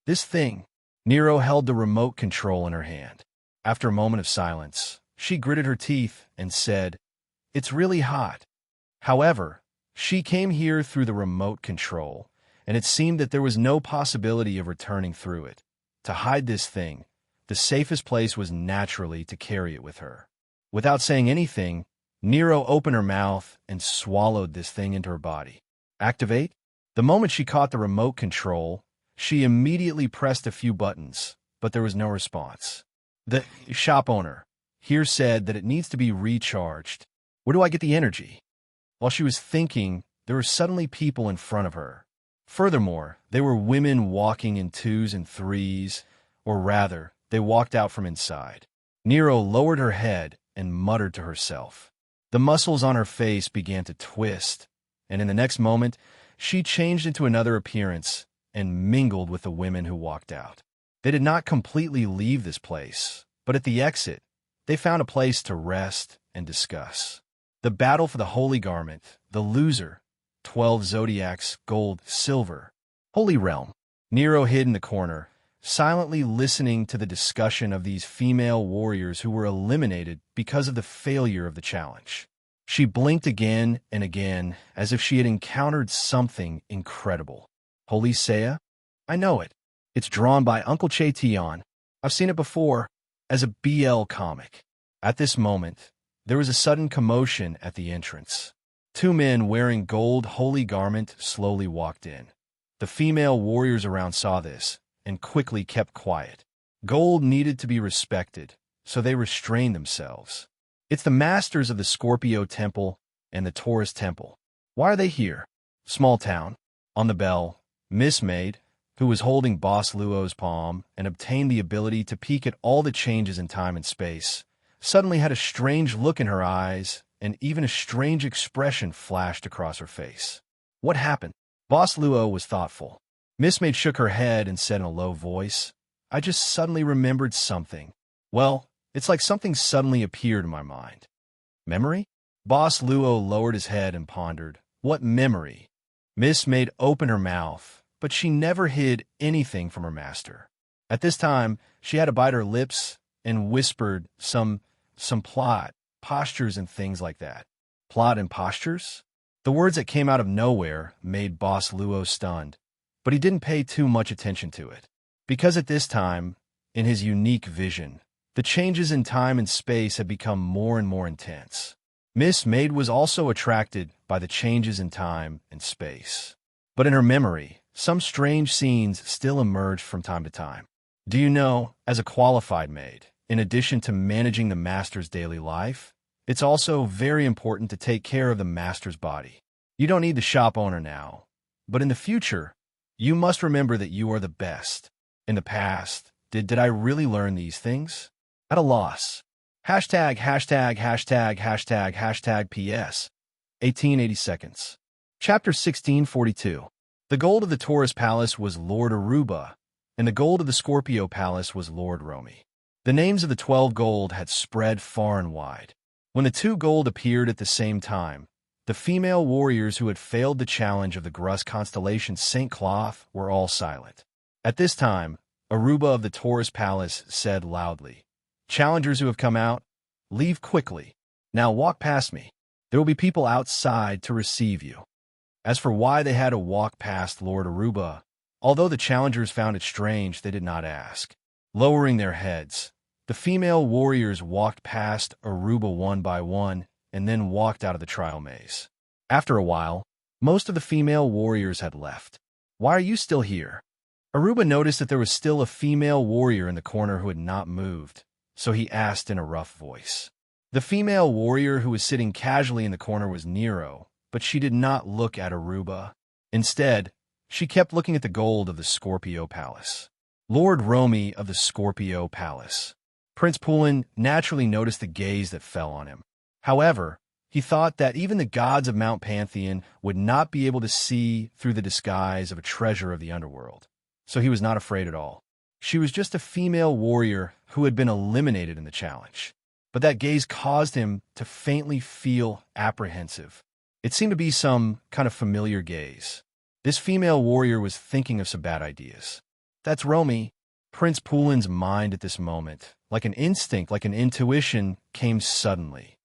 This thing, Nero held the remote control in her hand. After a moment of silence, she gritted her teeth and said, "It's really hot." However, she came here through the remote control, and it seemed that there was no possibility of returning through it. To hide this thing, the safest place was naturally to carry it with her. Without saying anything, Nero opened her mouth and swallowed this thing into her body. Activate? The moment she caught the remote control, she immediately pressed a few buttons, but there was no response. The shop owner here said that it needs to be recharged. Where do I get the energy? While she was thinking, there were suddenly people in front of her. Furthermore, they were women walking in twos and threes, or rather, they walked out from inside. Nero lowered her head and muttered to herself. The muscles on her face began to twist, and in the next moment, she changed into another appearance and mingled with the women who walked out. They did not completely leave this place, but at the exit, they found a place to rest and discuss. The battle for the holy garment, the loser, 12 zodiacs, gold, silver, holy realm. Nero hid in the corner, silently listening to the discussion of these female warriors who were eliminated because of the failure of the challenge. She blinked again and again as if she had encountered something incredible. Holy Seiya? I know it. It's drawn by Uncle Che Tion. I've seen it before, as a BL comic. At this moment, there was a sudden commotion at the entrance. 2 men wearing gold holy garment slowly walked in. The female warriors around saw this and quickly kept quiet. Gold needed to be respected, so they restrained themselves. It's the masters of the Scorpio Temple and the Taurus Temple. Why are they here? Small town. On the bell, Miss Maid, who was holding Boss Luo's palm and obtained the ability to peek at all the changes in time and space, suddenly had a strange look in her eyes, and even a strange expression flashed across her face. What happened? Boss Luo was thoughtful. Miss Maid shook her head and said in a low voice, "I just suddenly remembered something. Well, it's like something suddenly appeared in my mind." Memory? Boss Luo lowered his head and pondered. What memory? Miss Maid opened her mouth, but she never hid anything from her master. At this time, she had to bite her lips and whispered some plot, postures and things like that. Plot and postures? The words that came out of nowhere made Boss Luo stunned, but he didn't pay too much attention to it. Because at this time, in his unique vision, the changes in time and space had become more and more intense. Miss Maid was also attracted by the changes in time and space. But in her memory, some strange scenes still emerged from time to time. Do you know, as a qualified maid, in addition to managing the master's daily life, it's also very important to take care of the master's body. You don't need the shop owner now, but in the future, you must remember that you are the best. In the past, did I really learn these things? At a loss. Hashtag, hashtag, hashtag, hashtag, hashtag PS. 1880 seconds. Chapter 1642. The gold of the Taurus Palace was Lord Aruba, and the gold of the Scorpio Palace was Lord Romy. The names of the 12 gold had spread far and wide. When the 2 gold appeared at the same time, the female warriors who had failed the challenge of the Grus constellation St. Cloth were all silent. At this time, Aruba of the Taurus Palace said loudly, "Challengers who have come out, leave quickly. Now walk past me. There will be people outside to receive you." As for why they had to walk past Lord Aruba, although the challengers found it strange, they did not ask. Lowering their heads, the female warriors walked past Aruba one by one and then walked out of the trial maze. After a while, most of the female warriors had left. "Why are you still here?" Aruba noticed that there was still a female warrior in the corner who had not moved, so he asked in a rough voice. The female warrior who was sitting casually in the corner was Nero, but she did not look at Aruba. Instead, she kept looking at the gold of the Scorpio Palace. Lord Romy of the Scorpio Palace. Prince Poulin naturally noticed the gaze that fell on him. However, he thought that even the gods of Mount Pantheon would not be able to see through the disguise of a treasure of the underworld, so he was not afraid at all. She was just a female warrior who had been eliminated in the challenge. But that gaze caused him to faintly feel apprehensive. It seemed to be some kind of familiar gaze. This female warrior was thinking of some bad ideas. "That's Romy." Prince Poulin's mind at this moment, like an instinct, like an intuition, came suddenly.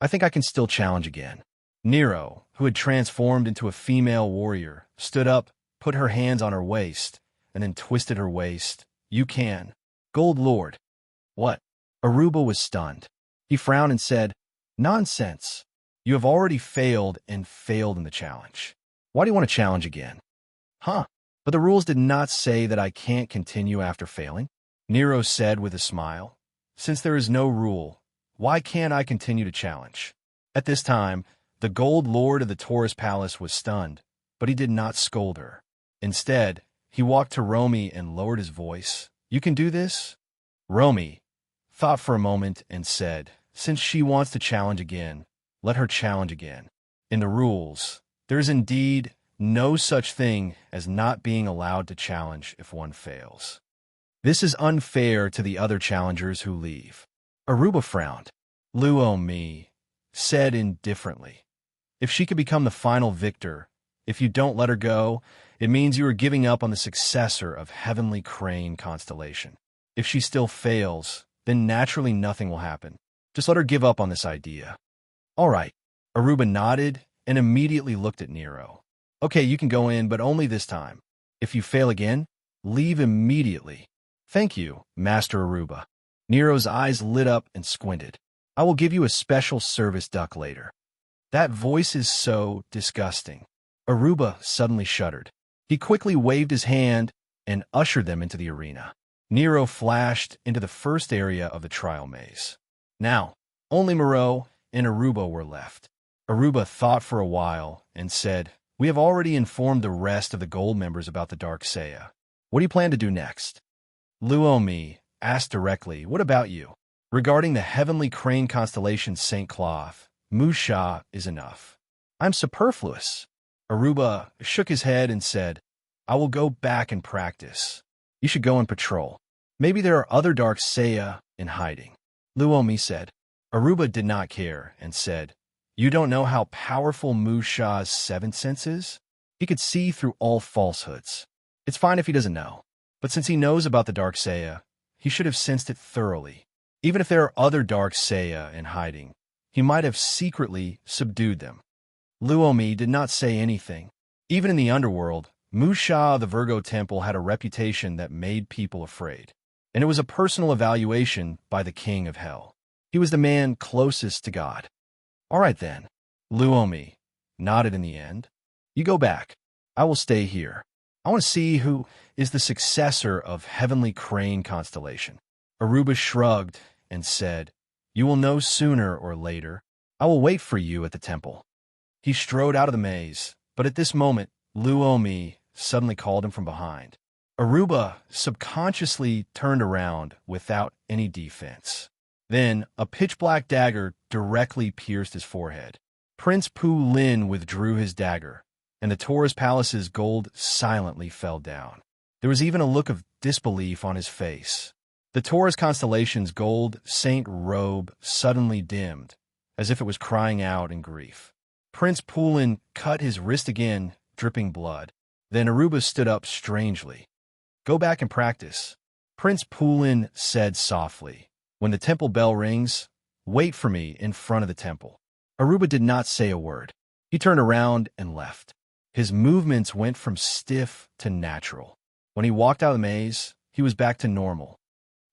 "I think I can still challenge again." Nero, who had transformed into a female warrior, stood up, put her hands on her waist, and then twisted her waist. "You can." "Gold Lord." "What?" Aruba was stunned. He frowned and said, "Nonsense. You have already failed and failed in the challenge. Why do you want to challenge again?" "Huh. But the rules did not say that I can't continue after failing," Nero said with a smile. "Since there is no rule, why can't I continue to challenge?" At this time, the Gold Lord of the Taurus Palace was stunned, but he did not scold her. Instead, he walked to Romy and lowered his voice. "You can do this?" Romy thought for a moment and said, "Since she wants to challenge again, let her challenge again. In the rules, there is indeed no such thing as not being allowed to challenge if one fails. This is unfair to the other challengers who leave." Aruba frowned. Luomi said indifferently, "If she could become the final victor, if you don't let her go, it means you are giving up on the successor of Heavenly Crane constellation. If she still fails, then naturally nothing will happen. Just let her give up on this idea." "All right." Aruba nodded and immediately looked at Nero. "Okay, you can go in, but only this time. If you fail again, leave immediately." "Thank you, Master Aruba." Nero's eyes lit up and squinted. "I will give you a special service duck later." That voice is so disgusting. Aruba suddenly shuddered. He quickly waved his hand and ushered them into the arena. Nero flashed into the first area of the trial maze. Now, only Moreau and Aruba were left. Aruba thought for a while and said, "We have already informed the rest of the gold members about the Dark Saya. What do you plan to do next?" Luomi asked directly, "What about you?" "Regarding the Heavenly Crane constellation St. Cloth, Musha is enough. I'm superfluous." Aruba shook his head and said, "I will go back and practice. You should go and patrol. Maybe there are other Dark Saya in hiding." Luomi said. Aruba did not care and said, "You don't know how powerful Musha's seventh sense is? He could see through all falsehoods. It's fine if he doesn't know. But since he knows about the Dark Saya, he should have sensed it thoroughly. Even if there are other Dark Saya in hiding, he might have secretly subdued them." Luomi did not say anything. Even in the underworld, Musha of the Virgo Temple had a reputation that made people afraid. And it was a personal evaluation by the King of Hell. He was the man closest to God. All right then. Luomi nodded in the end. You go back. I will stay here. I want to see who is the successor of Heavenly Crane constellation. Aruba shrugged and said, You will know sooner or later. I will wait for you at the temple. He strode out of the maze, but at this moment, Luomi suddenly called him from behind. Aruba subconsciously turned around without any defense. Then, a pitch-black dagger directly pierced his forehead. Prince Pu Lin withdrew his dagger, and the Taurus Palace's gold silently fell down. There was even a look of disbelief on his face. The Taurus constellation's gold saint robe suddenly dimmed, as if it was crying out in grief. Prince Pulin cut his wrist again, dripping blood. Then Aruba stood up strangely. Go back and practice, Prince Pulin said softly. When the temple bell rings, wait for me in front of the temple. Aruba did not say a word. He turned around and left. His movements went from stiff to natural. When he walked out of the maze, he was back to normal.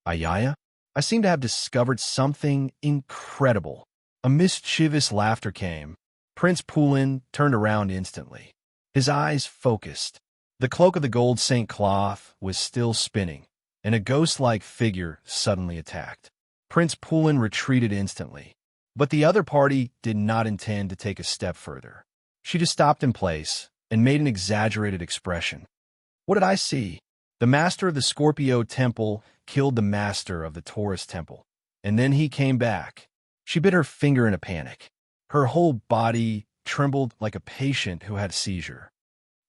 Ayaya, I seem to have discovered something incredible. A mischievous laughter came. Prince Pulin turned around instantly. His eyes focused. The cloak of the gold Saint cloth was still spinning, and a ghost-like figure suddenly attacked. Prince Pulin retreated instantly, but the other party did not intend to take a step further. She just stopped in place and made an exaggerated expression. What did I see? The master of the Scorpio temple killed the master of the Taurus temple, and then he came back. She bit her finger in a panic. Her whole body trembled like a patient who had a seizure.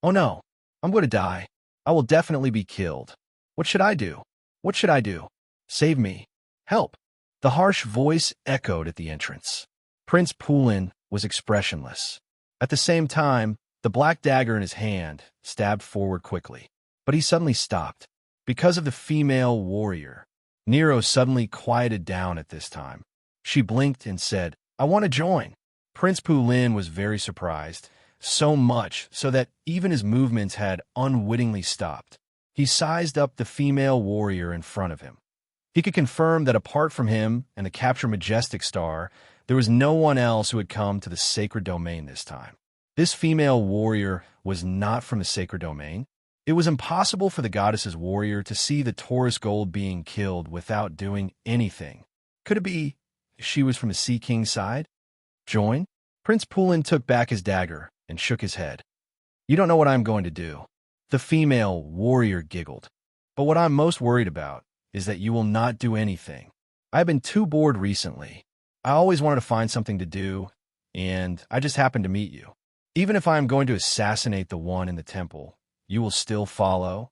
Oh no, I'm going to die. I will definitely be killed. What should I do? What should I do? Save me. Help. The harsh voice echoed at the entrance. Prince Pulin was expressionless. At the same time, the black dagger in his hand stabbed forward quickly. But he suddenly stopped. Because of the female warrior, Nero suddenly quieted down at this time. She blinked and said, I want to join. Prince Pulin was very surprised, so much so that even his movements had unwittingly stopped. He sized up the female warrior in front of him. He could confirm that apart from him and the Capture Majestic Star, there was no one else who had come to the sacred domain this time. This female warrior was not from the sacred domain. It was impossible for the goddess's warrior to see the Taurus gold being killed without doing anything. Could it be she was from the Sea King's side? Join? Prince Pulin took back his dagger and shook his head. You don't know what I'm going to do. The female warrior giggled. But what I'm most worried about is that you will not do anything. I've been too bored recently. I always wanted to find something to do, and I just happened to meet you. Even if I am going to assassinate the one in the temple, you will still follow?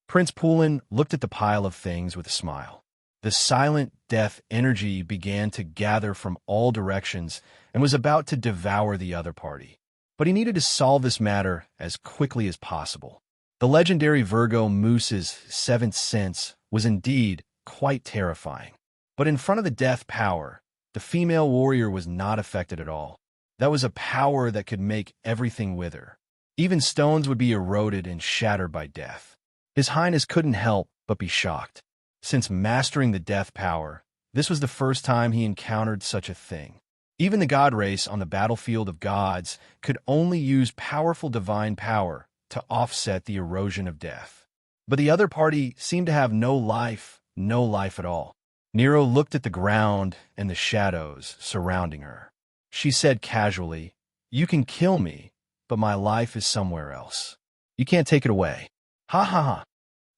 Prince Pulin looked at the pile of things with a smile. The silent death energy began to gather from all directions and was about to devour the other party. But he needed to solve this matter as quickly as possible. The legendary Virgo Moose's seventh sense was indeed quite terrifying. But in front of the death power, the female warrior was not affected at all. That was a power that could make everything wither. Even stones would be eroded and shattered by death. His Highness couldn't help but be shocked. Since mastering the death power, this was the first time he encountered such a thing. Even the god race on the battlefield of gods could only use powerful divine power to offset the erosion of death. But the other party seemed to have no life at all. Nero looked at the ground and the shadows surrounding her. She said casually, You can kill me, but my life is somewhere else. You can't take it away. Ha ha ha.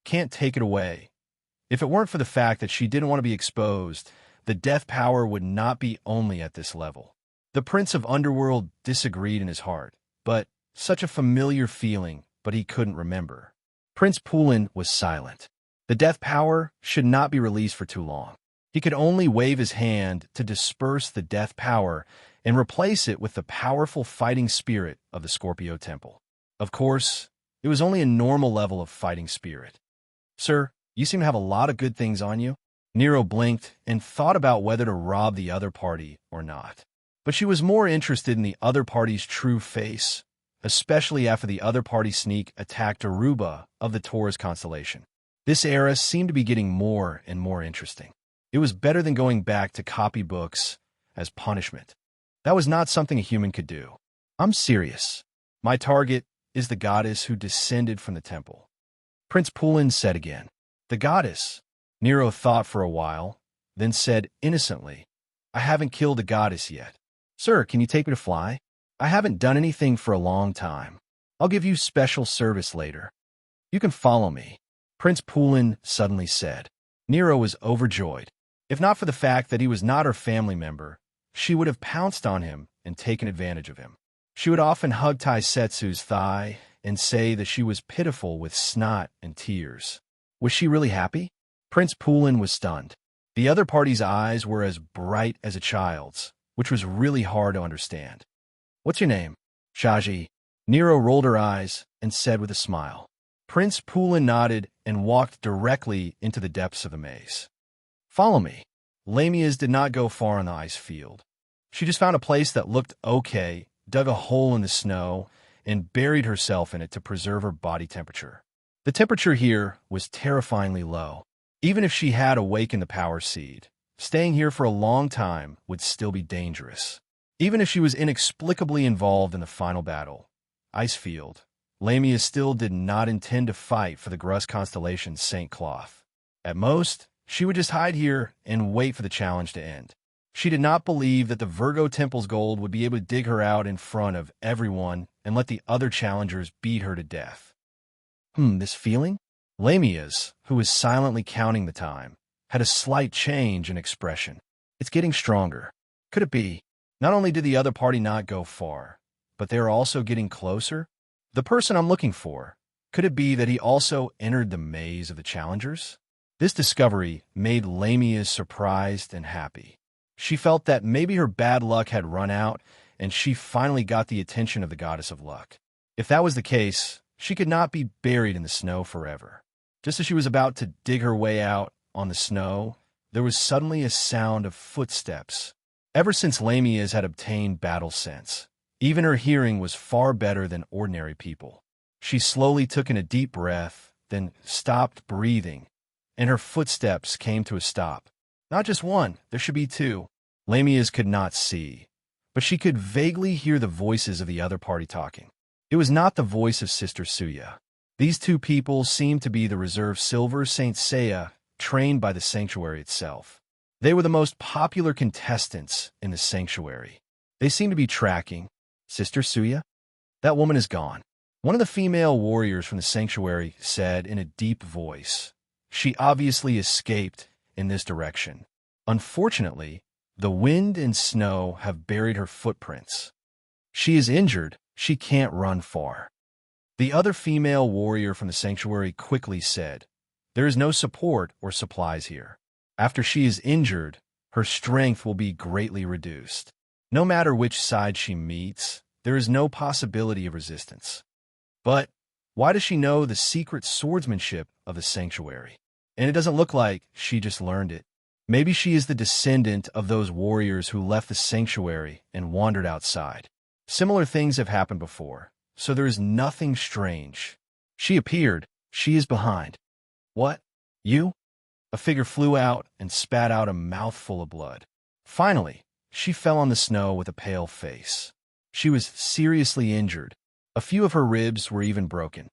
Can't take it away. If it weren't for the fact that she didn't want to be exposed, the death power would not be only at this level. The Prince of Underworld disagreed in his heart, but such a familiar feeling, but he couldn't remember. Prince Pulin was silent. The death power should not be released for too long. He could only wave his hand to disperse the death power and replace it with the powerful fighting spirit of the Scorpio Temple. Of course, it was only a normal level of fighting spirit. Sir, you seem to have a lot of good things on you. Nero blinked and thought about whether to rob the other party or not. But she was more interested in the other party's true face, especially after the other party sneak attacked Aruba of the Taurus constellation. This era seemed to be getting more and more interesting. It was better than going back to copy books as punishment. That was not something a human could do. I'm serious. My target is the goddess who descended from the temple. Prince Pulin said again. The goddess? Nero thought for a while, then said innocently, I haven't killed a goddess yet. Sir, can you take me to fly? I haven't done anything for a long time. I'll give you special service later. You can follow me, Prince Pulin suddenly said. Nero was overjoyed. If not for the fact that he was not her family member, she would have pounced on him and taken advantage of him. She would often hug Taisetsu's thigh and say that she was pitiful with snot and tears. Was she really happy? Prince Pulin was stunned. The other party's eyes were as bright as a child's, which was really hard to understand. What's your name? Shaji. Nero rolled her eyes and said with a smile. Prince Pulin nodded and walked directly into the depths of the maze. Follow me. Lamia's did not go far on the ice field. She just found a place that looked okay, dug a hole in the snow, and buried herself in it to preserve her body temperature. The temperature here was terrifyingly low. Even if she had awakened the power seed, staying here for a long time would still be dangerous. Even if she was inexplicably involved in the final battle, Icefield, Lamia still did not intend to fight for the Grus constellation's St. Cloth. At most, she would just hide here and wait for the challenge to end. She did not believe that the Virgo Temple's gold would be able to dig her out in front of everyone and let the other challengers beat her to death. This feeling? Lamia's, who was silently counting the time, had a slight change in expression. It's getting stronger. Could it be? Not only did the other party not go far, but they are also getting closer? The person I'm looking for. Could it be that he also entered the maze of the challengers? This discovery made Lamia surprised and happy. She felt that maybe her bad luck had run out, and she finally got the attention of the goddess of luck. If that was the case, she could not be buried in the snow forever. Just as she was about to dig her way out on the snow, there was suddenly a sound of footsteps. Ever since Lamia's had obtained battle sense, even her hearing was far better than ordinary people. She slowly took in a deep breath, then stopped breathing, and her footsteps came to a stop. Not just one, there should be two. Lamia's could not see, but she could vaguely hear the voices of the other party talking. It was not the voice of Sister Suya. These two people seemed to be the reserve Silver Saint Seiya, trained by the sanctuary itself. They were the most popular contestants in the sanctuary. They seemed to be tracking. Sister Suya? That woman is gone. One of the female warriors from the sanctuary said in a deep voice. She obviously escaped in this direction. Unfortunately, the wind and snow have buried her footprints. She is injured. She can't run far. The other female warrior from the sanctuary quickly said, There is no support or supplies here. After she is injured, her strength will be greatly reduced. No matter which side she meets, there is no possibility of resistance. But why does she know the secret swordsmanship of the sanctuary? And it doesn't look like she just learned it. Maybe she is the descendant of those warriors who left the sanctuary and wandered outside. Similar things have happened before, so there is nothing strange. She appeared. She is behind. What? You? A figure flew out and spat out a mouthful of blood. Finally, she fell on the snow with a pale face. She was seriously injured. A few of her ribs were even broken.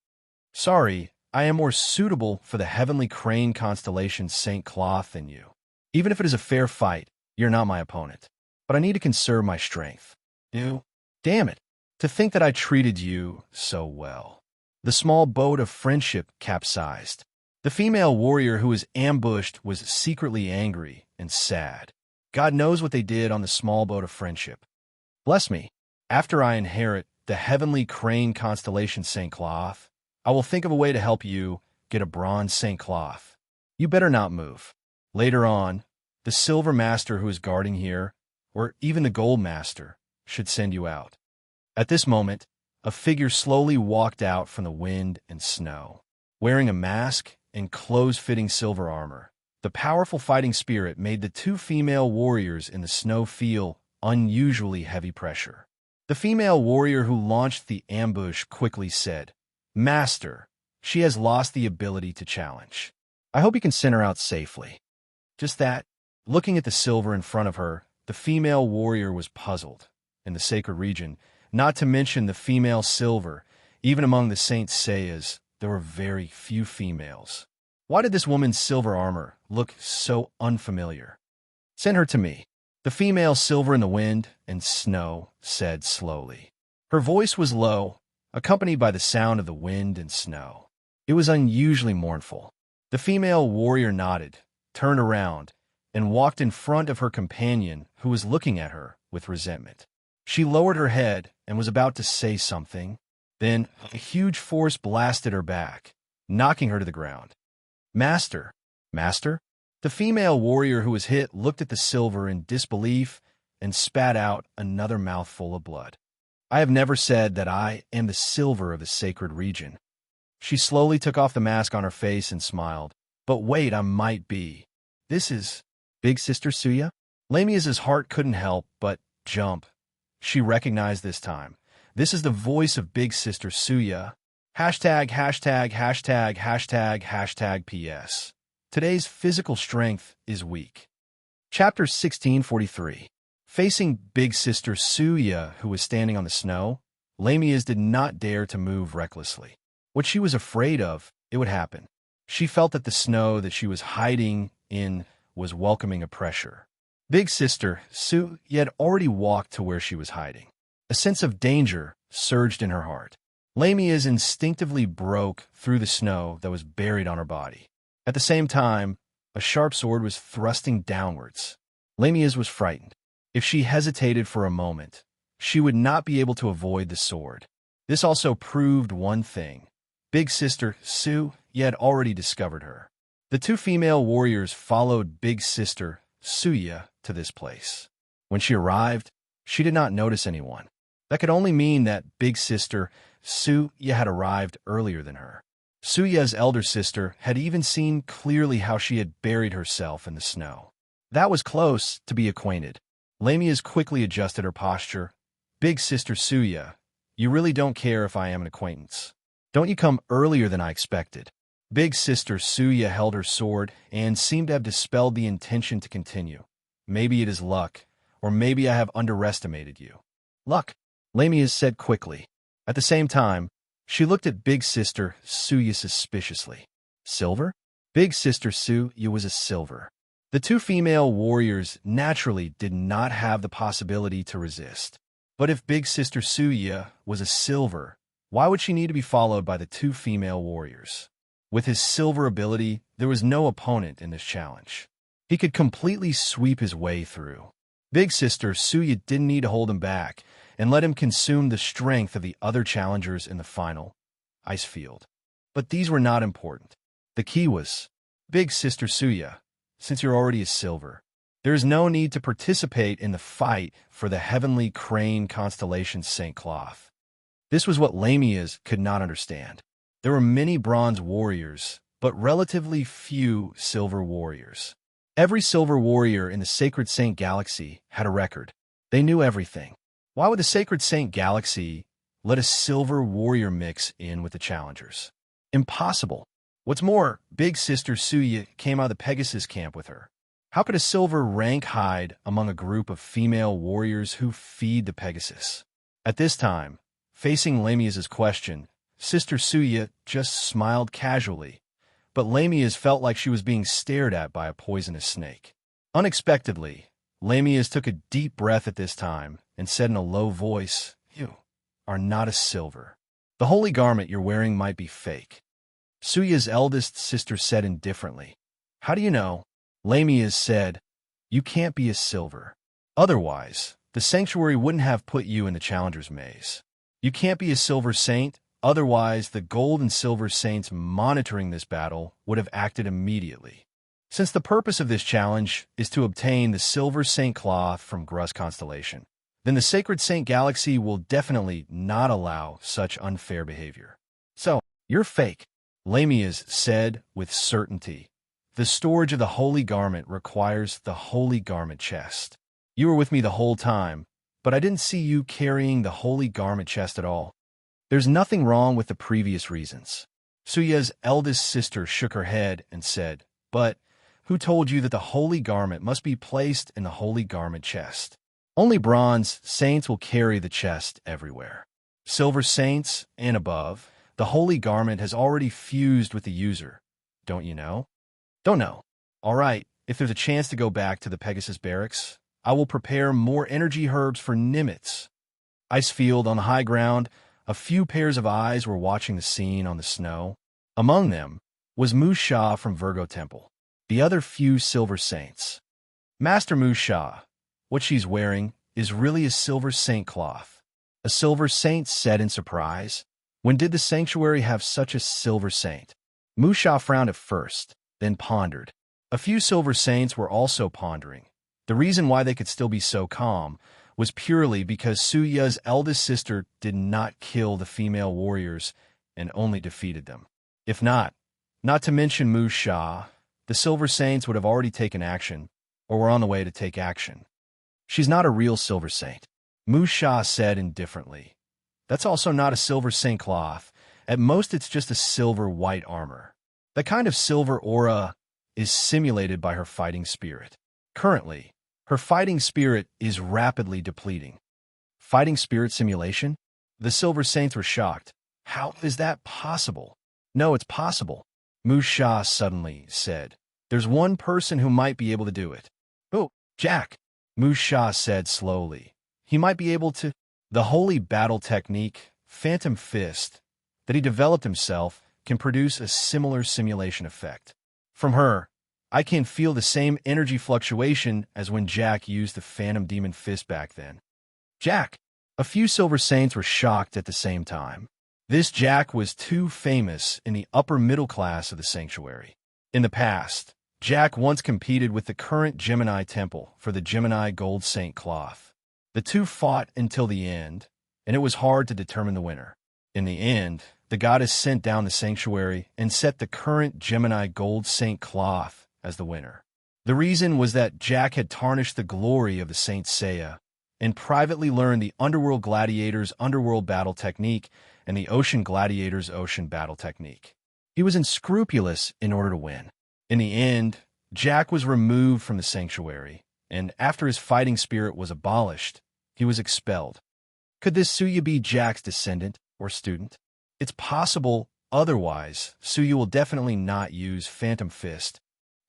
Sorry, I am more suitable for the heavenly crane constellation St. Cloth than you. Even if it is a fair fight, you're not my opponent. But I need to conserve my strength. You? Damn it, to think that I treated you so well. The small boat of friendship capsized. The female warrior who was ambushed was secretly angry and sad. God knows what they did on the small boat of friendship. Bless me, after I inherit the heavenly crane constellation St. Cloth, I will think of a way to help you get a bronze St. Cloth. You better not move. Later on, the silver master who is guarding here, or even the gold master, should send you out. At this moment, a figure slowly walked out from the wind and snow. Wearing a mask and close-fitting silver armor, the powerful fighting spirit made the two female warriors in the snow feel unusually heavy pressure. The female warrior who launched the ambush quickly said, Master, she has lost the ability to challenge. I hope you can send her out safely. Just that, looking at the silver in front of her, the female warrior was puzzled. in the sacred region, not to mention the female silver. Even among the Saint Seiyas, there were very few females. Why did this woman's silver armor look so unfamiliar? Send her to me. The female silver in the wind and snow said slowly. Her voice was low, accompanied by the sound of the wind and snow. It was unusually mournful. The female warrior nodded, turned around, and walked in front of her companion, who was looking at her with resentment. She lowered her head and was about to say something. Then a huge force blasted her back, knocking her to the ground. Master! Master? The female warrior who was hit looked at the silver in disbelief and spat out another mouthful of blood. I have never said that I am the silver of the sacred region. She slowly took off the mask on her face and smiled. But wait, I might be. This is Big Sister Suya? Lamia's heart couldn't help but jump. She recognized this time. This is the voice of Big Sister Suya. ######PS. Today's physical strength is weak. Chapter 1643. Facing Big Sister Suya, who was standing on the snow, Lamia's did not dare to move recklessly. What she was afraid of, it would happen. She felt that the snow that she was hiding in was welcoming a pressure. Big Sister Suya had already walked to where she was hiding. A sense of danger surged in her heart. Lamia's instinctively broke through the snow that was buried on her body. At the same time, a sharp sword was thrusting downwards. Lamia's was frightened. If she hesitated for a moment, she would not be able to avoid the sword. This also proved one thing. Big Sister Suya had already discovered her. The two female warriors followed Big Sister Suya to this place. When she arrived, she did not notice anyone. That could only mean that Big Sister Suya had arrived earlier than her. Suya's elder sister had even seen clearly how she had buried herself in the snow. That was close to be acquainted. Lamia's quickly adjusted her posture. Big Sister Suya, you really don't care if I am an acquaintance. Don't you come earlier than I expected? Big Sister Suya held her sword and seemed to have dispelled the intention to continue. Maybe it is luck, or maybe I have underestimated you. Luck, Lamia said quickly. At the same time, she looked at Big Sister Suya suspiciously. Silver? Big Sister Suya was a silver. The two female warriors naturally did not have the possibility to resist. But if Big Sister Suya was a silver, why would she need to be followed by the two female warriors? With his silver ability, there was no opponent in this challenge. He could completely sweep his way through. Big Sister Suya didn't need to hold him back and let him consume the strength of the other challengers in the final ice field. But these were not important. The key was, Big Sister Suya, since you're already a silver, there is no need to participate in the fight for the heavenly crane constellation St. Cloth. This was what Lamia's could not understand. There were many bronze warriors, but relatively few silver warriors. Every silver warrior in the Sacred Saint Galaxy had a record. They knew everything. Why would the Sacred Saint Galaxy let a silver warrior mix in with the challengers? Impossible. What's more, Big Sister Suya came out of the Pegasus camp with her. How could a silver rank hide among a group of female warriors who feed the Pegasus? At this time, facing Lamia's question, Sister Suya just smiled casually, but Lamia's felt like she was being stared at by a poisonous snake. Unexpectedly, Lamia's took a deep breath at this time and said in a low voice, "You are not a silver. The holy garment you're wearing might be fake." Suya's eldest sister said indifferently, "How do you know?" Lamia's said, "You can't be a silver. Otherwise, the sanctuary wouldn't have put you in the challenger's maze. You can't be a silver saint, otherwise the gold and silver saints monitoring this battle would have acted immediately. Since the purpose of this challenge is to obtain the silver Saint Cloth from Grus Constellation, then the Sacred Saint Galaxy will definitely not allow such unfair behavior. So, you're fake," Lamia's said with certainty. "The storage of the holy garment requires the holy garment chest. You were with me the whole time, but I didn't see you carrying the holy garment chest at all. There's nothing wrong with the previous reasons." Suya's eldest sister shook her head and said, "But who told you that the holy garment must be placed in the holy garment chest? Only bronze saints will carry the chest everywhere. Silver saints and above, the holy garment has already fused with the user. Don't you know? Don't know. All right, if there's a chance to go back to the Pegasus barracks, I will prepare more energy herbs for Nimitz. Icefield on the high ground, a few pairs of eyes were watching the scene on the snow. Among them was Musha from Virgo Temple, the other few silver saints. Master Musha, what she's wearing is really a silver saint cloth. A silver saint said in surprise. When did the sanctuary have such a silver saint? Musha frowned at first, then pondered. A few silver saints were also pondering. The reason why they could still be so calm was purely because Suya's eldest sister did not kill the female warriors and only defeated them. If not to mention Musha, the silver saints would have already taken action or were on the way to take action. She's not a real silver saint, Musha said indifferently. That's also not a silver saint cloth. At most, it's just a silver white armor. The kind of silver aura is simulated by her fighting spirit. Currently, her fighting spirit is rapidly depleting. Fighting spirit simulation? The silver saints were shocked. How is that possible? No, it's possible, Musha suddenly said. There's one person who might be able to do it. Oh, Jack, Musha said slowly. He might be able to. The holy battle technique, Phantom Fist, that he developed himself can produce a similar simulation effect. From her, I can feel the same energy fluctuation as when Jack used the Phantom Demon Fist back then. Jack! A few silver saints were shocked at the same time. This Jack was too famous in the upper middle class of the sanctuary. In the past, Jack once competed with the current Gemini Temple for the Gemini Gold Saint cloth. The two fought until the end, and it was hard to determine the winner. In the end, the goddess sent down the sanctuary and set the current Gemini Gold Saint cloth as the winner. The reason was that Jack had tarnished the glory of the Saint Seiya and privately learned the Underworld Gladiator's Underworld battle technique and the Ocean Gladiator's Ocean battle technique. He was unscrupulous in order to win. In the end, Jack was removed from the sanctuary, and after his fighting spirit was abolished, he was expelled. Could this Suya be Jack's descendant or student? It's possible, otherwise, Suya will definitely not use Phantom Fist.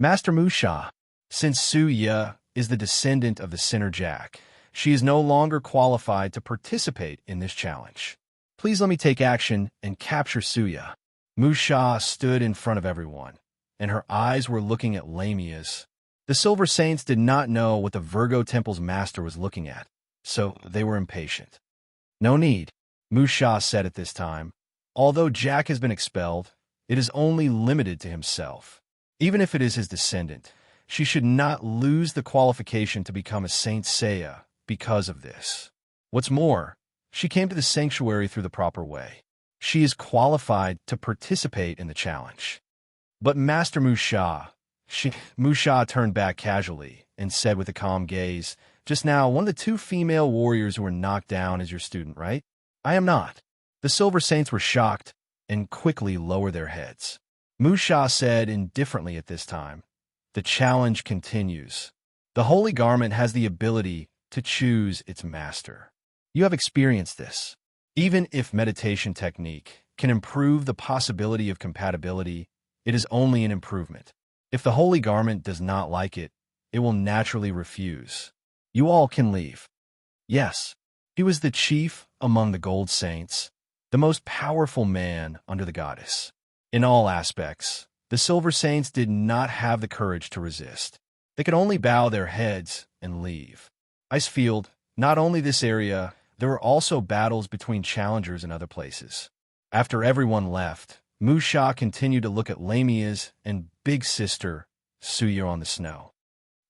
Master Musha, since Suya is the descendant of the Sinner Jack, she is no longer qualified to participate in this challenge. Please let me take action and capture Suya. Musha stood in front of everyone, and her eyes were looking at Lamia's. The Silver Saints did not know what the Virgo Temple's master was looking at, so they were impatient. No need, Musha said at this time. Although Jack has been expelled, it is only limited to himself. Even if it is his descendant, she should not lose the qualification to become a Saint Seiya because of this. What's more, she came to the sanctuary through the proper way. She is qualified to participate in the challenge. But Master Musha, Musha turned back casually and said with a calm gaze, just now, one of the two female warriors who were knocked down is your student, right? I am not. The Silver Saints were shocked and quickly lowered their heads. Musha said indifferently at this time, the challenge continues. The Holy Garment has the ability to choose its master. You have experienced this. Even if meditation technique can improve the possibility of compatibility, it is only an improvement. If the Holy Garment does not like it, it will naturally refuse. You all can leave. Yes, he was the chief among the Gold Saints, the most powerful man under the goddess. In all aspects, the Silver Saints did not have the courage to resist. They could only bow their heads and leave. Icefield, not only this area, there were also battles between challengers in other places. After everyone left, Musha continued to look at Lamia's and big sister, Suya on the snow.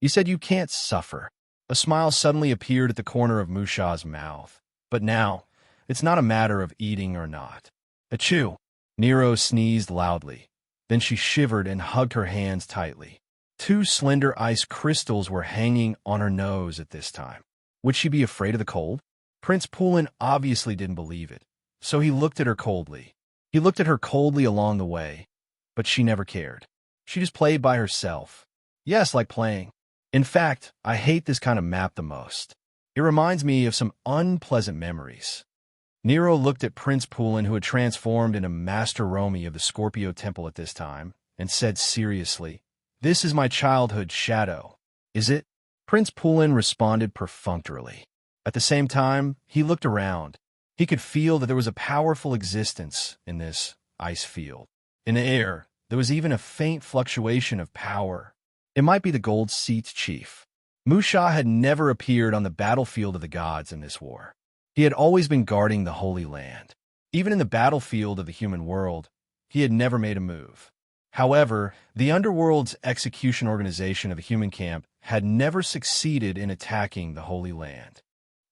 You said you can't suffer. A smile suddenly appeared at the corner of Musha's mouth. But now, it's not a matter of eating or not. Achoo! Nero sneezed loudly. Then she shivered and hugged her hands tightly. Two slender ice crystals were hanging on her nose at this time. Would she be afraid of the cold? Prince Pulin obviously didn't believe it, so he looked at her coldly. He looked at her coldly along the way, but she never cared. She just played by herself. Yes, like playing. In fact, I hate this kind of map the most. It reminds me of some unpleasant memories. Nero looked at Prince Poulin, who had transformed into Master Romy of the Scorpio Temple at this time, and said seriously, "This is my childhood shadow, is it?" Prince Poulin responded perfunctorily. At the same time, he looked around. He could feel that there was a powerful existence in this ice field. In the air, there was even a faint fluctuation of power. It might be the Gold Seat Chief. Musha had never appeared on the battlefield of the gods in this war. He had always been guarding the Holy Land. Even in the battlefield of the human world, he had never made a move. However, the underworld's execution organization of the human camp had never succeeded in attacking the Holy Land.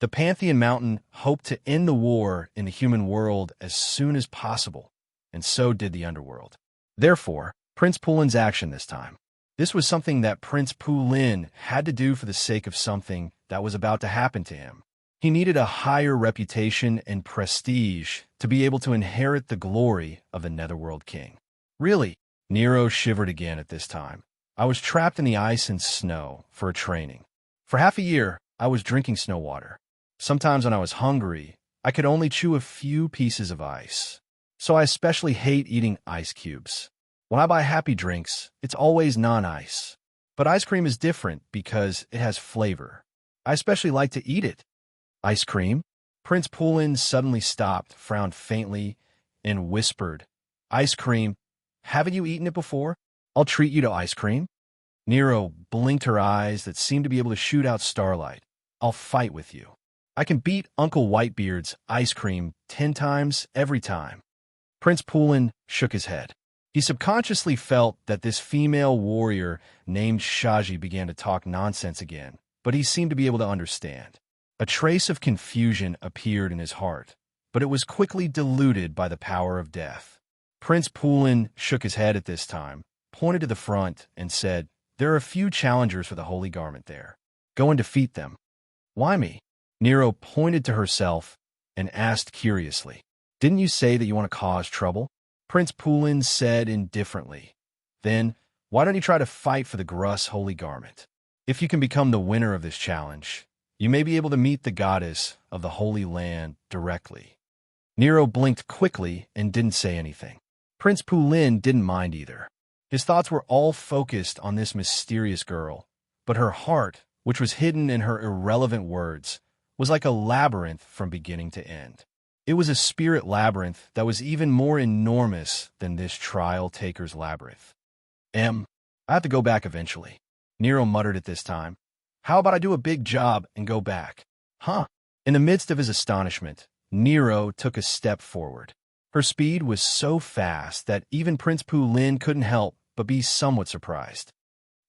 The Pantheon Mountain hoped to end the war in the human world as soon as possible, and so did the underworld. Therefore, Prince Poulin's action this time. This was something that Prince Poulin had to do for the sake of something that was about to happen to him. He needed a higher reputation and prestige to be able to inherit the glory of the Netherworld King. Really, Nero shivered again at this time. I was trapped in the ice and snow for a training. For half a year, I was drinking snow water. Sometimes when I was hungry, I could only chew a few pieces of ice. So I especially hate eating ice cubes. When I buy happy drinks, it's always non-ice. But ice cream is different because it has flavor. I especially like to eat it. Ice cream? Prince Poulin suddenly stopped, frowned faintly, and whispered, "Ice cream? Haven't you eaten it before? I'll treat you to ice cream." Nero blinked her eyes that seemed to be able to shoot out starlight. "I'll fight with you. I can beat Uncle Whitebeard's ice cream 10 times every time." Prince Poulin shook his head. He subconsciously felt that this female warrior named Shaji began to talk nonsense again, but he seemed to be able to understand. A trace of confusion appeared in his heart, but it was quickly diluted by the power of death. Prince Poulin shook his head at this time, pointed to the front, and said, "There are a few challengers for the Holy Garment there. Go and defeat them." "Why me?" Nero pointed to herself and asked curiously, "Didn't you say that you want to cause trouble?" Prince Poulin said indifferently, "Then, why don't you try to fight for the Gruss Holy Garment? If you can become the winner of this challenge, you may be able to meet the goddess of the Holy Land directly." Nero blinked quickly and didn't say anything. Prince Poulin didn't mind either. His thoughts were all focused on this mysterious girl, but her heart, which was hidden in her irrelevant words, was like a labyrinth from beginning to end. It was a spirit labyrinth that was even more enormous than this trial-taker's labyrinth. I have to go back eventually," Nero muttered at this time. "How about I do a big job and go back?" "Huh?" In the midst of his astonishment, Nero took a step forward. Her speed was so fast that even Prince Poulin couldn't help but be somewhat surprised.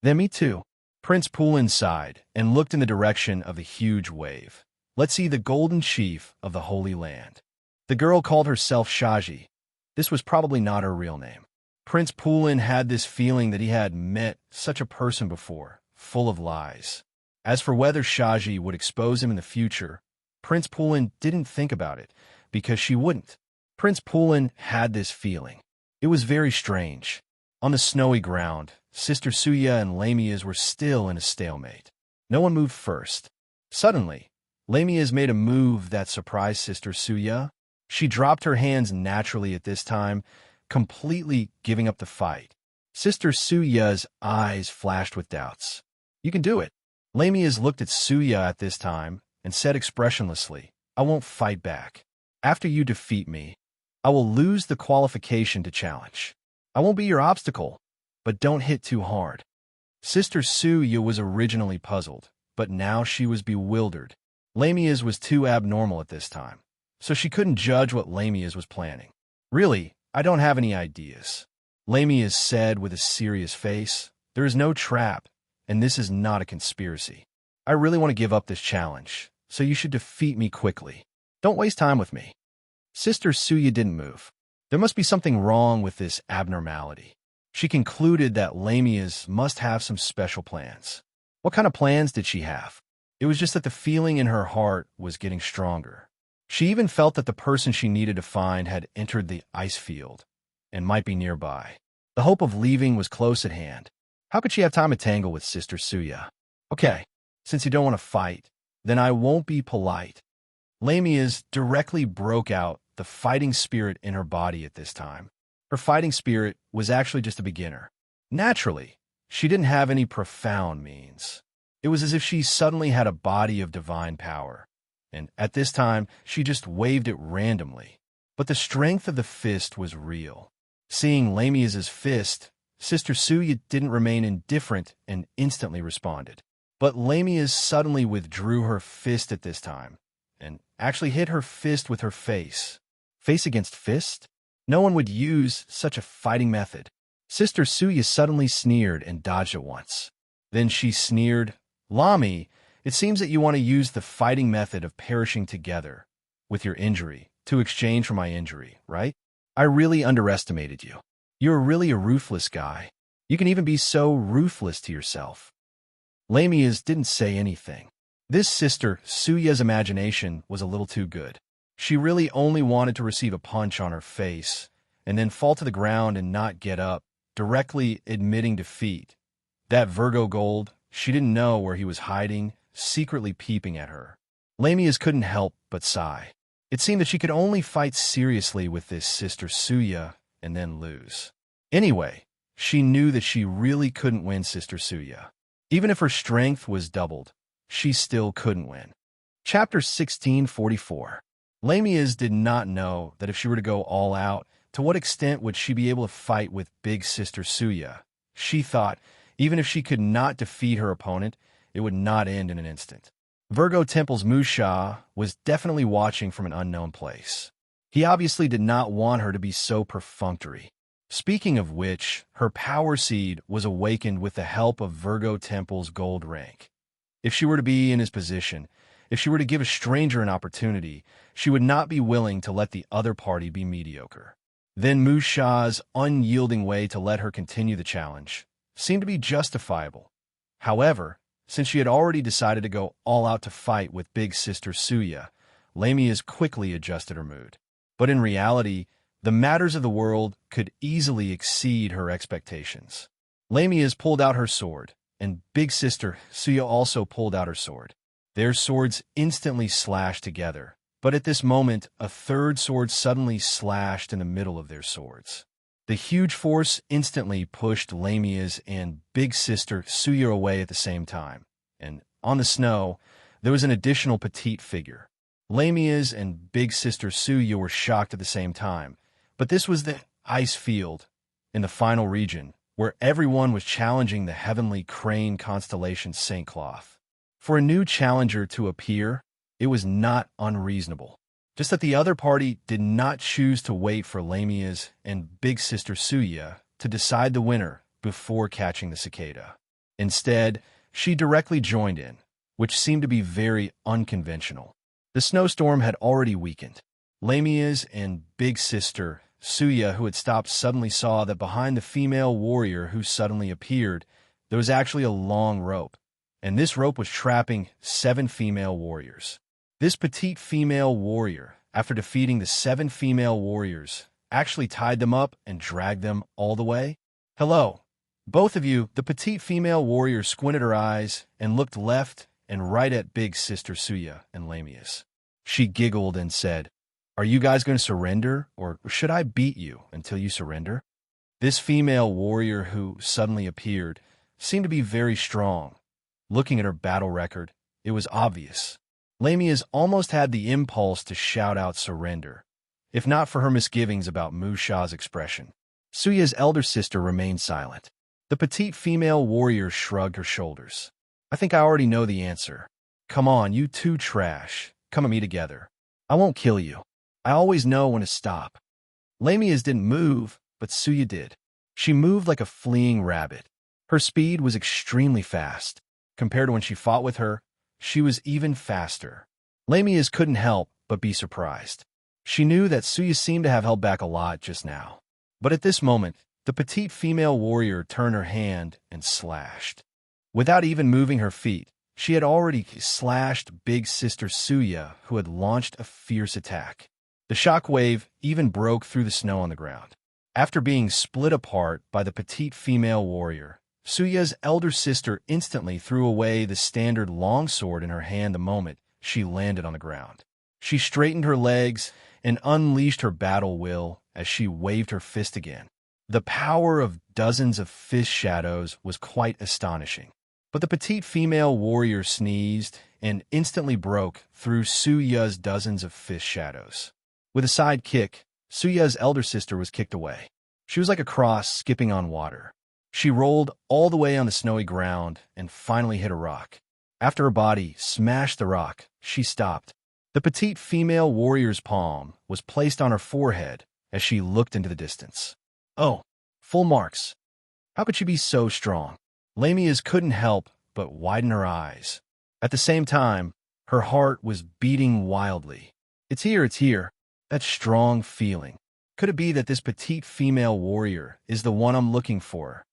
"Then me too." Prince Poulin sighed and looked in the direction of the huge wave. "Let's see the Golden Chief of the Holy Land." The girl called herself Shaji. This was probably not her real name. Prince Poulin had this feeling that he had met such a person before, full of lies. As for whether Shaji would expose him in the future, Prince Poulin didn't think about it, because she wouldn't. Prince Poulin had this feeling. It was very strange. On the snowy ground, Sister Suya and Lamias were still in a stalemate. No one moved first. Suddenly, Lamias made a move that surprised Sister Suya. She dropped her hands naturally at this time, completely giving up the fight. Sister Suya's eyes flashed with doubts. "You can do it." Lamias looked at Suya at this time and said expressionlessly, "I won't fight back. After you defeat me, I will lose the qualification to challenge. I won't be your obstacle, but don't hit too hard." Sister Suya was originally puzzled, but now she was bewildered. Lamias was too abnormal at this time, so she couldn't judge what Lamias was planning. "Really, I don't have any ideas," Lamias said with a serious face. "There is no trap, and this is not a conspiracy. I really want to give up this challenge, so you should defeat me quickly. Don't waste time with me." Sister Suya didn't move. There must be something wrong with this abnormality. She concluded that Lamias must have some special plans. What kind of plans did she have? It was just that the feeling in her heart was getting stronger. She even felt that the person she needed to find had entered the ice field and might be nearby. The hope of leaving was close at hand. How could she have time to tangle with Sister Suya? "Okay, since you don't want to fight, then I won't be polite. Lamia's directly broke out the fighting spirit in her body at this time. Her fighting spirit was actually just a beginner. Naturally, she didn't have any profound means. It was as if she suddenly had a body of divine power, and at this time, she just waved it randomly. But the strength of the fist was real. Seeing Lamia's fist, Sister Suya didn't remain indifferent and instantly responded. But Lamia's suddenly withdrew her fist at this time, and actually hit her fist with her face. Face against fist? No one would use such a fighting method. Sister Suya suddenly sneered and dodged at once. Then she sneered, "Lami, it seems that you want to use the fighting method of perishing together with your injury to exchange for my injury, right? I really underestimated you. You're really a ruthless guy. You can even be so ruthless to yourself." Lamia's didn't say anything. This Sister Suya's imagination was a little too good. She really only wanted to receive a punch on her face and then fall to the ground and not get up, directly admitting defeat. That Virgo Gold, she didn't know where he was hiding, secretly peeping at her. Lamia's couldn't help but sigh. It seemed that she could only fight seriously with this Sister Suya and then lose. Anyway, she knew that she really couldn't win Sister Suya. Even if her strength was doubled, she still couldn't win. Chapter 1644. Lamia's did not know that if she were to go all out, to what extent would she be able to fight with Big Sister Suya. She thought, even if she could not defeat her opponent, it would not end in an instant. Virgo Temple's Musha was definitely watching from an unknown place. He obviously did not want her to be so perfunctory. Speaking of which, her power seed was awakened with the help of Virgo Temple's gold rank. If she were to be in his position, if she were to give a stranger an opportunity, she would not be willing to let the other party be mediocre. Then Musha's unyielding way to let her continue the challenge seemed to be justifiable. However, since she had already decided to go all out to fight with Big Sister Suya, Lamia's quickly adjusted her mood. But in reality, the matters of the world could easily exceed her expectations. Lamia's pulled out her sword, and Big Sister Suya also pulled out her sword. Their swords instantly slashed together, but at this moment, a third sword suddenly slashed in the middle of their swords. The huge force instantly pushed Lamia's and Big Sister Suya away at the same time, and on the snow, there was an additional petite figure. Lamia's and Big Sister Suya were shocked at the same time, but this was the ice field in the final region, where everyone was challenging the heavenly crane constellation St. Cloth. For a new challenger to appear, it was not unreasonable. Just that the other party did not choose to wait for Lamia's and Big Sister Suya to decide the winner before catching the cicada. Instead, she directly joined in, which seemed to be very unconventional. The snowstorm had already weakened. Lamia's and Big Sister Suya, who had stopped, suddenly saw that behind the female warrior who suddenly appeared, there was actually a long rope, and this rope was trapping 7 female warriors. This petite female warrior, after defeating the 7 female warriors, actually tied them up and dragged them all the way. "Hello, both of you." The petite female warrior squinted her eyes and looked left and right at Big Sister Suya and Lamia's. She giggled and said, "Are you guys going to surrender, or should I beat you until you surrender?" This female warrior who suddenly appeared seemed to be very strong. Looking at her battle record, it was obvious. Lamia's almost had the impulse to shout out surrender, if not for her misgivings about Musha's expression. Suya's elder sister remained silent. The petite female warrior shrugged her shoulders. "I think I already know the answer. Come on, you two trash. Come at me together. I won't kill you. I always know when to stop." Lamia's didn't move, but Suya did. She moved like a fleeing rabbit. Her speed was extremely fast. Compared to when she fought with her, she was even faster. Lamia's couldn't help but be surprised. She knew that Suya seemed to have held back a lot just now. But at this moment, the petite female warrior turned her hand and slashed. Without even moving her feet, she had already slashed Big Sister Suya, who had launched a fierce attack. The shockwave even broke through the snow on the ground. After being split apart by the petite female warrior, Suya's elder sister instantly threw away the standard longsword in her hand the moment she landed on the ground. She straightened her legs and unleashed her battle will as she waved her fist again. The power of dozens of fist shadows was quite astonishing. But the petite female warrior sneezed and instantly broke through Suya's dozens of fist shadows. With a side kick, Suya's elder sister was kicked away. She was like a cross skipping on water. She rolled all the way on the snowy ground and finally hit a rock. After her body smashed the rock, she stopped. The petite female warrior's palm was placed on her forehead as she looked into the distance. Oh, full marks. How could she be so strong? Lamia's couldn't help but widen her eyes. At the same time, her heart was beating wildly. It's here, that strong feeling. Could it be that this petite female warrior is the one I'm looking for?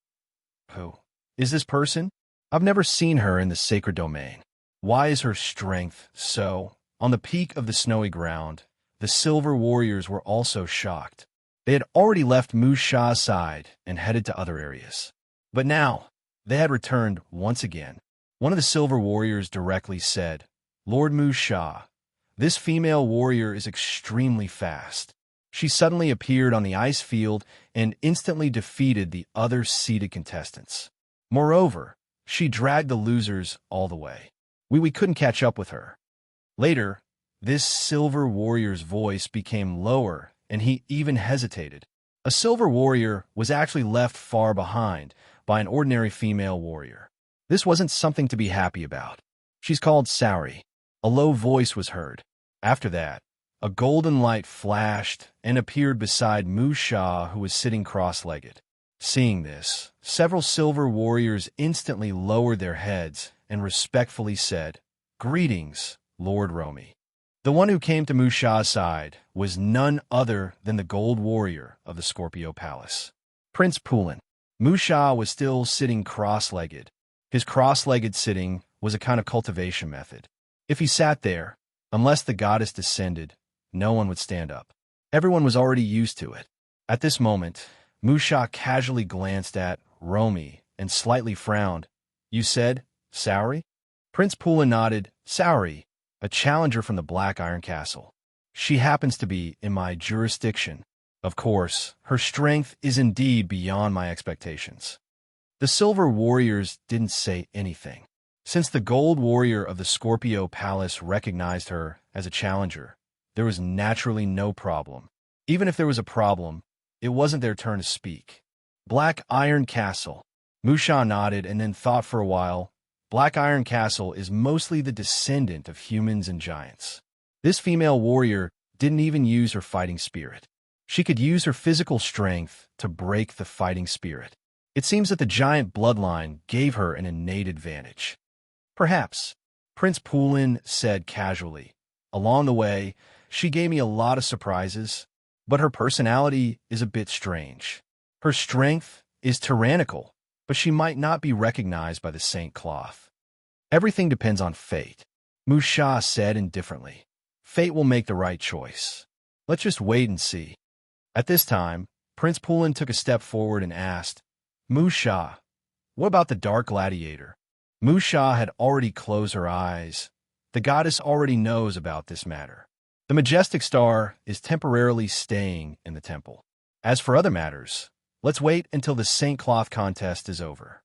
Who is this person? I've never seen her in the sacred domain. Why is her strength so? On the peak of the snowy ground, the silver warriors were also shocked. They had already left Mu Sha's side and headed to other areas. But now, they had returned once again. One of the silver warriors directly said, "Lord Mu Sha, this female warrior is extremely fast." She suddenly appeared on the ice field and instantly defeated the other seeded contestants. Moreover, she dragged the losers all the way. We couldn't catch up with her. Later, this silver warrior's voice became lower, and he even hesitated. A silver warrior was actually left far behind by an ordinary female warrior. This wasn't something to be happy about. She's called Saori. A low voice was heard. After that, a golden light flashed and appeared beside Mu Sha, who was sitting cross-legged. Seeing this, several silver warriors instantly lowered their heads and respectfully said, "Greetings, Lord Romy." The one who came to Mu Sha's side was none other than the gold warrior of the Scorpio Palace, Prince Poulin. Mu Sha was still sitting cross-legged. His cross-legged sitting was a kind of cultivation method. If he sat there, unless the goddess descended, no one would stand up. Everyone was already used to it. At this moment, Mu Sha casually glanced at Romy and slightly frowned. "You said, Saori?" Prince Poulin nodded. "Saori, a challenger from the Black Iron Castle. She happens to be in my jurisdiction. Of course, her strength is indeed beyond my expectations." The silver warriors didn't say anything. Since the gold warrior of the Scorpio Palace recognized her as a challenger, there was naturally no problem. Even if there was a problem, it wasn't their turn to speak. "Black Iron Castle." Mu Sha nodded and then thought for a while. Black Iron Castle is mostly the descendant of humans and giants. This female warrior didn't even use her fighting spirit. She could use her physical strength to break the fighting spirit. It seems that the giant bloodline gave her an innate advantage. "Perhaps," Prince Poulin said casually. "Along the way, she gave me a lot of surprises, but her personality is a bit strange. Her strength is tyrannical, but she might not be recognized by the Saint Cloth. Everything depends on fate," Mu Sha said indifferently. "Fate will make the right choice. Let's just wait and see." At this time, Prince Poulin took a step forward and asked, "Mu Sha, what about the Dark Gladiator?" Mu Sha had already closed her eyes. The goddess already knows about this matter. The majestic star is temporarily staying in the temple. As for other matters, let's wait until the Saint Cloth contest is over.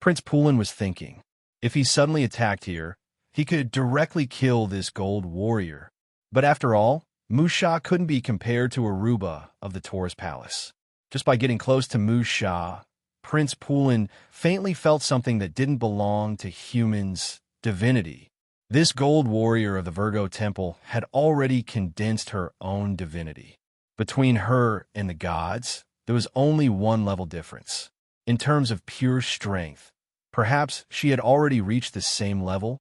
Prince Poulin was thinking, if he suddenly attacked here, he could directly kill this gold warrior. But after all, Mu Sha couldn't be compared to Aruba of the Taurus Palace. Just by getting close to Mu Sha, Prince Poulin faintly felt something that didn't belong to humans' divinity. This gold warrior of the Virgo temple had already condensed her own divinity. Between her and the gods, there was only one level difference. In terms of pure strength, perhaps she had already reached the same level.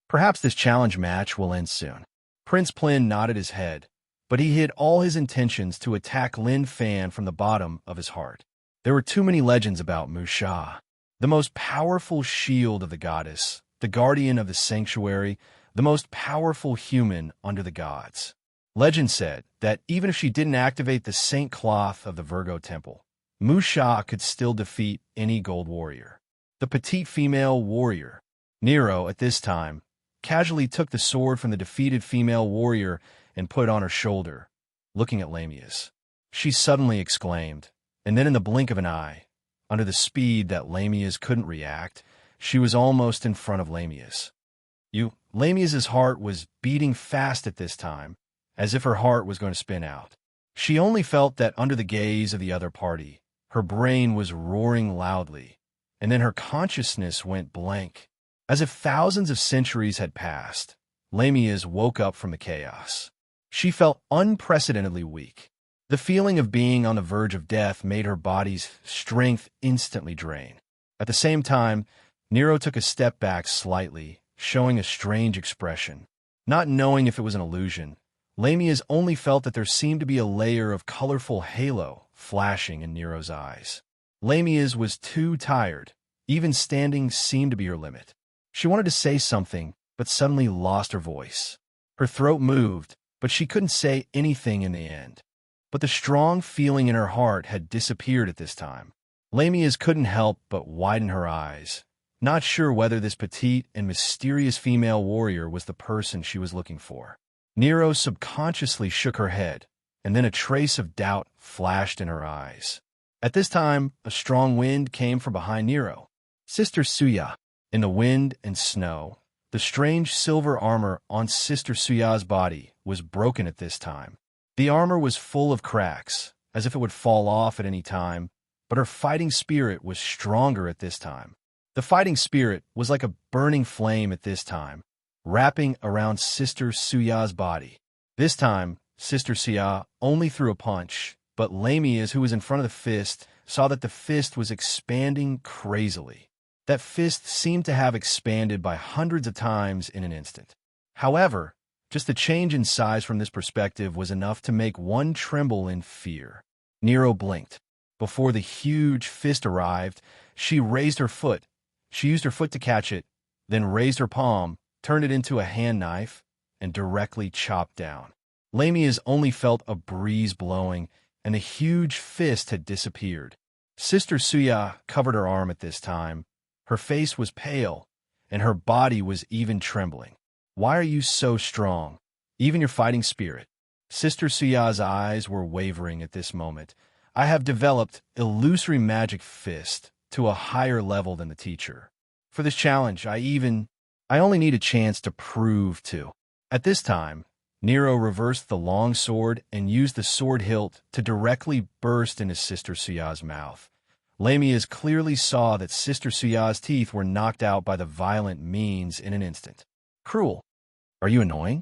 Perhaps this challenge match will end soon. Prince Plin nodded his head, but he hid all his intentions to attack Lin Fan from the bottom of his heart. There were too many legends about Mu Sha, the most powerful shield of the goddess, the guardian of the sanctuary, the most powerful human under the gods. Legend said that even if she didn't activate the Saint Cloth of the Virgo temple, Mu Sha could still defeat any gold warrior. the petite female warrior. Nero, at this time, casually took the sword from the defeated female warrior and put it on her shoulder, looking at Lamius. She suddenly exclaimed, and then in the blink of an eye, under the speed that Lamius couldn't react, she was almost in front of Lamius. Lamius's heart was beating fast at this time, as if her heart was going to spin out. She only felt that under the gaze of the other party, her brain was roaring loudly, and then her consciousness went blank. As if thousands of centuries had passed, Lamius woke up from the chaos. She felt unprecedentedly weak. The feeling of being on the verge of death made her body's strength instantly drain. At the same time, Nero took a step back slightly, showing a strange expression. Not knowing if it was an illusion, Lamius only felt that there seemed to be a layer of colorful halo flashing in Nero's eyes. Lamius was too tired. Even standing seemed to be her limit. She wanted to say something, but suddenly lost her voice. Her throat moved, but she couldn't say anything in the end. But the strong feeling in her heart had disappeared at this time. Lamius couldn't help but widen her eyes, not sure whether this petite and mysterious female warrior was the person she was looking for. Nero subconsciously shook her head, and then a trace of doubt flashed in her eyes. At this time, a strong wind came from behind Nero. Sister Suya. In the wind and snow, the strange silver armor on Sister Suya's body was broken at this time. The armor was full of cracks, as if it would fall off at any time, but her fighting spirit was stronger at this time. The fighting spirit was like a burning flame at this time, wrapping around Sister Suya's body. This time, Sister Suya only threw a punch, but Lamius, who was in front of the fist, saw that the fist was expanding crazily. That fist seemed to have expanded by hundreds of times in an instant. However, just the change in size from this perspective was enough to make one tremble in fear. Nero blinked. Before the huge fist arrived, she raised her foot. She used her foot to catch it, then raised her palm, turned it into a hand knife, and directly chopped down. Lamius only felt a breeze blowing, and the huge fist had disappeared. Sister Suya covered her arm at this time. Her face was pale, and her body was even trembling. Why are you so strong? Even your fighting spirit. Sister Suya's eyes were wavering at this moment. I have developed illusory magic fist to a higher level than the teacher. For this challenge, I only need a chance to prove to. At this time, Nero reversed the long sword and used the sword hilt to directly burst into Sister Suya's mouth. Lamius clearly saw that Sister Suya's teeth were knocked out by the violent means in an instant. Cruel. Are you annoying?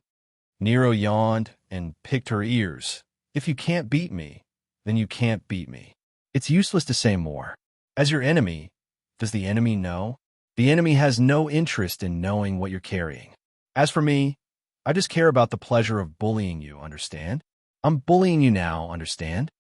Nero yawned and picked her ears. If you can't beat me, then you can't beat me. It's useless to say more. As your enemy, does the enemy know? The enemy has no interest in knowing what you're carrying. As for me, I just care about the pleasure of bullying you, understand? I'm bullying you now, understand?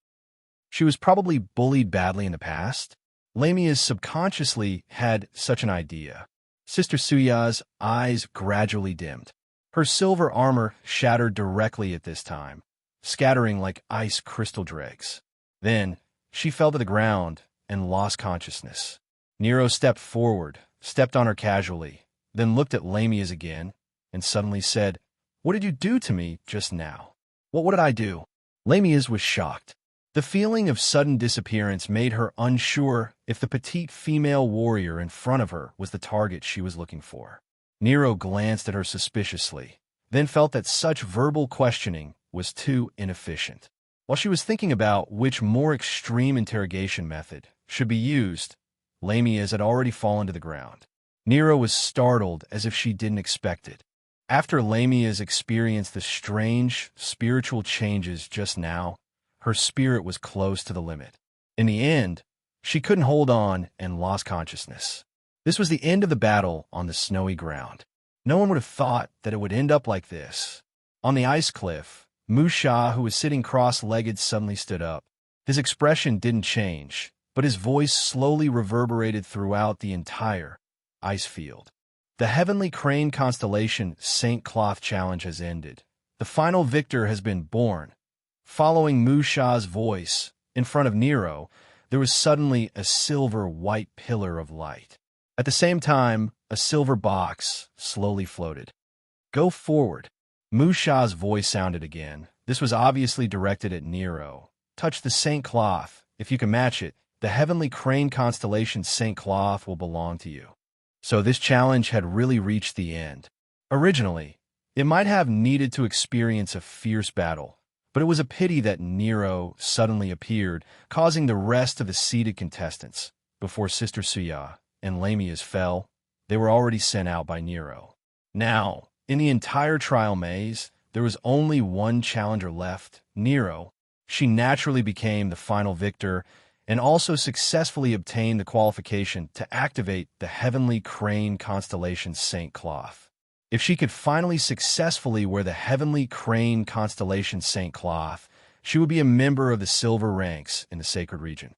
She was probably bullied badly in the past. Lamius subconsciously had such an idea. Sister Suya's eyes gradually dimmed. Her silver armor shattered directly at this time, scattering like ice crystal dregs. Then, she fell to the ground and lost consciousness. Nero stepped forward, stepped on her casually, then looked at Lamius again, and suddenly said, "What did you do to me just now?" What did I do?" Lamius was shocked. The feeling of sudden disappearance made her unsure if the petite female warrior in front of her was the target she was looking for. Nero glanced at her suspiciously, then felt that such verbal questioning was too inefficient. While she was thinking about which more extreme interrogation method should be used, Lamius had already fallen to the ground. Nero was startled as if she didn't expect it. After Lamius experienced the strange spiritual changes just now, her spirit was close to the limit. In the end, she couldn't hold on and lost consciousness. This was the end of the battle on the snowy ground. No one would have thought that it would end up like this. On the ice cliff, Musha, who was sitting cross-legged, suddenly stood up. His expression didn't change, but his voice slowly reverberated throughout the entire ice field. The heavenly crane constellation Saint Cloth Challenge has ended. The final victor has been born. Following Musha's voice, in front of Nero, there was suddenly a silver-white pillar of light. At the same time, a silver box slowly floated. Go forward. Musha's voice sounded again. This was obviously directed at Nero. Touch the Saint Cloth. If you can match it, the heavenly crane constellation Saint Cloth will belong to you. So this challenge had really reached the end. Originally, it might have needed to experience a fierce battle, but it was a pity that Nero suddenly appeared, causing the rest of the seated contestants, before Sister Suya and Lamia's fell, they were already sent out by Nero. Now, in the entire trial maze, there was only one challenger left, Nero. She naturally became the final victor and also successfully obtained the qualification to activate the heavenly crane constellation Saint Cloth. If she could finally successfully wear the heavenly crane constellation Saint Cloth, she would be a member of the silver ranks in the sacred region.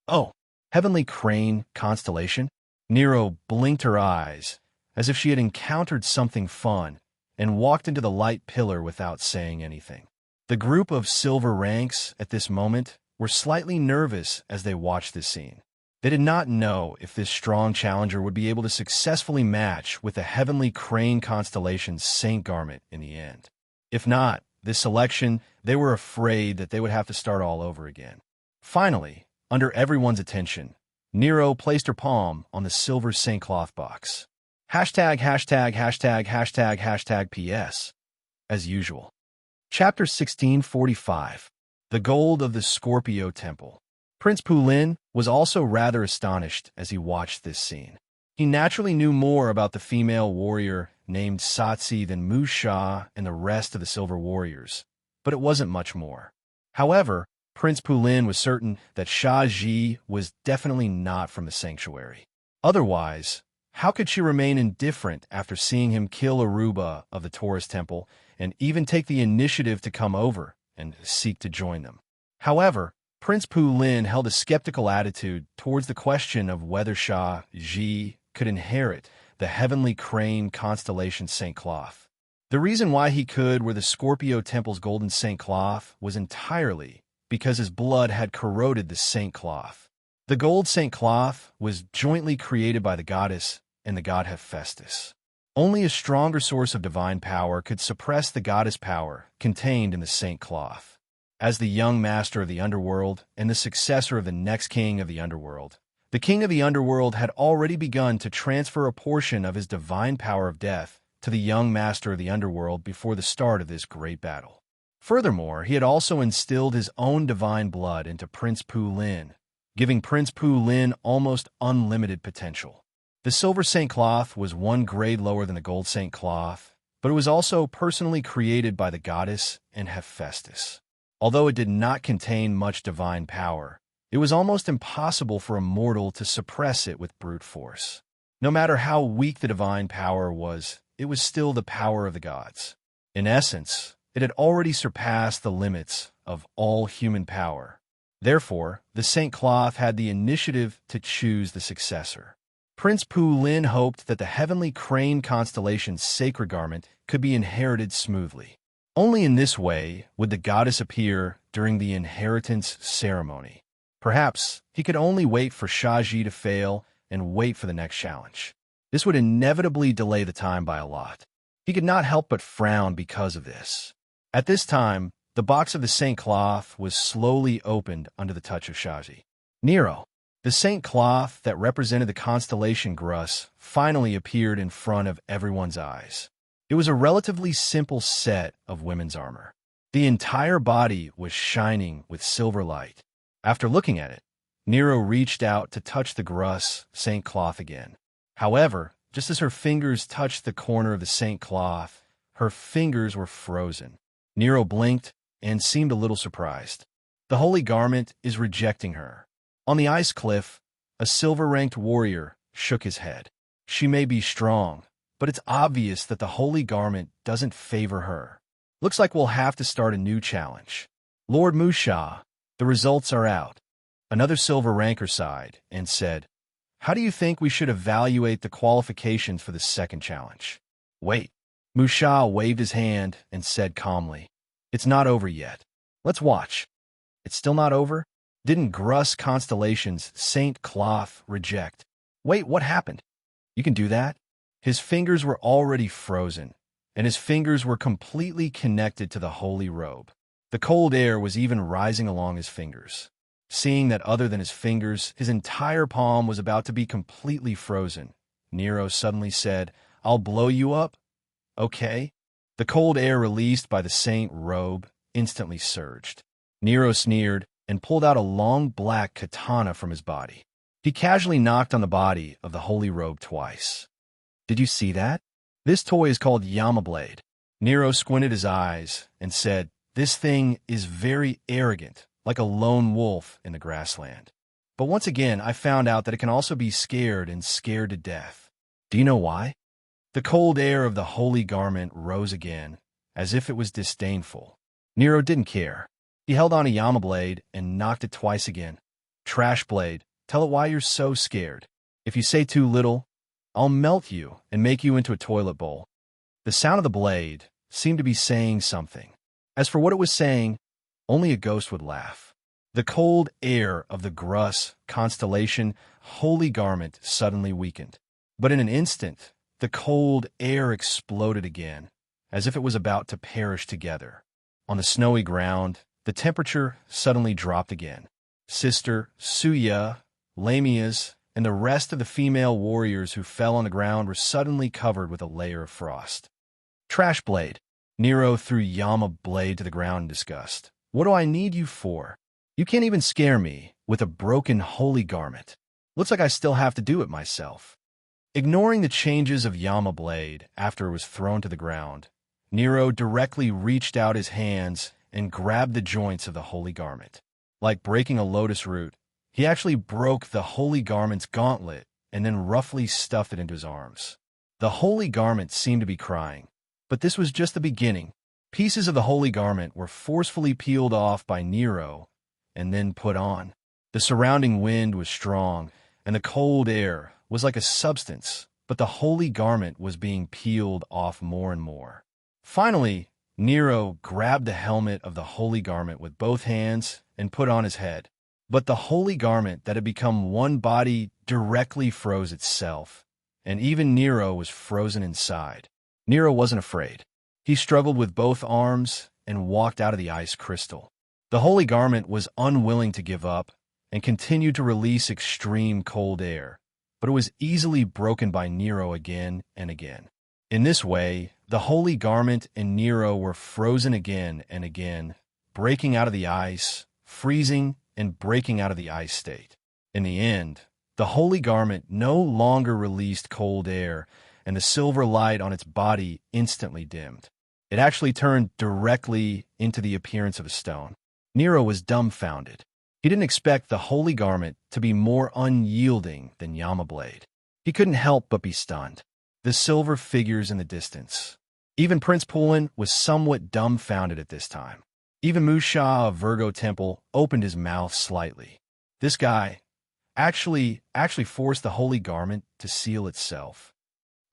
Oh, heavenly crane constellation? Nero blinked her eyes, as if she had encountered something fun, and walked into the light pillar without saying anything. The group of silver ranks, at this moment, were slightly nervous as they watched this scene. They did not know if this strong challenger would be able to successfully match with the heavenly crane constellation's saint garment in the end. If not, this selection, they were afraid that they would have to start all over again. Finally, under everyone's attention, Nero placed her palm on the silver Saint Cloth box. Hashtag, hashtag, hashtag, hashtag, hashtag PS. As usual. Chapter 1645. The Gold of the Scorpio Temple. Prince Pulin was also rather astonished as he watched this scene. He naturally knew more about the female warrior named Satsi than Musha and the rest of the silver warriors, but it wasn't much more. However, Prince Pulin was certain that Shaji was definitely not from the sanctuary. Otherwise, how could she remain indifferent after seeing him kill Aruba of the Taurus Temple and even take the initiative to come over and seek to join them? However, Prince Pulin held a skeptical attitude towards the question of whether Shah Ji could inherit the heavenly crane constellation Saint Cloth. The reason why he could wear the Scorpio Temple's golden Saint Cloth was entirely because his blood had corroded the Saint Cloth. The gold Saint Cloth was jointly created by the goddess and the god Hephaestus. Only a stronger source of divine power could suppress the goddess power contained in the Saint Cloth. As the young master of the underworld and the successor of the next king of the underworld, the king of the underworld had already begun to transfer a portion of his divine power of death to the young master of the underworld before the start of this great battle. Furthermore, he had also instilled his own divine blood into Prince Pulin, giving Prince Pulin almost unlimited potential. The silver Saint Cloth was one grade lower than the gold Saint Cloth, but it was also personally created by the goddess and Hephaestus. Although it did not contain much divine power, it was almost impossible for a mortal to suppress it with brute force. No matter how weak the divine power was, it was still the power of the gods. In essence, it had already surpassed the limits of all human power. Therefore, the Saint Cloth had the initiative to choose the successor. Prince Pulin hoped that the heavenly crane constellation's sacred garment could be inherited smoothly. Only in this way would the goddess appear during the inheritance ceremony. Perhaps he could only wait for Shaji to fail and wait for the next challenge. This would inevitably delay the time by a lot. He could not help but frown because of this. At this time, the box of the Saint Cloth was slowly opened under the touch of Shaji. Nero, the Saint Cloth that represented the constellation Grus, finally appeared in front of everyone's eyes. It was a relatively simple set of women's armor. The entire body was shining with silver light. After looking at it, Nero reached out to touch the Grus Saint Cloth again. However, just as her fingers touched the corner of the Saint Cloth, her fingers were frozen. Nero blinked and seemed a little surprised. The holy garment is rejecting her. On the ice cliff, a silver-ranked warrior shook his head. She may be strong, but it's obvious that the holy garment doesn't favor her. Looks like we'll have to start a new challenge. Lord Musha, the results are out. Another silver ranker sighed and said, "How do you think we should evaluate the qualifications for the second challenge?" Wait. Musha waved his hand and said calmly, "It's not over yet. Let's watch." It's still not over? Didn't Grus Constellation's Saint Cloth reject? Wait, what happened? You can do that? His fingers were already frozen, and his fingers were completely connected to the holy robe. The cold air was even rising along his fingers. Seeing that other than his fingers, his entire palm was about to be completely frozen, Nero suddenly said, "I'll blow you up? Okay." The cold air released by the saint robe instantly surged. Nero sneered and pulled out a long black katana from his body. He casually knocked on the body of the holy robe twice. "Did you see that? This toy is called Blade." Nero squinted his eyes and said, "This thing is very arrogant, like a lone wolf in the grassland. But once again, I found out that it can also be scared and scared to death. Do you know why?" The cold air of the holy garment rose again, as if it was disdainful. Nero didn't care. He held on to Blade and knocked it twice again. "Trash blade, tell it why you're so scared. If you say too little, I'll melt you and make you into a toilet bowl." The sound of the blade seemed to be saying something. As for what it was saying, only a ghost would laugh. The cold air of the Grus constellation holy garment suddenly weakened. But in an instant, the cold air exploded again, as if it was about to perish together. On the snowy ground, the temperature suddenly dropped again. Sister Suya, Lamias, and the rest of the female warriors who fell on the ground were suddenly covered with a layer of frost. "Trash blade." Nero threw Blade to the ground in disgust. "What do I need you for? You can't even scare me with a broken holy garment. Looks like I still have to do it myself." Ignoring the changes of Blade after it was thrown to the ground, Nero directly reached out his hands and grabbed the joints of the holy garment. Like breaking a lotus root, he actually broke the holy garment's gauntlet and then roughly stuffed it into his arms. The holy garment seemed to be crying, but this was just the beginning. Pieces of the holy garment were forcefully peeled off by Nero and then put on. The surrounding wind was strong, and the cold air was like a substance, but the holy garment was being peeled off more and more. Finally, Nero grabbed the helmet of the holy garment with both hands and put on his head. But the holy garment that had become one body directly froze itself, and even Nero was frozen inside. Nero wasn't afraid. He struggled with both arms and walked out of the ice crystal. The holy garment was unwilling to give up and continued to release extreme cold air, but it was easily broken by Nero again and again. In this way, the holy garment and Nero were frozen again and again, breaking out of the ice, freezing, and breaking out of the ice state. In the end, the holy garment no longer released cold air, and the silver light on its body instantly dimmed. It actually turned directly into the appearance of a stone. Nero was dumbfounded. He didn't expect the holy garment to be more unyielding than Blade. He couldn't help but be stunned. The silver figures in the distance. Even Prince Pulin was somewhat dumbfounded at this time. Even Musha of Virgo Temple opened his mouth slightly. This guy actually forced the holy garment to seal itself.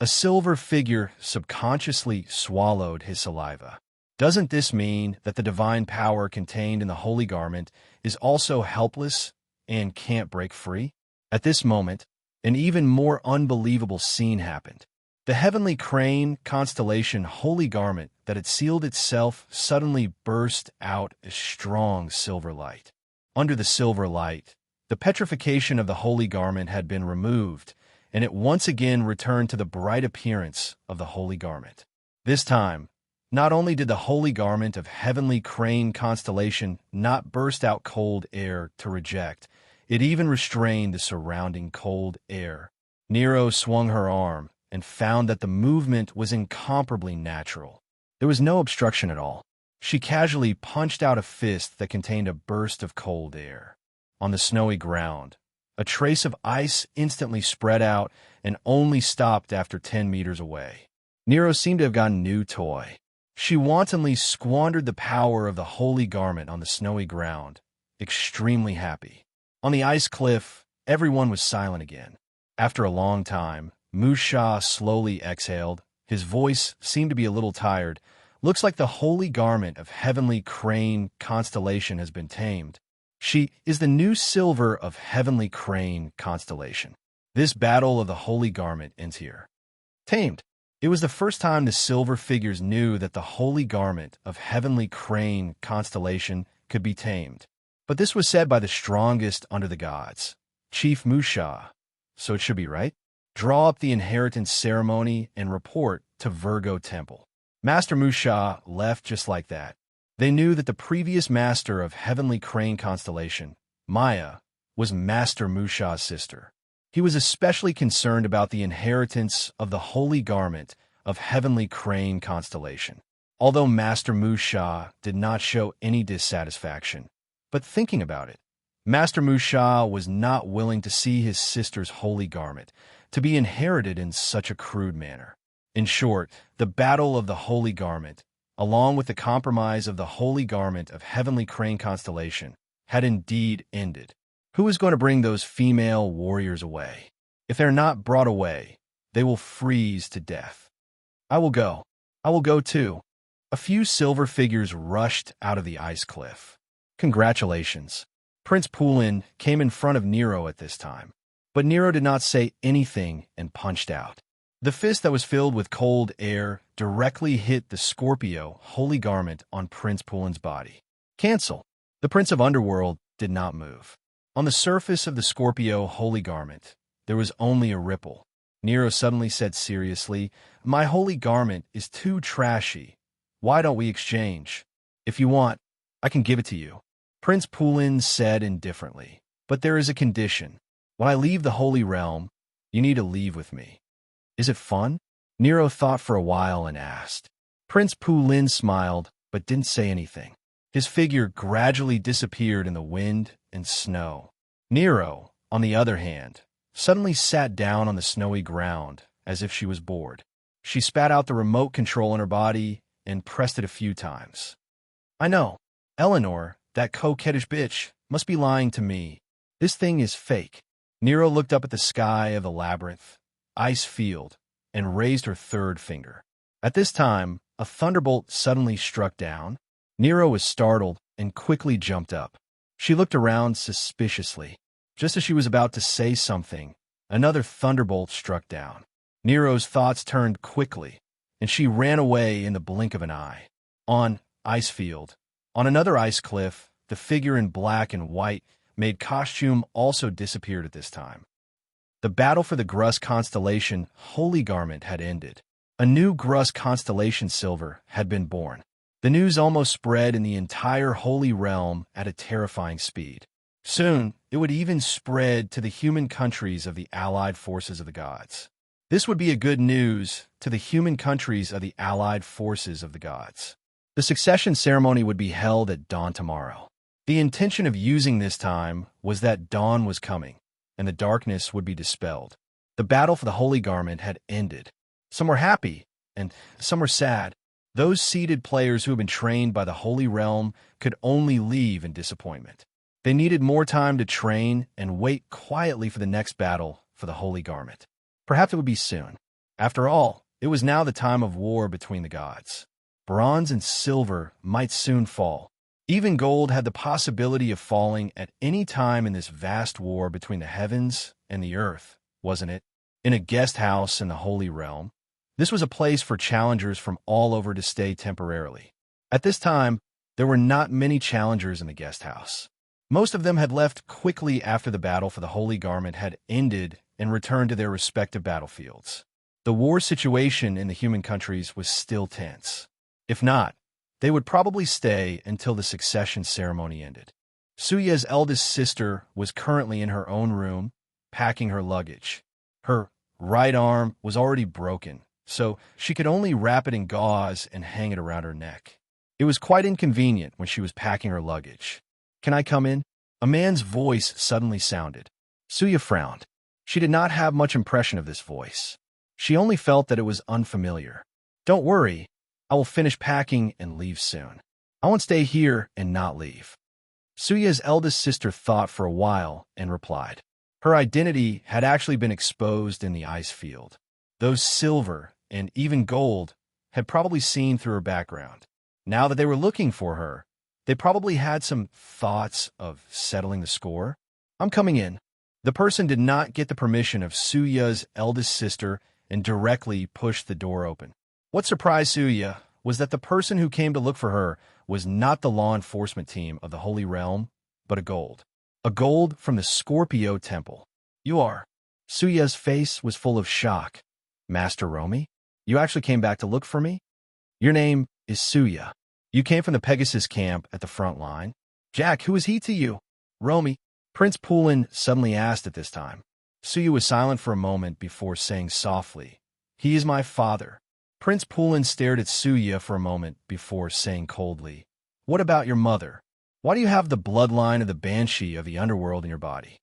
A silver figure subconsciously swallowed his saliva. Doesn't this mean that the divine power contained in the holy garment is also helpless and can't break free? At this moment, an even more unbelievable scene happened. The heavenly crane constellation holy garment that had sealed itself suddenly burst out a strong silver light. Under the silver light, the petrification of the holy garment had been removed, and it once again returned to the bright appearance of the holy garment. This time, not only did the holy garment of heavenly crane constellation not burst out cold air to reject, it even restrained the surrounding cold air. Nero swung her arm and found that the movement was incomparably natural. There was no obstruction at all. She casually punched out a fist that contained a burst of cold air. On the snowy ground, a trace of ice instantly spread out and only stopped after 10 meters away. Nero seemed to have gotten a new toy. She wantonly squandered the power of the holy garment on the snowy ground, extremely happy. On the ice cliff, everyone was silent again. After a long time, Musha slowly exhaled. His voice seemed to be a little tired. Looks like the holy garment of heavenly crane constellation has been tamed. She is the new silver of heavenly crane constellation. This battle of the holy garment ends here. Tamed. It was the first time the silver figures knew that the holy garment of heavenly crane constellation could be tamed. But this was said by the strongest under the gods, Chief Musha. So it should be right. Draw up the inheritance ceremony and report to Virgo Temple. Master Musha left just like that. They knew that the previous master of heavenly crane constellation, Maya, was Master Musha's sister. He was especially concerned about the inheritance of the holy garment of heavenly crane constellation. Although Master Musha did not show any dissatisfaction, but thinking about it, Master Musha was not willing to see his sister's holy garment to be inherited in such a crude manner. In short, the battle of the holy garment, along with the compromise of the holy garment of heavenly crane constellation, had indeed ended. Who is going to bring those female warriors away? If they're not brought away, they will freeze to death. I will go. I will go too. A few silver figures rushed out of the ice cliff. Congratulations. Prince Poulin came in front of Nero at this time. But Nero did not say anything and punched out. The fist that was filled with cold air directly hit the Scorpio holy garment on Prince Poulin's body. Cancel. The Prince of Underworld did not move. On the surface of the Scorpio holy garment, there was only a ripple. Nero suddenly said seriously, "My holy garment is too trashy. Why don't we exchange? If you want, I can give it to you." Prince Poulin said indifferently, "But there is a condition. When I leave the Holy Realm, you need to leave with me." "Is it fun?" Nero thought for a while and asked. Prince Poulin smiled, but didn't say anything. His figure gradually disappeared in the wind and snow. Nero, on the other hand, suddenly sat down on the snowy ground as if she was bored. She spat out the remote control in her body and pressed it a few times. "I know. Eleanor, that coquettish bitch, must be lying to me. This thing is fake." Nero looked up at the sky of the labyrinth, ice field, and raised her third finger. At this time, a thunderbolt suddenly struck down. Nero was startled and quickly jumped up. She looked around suspiciously. Just as she was about to say something, another thunderbolt struck down. Nero's thoughts turned quickly, and she ran away in the blink of an eye. On ice field, on another ice cliff, the figure in black and white made costume also disappeared at this time. The battle for the Grus constellation holy garment had ended. A new Grus constellation silver had been born. The news almost spread in the entire Holy Realm at a terrifying speed. Soon, it would even spread to the human countries of the allied forces of the gods. This would be a good news to the human countries of the allied forces of the gods. The succession ceremony would be held at dawn tomorrow. The intention of using this time was that dawn was coming, and the darkness would be dispelled. The battle for the Holy Garment had ended. Some were happy, and some were sad. Those seeded players who had been trained by the Holy Realm could only leave in disappointment. They needed more time to train and wait quietly for the next battle for the Holy Garment. Perhaps it would be soon. After all, it was now the time of war between the gods. Bronze and silver might soon fall. Even gold had the possibility of falling at any time in this vast war between the heavens and the earth, wasn't it? In a guest house in the Holy Realm, this was a place for challengers from all over to stay temporarily. At this time, there were not many challengers in the guest house. Most of them had left quickly after the battle for the Holy Garment had ended and returned to their respective battlefields. The war situation in the human countries was still tense. If not, they would probably stay until the succession ceremony ended. Suya's eldest sister was currently in her own room, packing her luggage. Her right arm was already broken, so she could only wrap it in gauze and hang it around her neck. It was quite inconvenient when she was packing her luggage. "Can I come in?" A man's voice suddenly sounded. Suya frowned. She did not have much impression of this voice. She only felt that it was unfamiliar. "Don't worry. I will finish packing and leave soon. I won't stay here and not leave." Suya's eldest sister thought for a while and replied. Her identity had actually been exposed in the ice field. Those silver and even gold had probably seen through her background. Now that they were looking for her, they probably had some thoughts of settling the score. "I'm coming in." The person did not get the permission of Suya's eldest sister and directly pushed the door open. What surprised Suya was that the person who came to look for her was not the law enforcement team of the Holy Realm, but a gold. A gold from the Scorpio Temple. You are. Suya's face was full of shock. Master Romy? You actually came back to look for me? Your name is Suya. You came from the Pegasus camp at the front line. Jack, who is he to you? Romy, Prince Poulin suddenly asked at this time. Suya was silent for a moment before saying softly, He is my father. Prince Poulin stared at Suya for a moment before saying coldly, What about your mother? Why do you have the bloodline of the Banshee of the underworld in your body?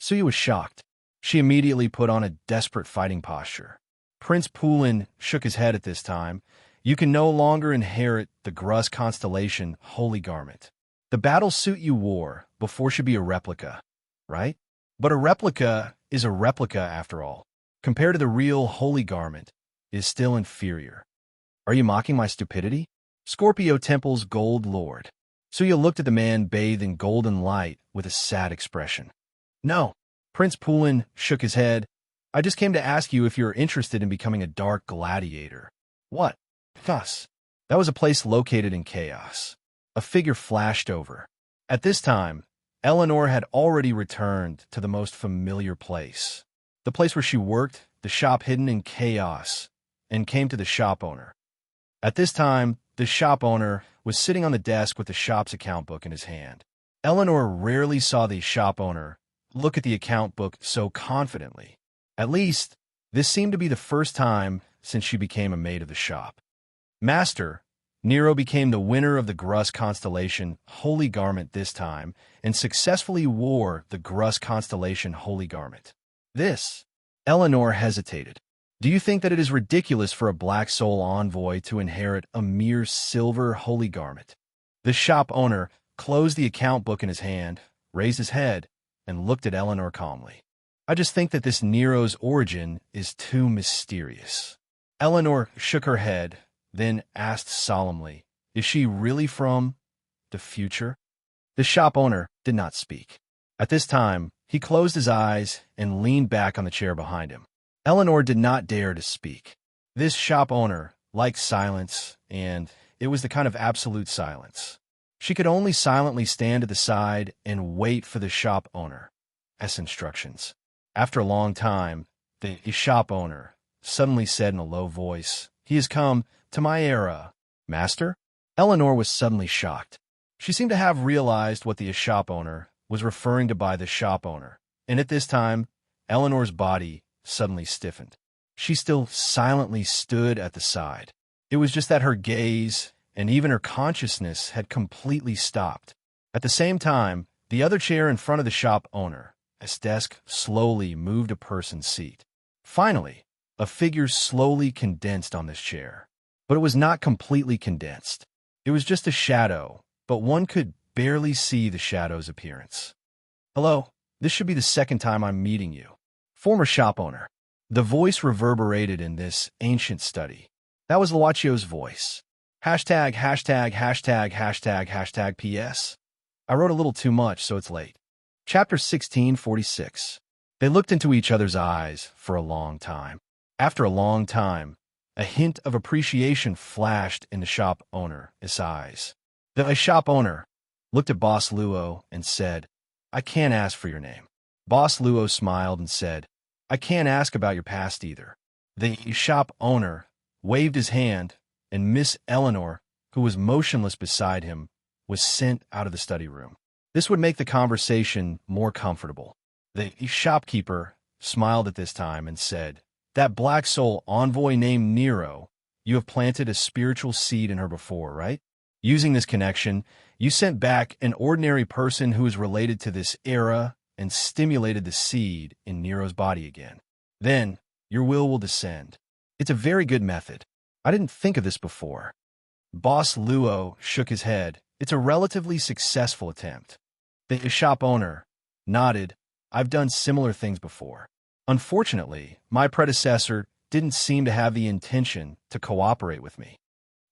Suya was shocked. She immediately put on a desperate fighting posture. Prince Poulin shook his head at this time. You can no longer inherit the Grus constellation holy garment. The battle suit you wore before should be a replica, right? But a replica is a replica after all. Compared to the real holy garment, it is still inferior. Are you mocking my stupidity? Scorpio Temple's Gold Lord. Suya looked at the man bathed in golden light with a sad expression. No. Prince Poulin shook his head. I just came to ask you if you're interested in becoming a dark gladiator. What? Thus. That was a place located in chaos. A figure flashed over. At this time, Eleanor had already returned to the most familiar place. The place where she worked, the shop hidden in chaos, and came to the shop owner. At this time, the shop owner was sitting on the desk with the shop's account book in his hand. Eleanor rarely saw the shop owner look at the account book so confidently. At least, this seemed to be the first time since she became a maid of the shop. Master, Nero became the winner of the Grus Constellation Holy Garment this time and successfully wore the Grus Constellation Holy Garment. This, Eleanor hesitated. Do you think that it is ridiculous for a Black Soul envoy to inherit a mere silver holy garment? The shop owner closed the account book in his hand, raised his head, and looked at Eleanor calmly. I just think that this Nero's origin is too mysterious. Eleanor shook her head, then asked solemnly, Is she really from the future? The shop owner did not speak. At this time, he closed his eyes and leaned back on the chair behind him. Eleanor did not dare to speak. This shop owner liked silence, and it was the kind of absolute silence. She could only silently stand at the side and wait for the shop owner's instructions. After a long time, the shop owner suddenly said in a low voice, He has come to my era, Master? Eleanor was suddenly shocked. She seemed to have realized what the shop owner was referring to by the shop owner, and at this time, Eleanor's body suddenly stiffened. She still silently stood at the side. It was just that her gaze and even her consciousness had completely stopped. At the same time, the other chair in front of the shop owner's desk slowly moved a person's seat. Finally, a figure slowly condensed on this chair. But it was not completely condensed. It was just a shadow, but one could barely see the shadow's appearance. Hello, this should be the second time I'm meeting you. Former shop owner. The voice reverberated in this ancient study. That was Luacio's voice. Hashtag, hashtag, hashtag, hashtag, hashtag PS. I wrote a little too much, so it's late. Chapter 1646. They looked into each other's eyes for a long time. After a long time, a hint of appreciation flashed in the shop owner's eyes. The shop owner looked at Boss Luo and said, I can't ask for your name. Boss Luo smiled and said, I can't ask about your past either. The shop owner waved his hand, and Miss Eleanor, who was motionless beside him, was sent out of the study room. This would make the conversation more comfortable. The shopkeeper smiled at this time and said, That Black Soul envoy named Nero, you have planted a spiritual seed in her before, right? Using this connection, you sent back an ordinary person who is related to this era and stimulated the seed in Nero's body again. Then, your will descend. It's a very good method. I didn't think of this before. Boss Luo shook his head. It's a relatively successful attempt. The shop owner nodded. I've done similar things before. Unfortunately, my predecessor didn't seem to have the intention to cooperate with me.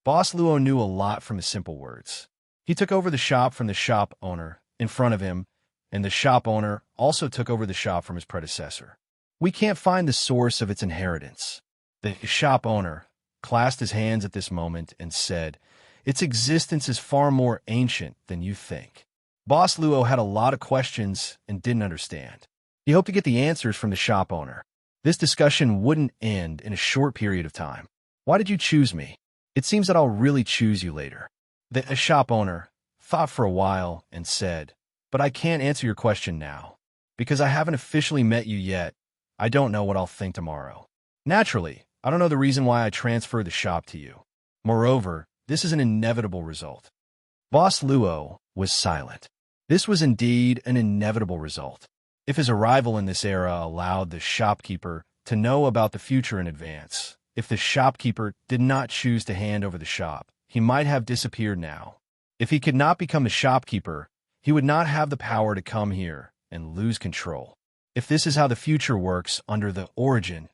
Boss Luo knew a lot from his simple words. He took over the shop from the shop owner in front of him and the shop owner also took over the shop from his predecessor. We can't find the source of its inheritance. The shop owner clasped his hands at this moment and said, its existence is far more ancient than you think. Boss Luo had a lot of questions and didn't understand. He hoped to get the answers from the shop owner. This discussion wouldn't end in a short period of time. Why did you choose me? It seems that I'll really choose you later. The shop owner thought for a while and said, but I can't answer your question now. Because I haven't officially met you yet, I don't know what I'll think tomorrow. Naturally, I don't know the reason why I transferred the shop to you. Moreover, this is an inevitable result. Boss Luo was silent. This was indeed an inevitable result. If his arrival in this era allowed the shopkeeper to know about the future in advance, if the shopkeeper did not choose to hand over the shop, he might have disappeared now. If he could not become the shopkeeper, he would not have the power to come here and lose control. If this is how the future works under the origin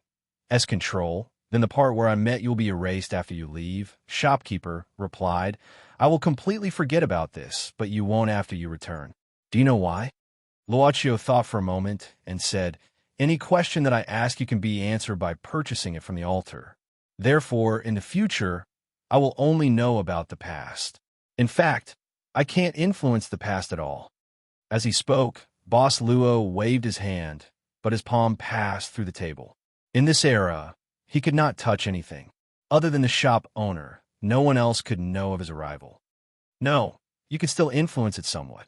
as control, then the part where I met you will be erased after you leave. Shopkeeper replied, I will completely forget about this, but you won't after you return. Do you know why? Luochio thought for a moment and said, any question that I ask you can be answered by purchasing it from the altar. Therefore, in the future, I will only know about the past. In fact, I can't influence the past at all. As he spoke, Boss Luo waved his hand, but his palm passed through the table. In this era, he could not touch anything. Other than the shop owner, no one else could know of his arrival. No, you could still influence it somewhat.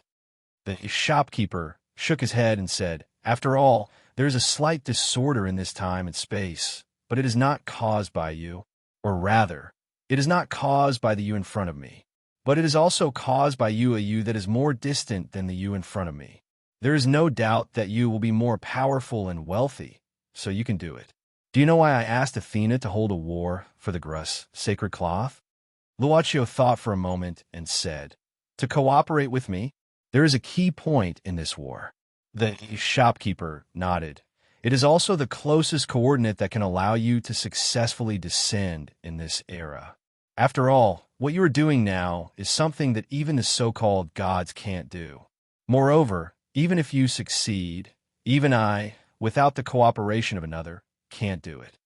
The shopkeeper shook his head and said, after all, there is a slight disorder in this time and space, but it is not caused by you. Or rather, it is not caused by the you in front of me, but it is also caused by you, a you that is more distant than the you in front of me. There is no doubt that you will be more powerful and wealthy, so you can do it. Do you know why I asked Athena to hold a war for the Grus sacred cloth? Luochio thought for a moment and said, to cooperate with me? There is a key point in this war. The shopkeeper nodded. It is also the closest coordinate that can allow you to successfully descend in this era. After all, what you are doing now is something that even the so-called gods can't do. Moreover, even if you succeed, even I, without the cooperation of another, can't do it.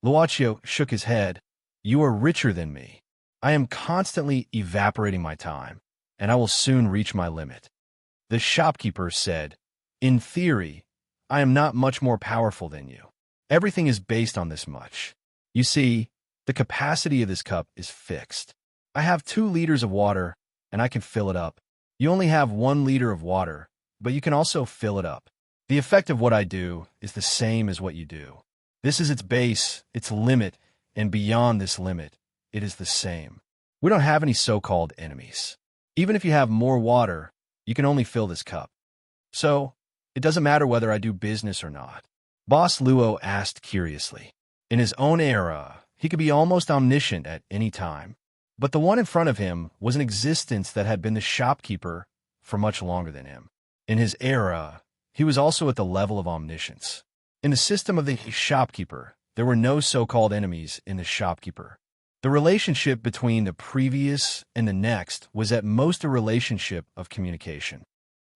Luochio shook his head. You are richer than me. I am constantly evaporating my time, and I will soon reach my limit. The shopkeeper said, in theory, I am not much more powerful than you. Everything is based on this much. You see, the capacity of this cup is fixed. I have 2 liters of water, and I can fill it up. You only have 1 liter of water, but you can also fill it up. The effect of what I do is the same as what you do. This is its base, its limit, and beyond this limit, it is the same. We don't have any so-called enemies. Even if you have more water, you can only fill this cup. So, it doesn't matter whether I do business or not. Boss Luo asked curiously. In his own era, he could be almost omniscient at any time. But the one in front of him was an existence that had been the shopkeeper for much longer than him. In his era, he was also at the level of omniscience. In the system of the shopkeeper, there were no so-called enemies in the shopkeeper. The relationship between the previous and the next was at most a relationship of communication.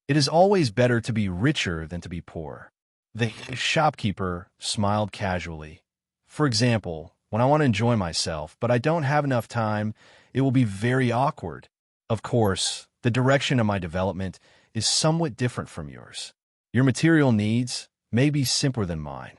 It is always better to be richer than to be poor. The shopkeeper smiled casually. For example, when I want to enjoy myself, but I don't have enough time, it will be very awkward. Of course, the direction of my development is somewhat different from yours. Your material needs may be simpler than mine.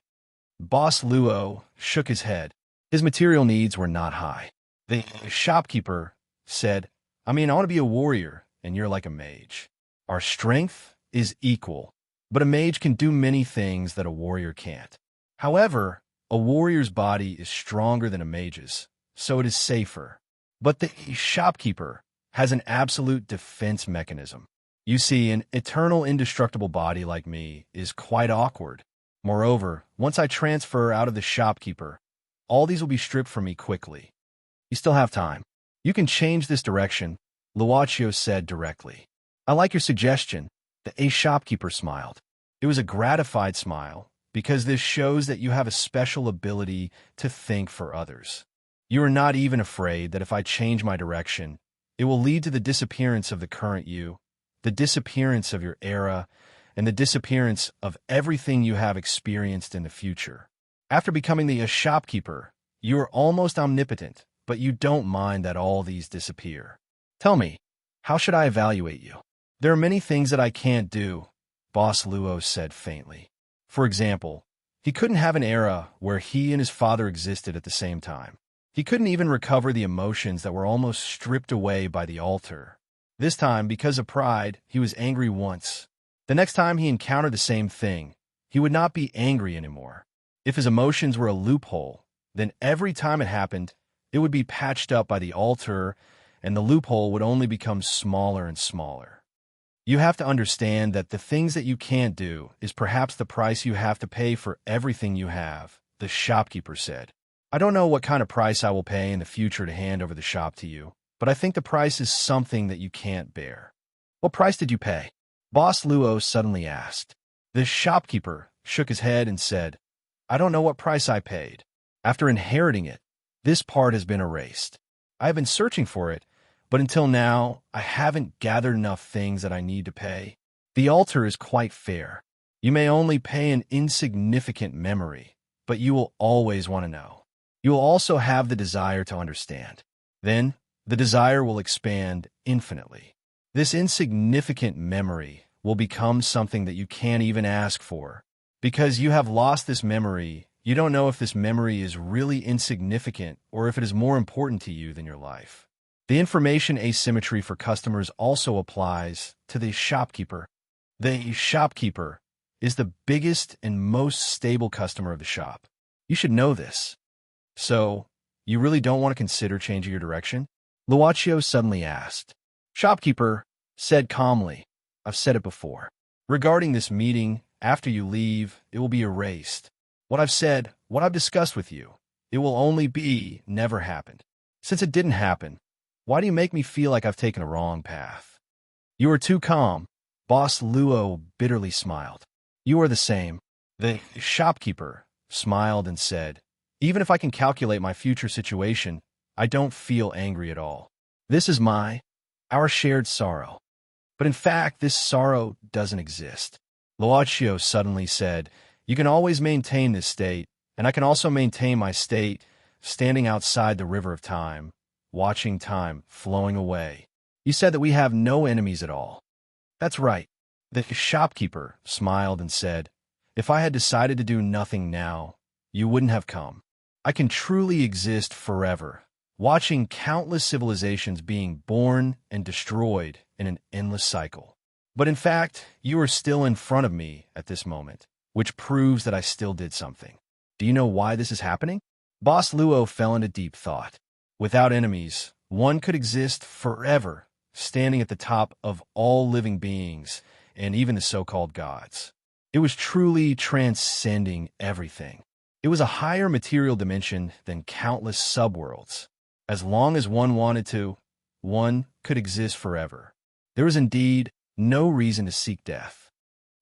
Boss Luo shook his head. His material needs were not high. The shopkeeper said, I mean, I want to be a warrior, and you're like a mage. Our strength is equal, but a mage can do many things that a warrior can't. However, a warrior's body is stronger than a mage's, so it is safer. But the shopkeeper has an absolute defense mechanism. You see, an eternal indestructible body like me is quite awkward. Moreover, once I transfer out of the shopkeeper, all these will be stripped from me quickly. You still have time. You can change this direction, Luochio said directly. I like your suggestion. The shopkeeper smiled. It was a gratified smile, because this shows that you have a special ability to think for others. You are not even afraid that if I change my direction, it will lead to the disappearance of the current you, the disappearance of your era, and the disappearance of everything you have experienced in the future. After becoming the shopkeeper, you are almost omnipotent, but you don't mind that all these disappear. Tell me, how should I evaluate you? There are many things that I can't do, Boss Luo said faintly. For example, he couldn't have an era where he and his father existed at the same time. He couldn't even recover the emotions that were almost stripped away by the altar. This time, because of pride, he was angry once. The next time he encountered the same thing, he would not be angry anymore. If his emotions were a loophole, then every time it happened, it would be patched up by the altar, and the loophole would only become smaller and smaller. You have to understand that the things that you can't do is perhaps the price you have to pay for everything you have, the shopkeeper said. I don't know what kind of price I will pay in the future to hand over the shop to you, but I think the price is something that you can't bear. What price did you pay? Boss Luo suddenly asked. The shopkeeper shook his head and said, I don't know what price I paid. After inheriting it, this part has been erased. I have been searching for it, but until now, I haven't gathered enough things that I need to pay. The altar is quite fair. You may only pay an insignificant memory, but you will always want to know. You will also have the desire to understand. Then, the desire will expand infinitely. This insignificant memory will become something that you can't even ask for. Because you have lost this memory, you don't know if this memory is really insignificant or if it is more important to you than your life. The information asymmetry for customers also applies to the shopkeeper. The shopkeeper is the biggest and most stable customer of the shop. You should know this. So, you really don't want to consider changing your direction? Luochio suddenly asked. Shopkeeper said calmly, I've said it before. Regarding this meeting, after you leave, it will be erased. What I've said, what I've discussed with you, it will only be never happened. Since it didn't happen, why do you make me feel like I've taken a wrong path? You are too calm. Boss Luo bitterly smiled. You are the same. The shopkeeper smiled and said, even if I can calculate my future situation, I don't feel angry at all. This is our shared sorrow. But in fact, this sorrow doesn't exist. Luochio suddenly said, you can always maintain this state, and I can also maintain my state, standing outside the river of time, watching time flowing away. You said that we have no enemies at all. That's right. The shopkeeper smiled and said, if I had decided to do nothing now, you wouldn't have come. I can truly exist forever, watching countless civilizations being born and destroyed in an endless cycle. But in fact, you are still in front of me at this moment, which proves that I still did something. Do you know why this is happening? Boss Luo fell into deep thought. Without enemies, one could exist forever, standing at the top of all living beings and even the so-called gods. It was truly transcending everything. It was a higher material dimension than countless subworlds. As long as one wanted to, one could exist forever. There is indeed no reason to seek death.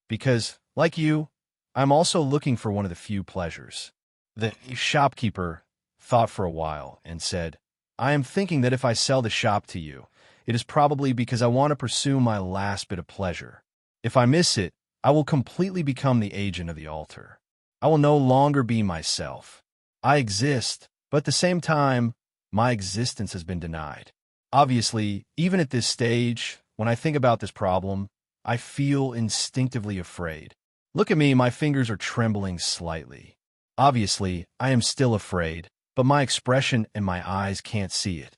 Because, like you, I'm also looking for one of the few pleasures. The shopkeeper thought for a while and said, I am thinking that if I sell the shop to you, it is probably because I want to pursue my last bit of pleasure. If I miss it, I will completely become the agent of the altar. I will no longer be myself. I exist, but at the same time, my existence has been denied. Obviously, even at this stage, when I think about this problem, I feel instinctively afraid. Look at me, my fingers are trembling slightly. Obviously, I am still afraid, but my expression and my eyes can't see it.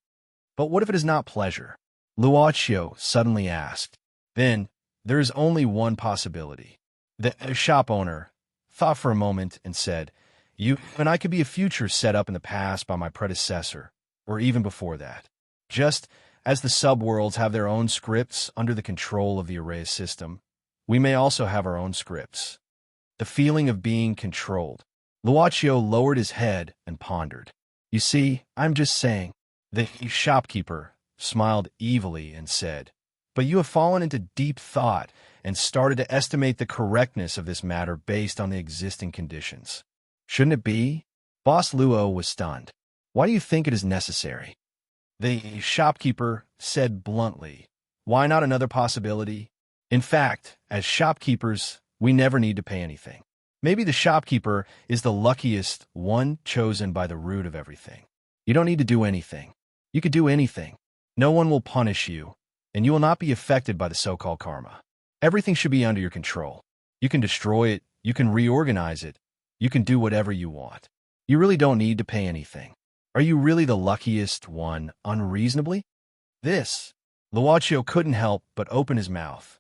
But what if it is not pleasure? Luochio suddenly asked. Then, there is only one possibility. The shop owner thought for a moment and said, you and I could be a future set up in the past by my predecessor, or even before that. Just as the subworlds have their own scripts under the control of the array system, we may also have our own scripts. The feeling of being controlled. Luochio lowered his head and pondered. You see, I'm just saying. The shopkeeper smiled evilly and said, but you have fallen into deep thought and started to estimate the correctness of this matter based on the existing conditions. Shouldn't it be? Boss Luo was stunned. Why do you think it is necessary? The shopkeeper said bluntly, why not another possibility? In fact, as shopkeepers, we never need to pay anything. Maybe the shopkeeper is the luckiest one chosen by the root of everything. You don't need to do anything. You could do anything. No one will punish you, and you will not be affected by the so-called karma. Everything should be under your control. You can destroy it, you can reorganize it, you can do whatever you want. You really don't need to pay anything. Are you really the luckiest one unreasonably? This, Luaccio couldn't help but open his mouth.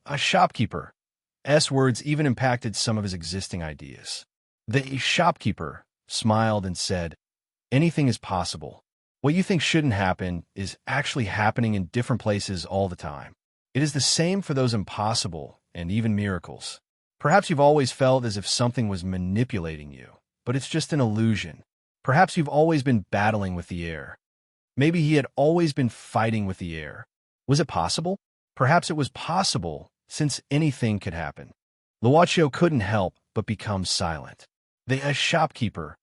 A shopkeeper's words even impacted some of his existing ideas. The shopkeeper smiled and said, anything is possible. What you think shouldn't happen is actually happening in different places all the time. It is the same for those impossible and even miracles. Perhaps you've always felt as if something was manipulating you, but it's just an illusion. Perhaps you've always been battling with the air. Maybe he had always been fighting with the air. Was it possible? Perhaps it was possible, since anything could happen. Luaccio couldn't help but become silent. The shopkeeper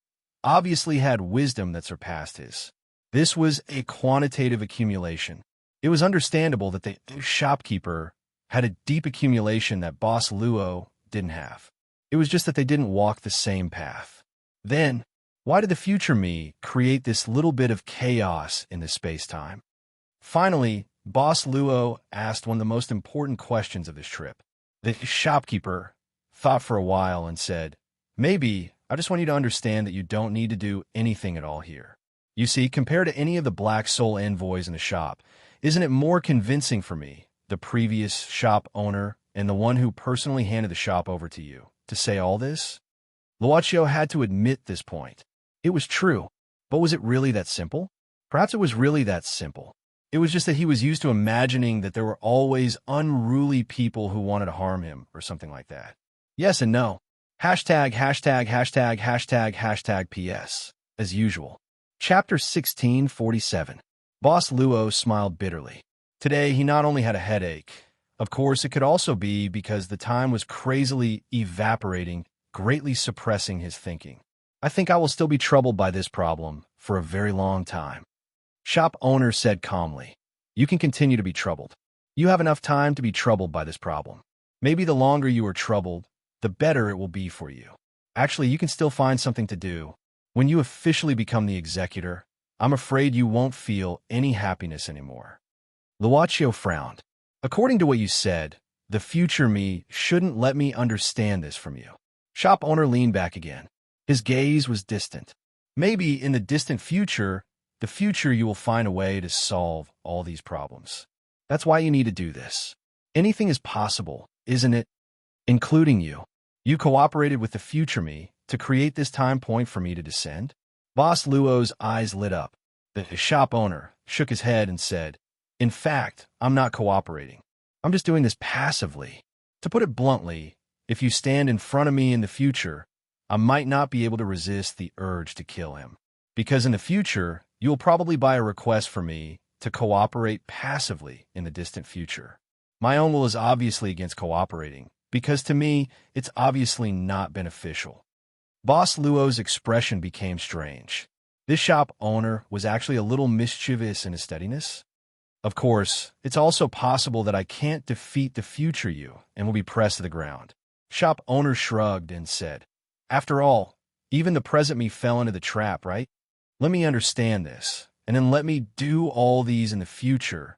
obviously had wisdom that surpassed his. This was a quantitative accumulation. It was understandable that the shopkeeper had a deep accumulation that Boss Luo didn't have. It was just that they didn't walk the same path. Then, why did the future me create this little bit of chaos in this space-time? Finally, Boss Luo asked one of the most important questions of this trip. The shopkeeper thought for a while and said, maybe I just want you to understand that you don't need to do anything at all here. You see, compared to any of the black soul envoys in the shop, isn't it more convincing for me, the previous shop owner and the one who personally handed the shop over to you, to say all this? Luaccio had to admit this point. It was true, but was it really that simple? Perhaps it was really that simple. It was just that he was used to imagining that there were always unruly people who wanted to harm him or something like that. Yes and no. Hashtag PS, as usual. Chapter 1647. Boss Luo smiled bitterly. Today, he not only had a headache. Of course, it could also be because the time was crazily evaporating, greatly suppressing his thinking. I think I will still be troubled by this problem for a very long time. Shop owner said calmly, you can continue to be troubled. You have enough time to be troubled by this problem. Maybe the longer you are troubled, the better it will be for you. Actually, you can still find something to do. When you officially become the executor, I'm afraid you won't feel any happiness anymore. Luaccio frowned. According to what you said, the future me shouldn't let me understand this from you. Shop owner leaned back again. His gaze was distant. Maybe in the distant future, you will find a way to solve all these problems. That's why you need to do this. Anything is possible, isn't it? Including you. You cooperated with the future me to create this time point for me to descend? Boss Luo's eyes lit up. The shop owner shook his head and said, in fact, I'm not cooperating. I'm just doing this passively. To put it bluntly, if you stand in front of me in the future, I might not be able to resist the urge to kill him. Because in the future, you will probably buy a request for me to cooperate passively in the distant future. My own will is obviously against cooperating, because to me, it's obviously not beneficial. Boss Luo's expression became strange. This shop owner was actually a little mischievous in his steadiness. Of course, it's also possible that I can't defeat the future you and will be pressed to the ground. Shop owner shrugged and said, after all, even the present me fell into the trap, right? Let me understand this, and then let me do all these in the future.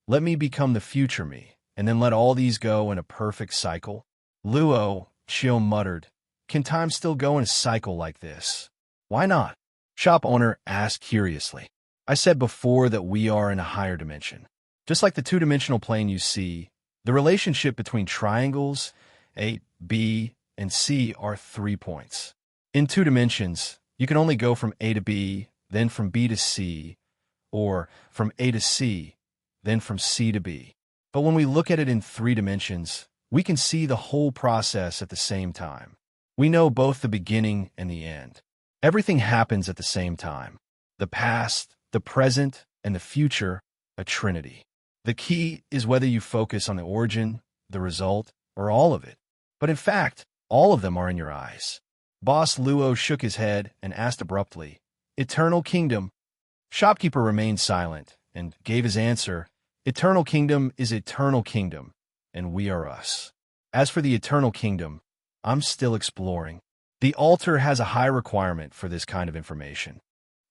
Let me become the future me, and then let all these go in a perfect cycle. Luo muttered, can time still go in a cycle like this? Why not? Shop owner asked curiously. I said before that we are in a higher dimension. Just like the two-dimensional plane you see, the relationship between triangles, A, B, and C are 3 points. In 2 dimensions, you can only go from A to B, then from B to C, or from A to C, then from C to B. But when we look at it in 3 dimensions, we can see the whole process at the same time. We know both the beginning and the end. Everything happens at the same time. The past, the present, and the future, a trinity. The key is whether you focus on the origin, the result, or all of it. But in fact, all of them are in your eyes. Boss Luo shook his head and asked abruptly, Eternal Kingdom? Shopkeeper remained silent and gave his answer, Eternal Kingdom is Eternal Kingdom, and we are us. As for the eternal kingdom, I'm still exploring. The altar has a high requirement for this kind of information.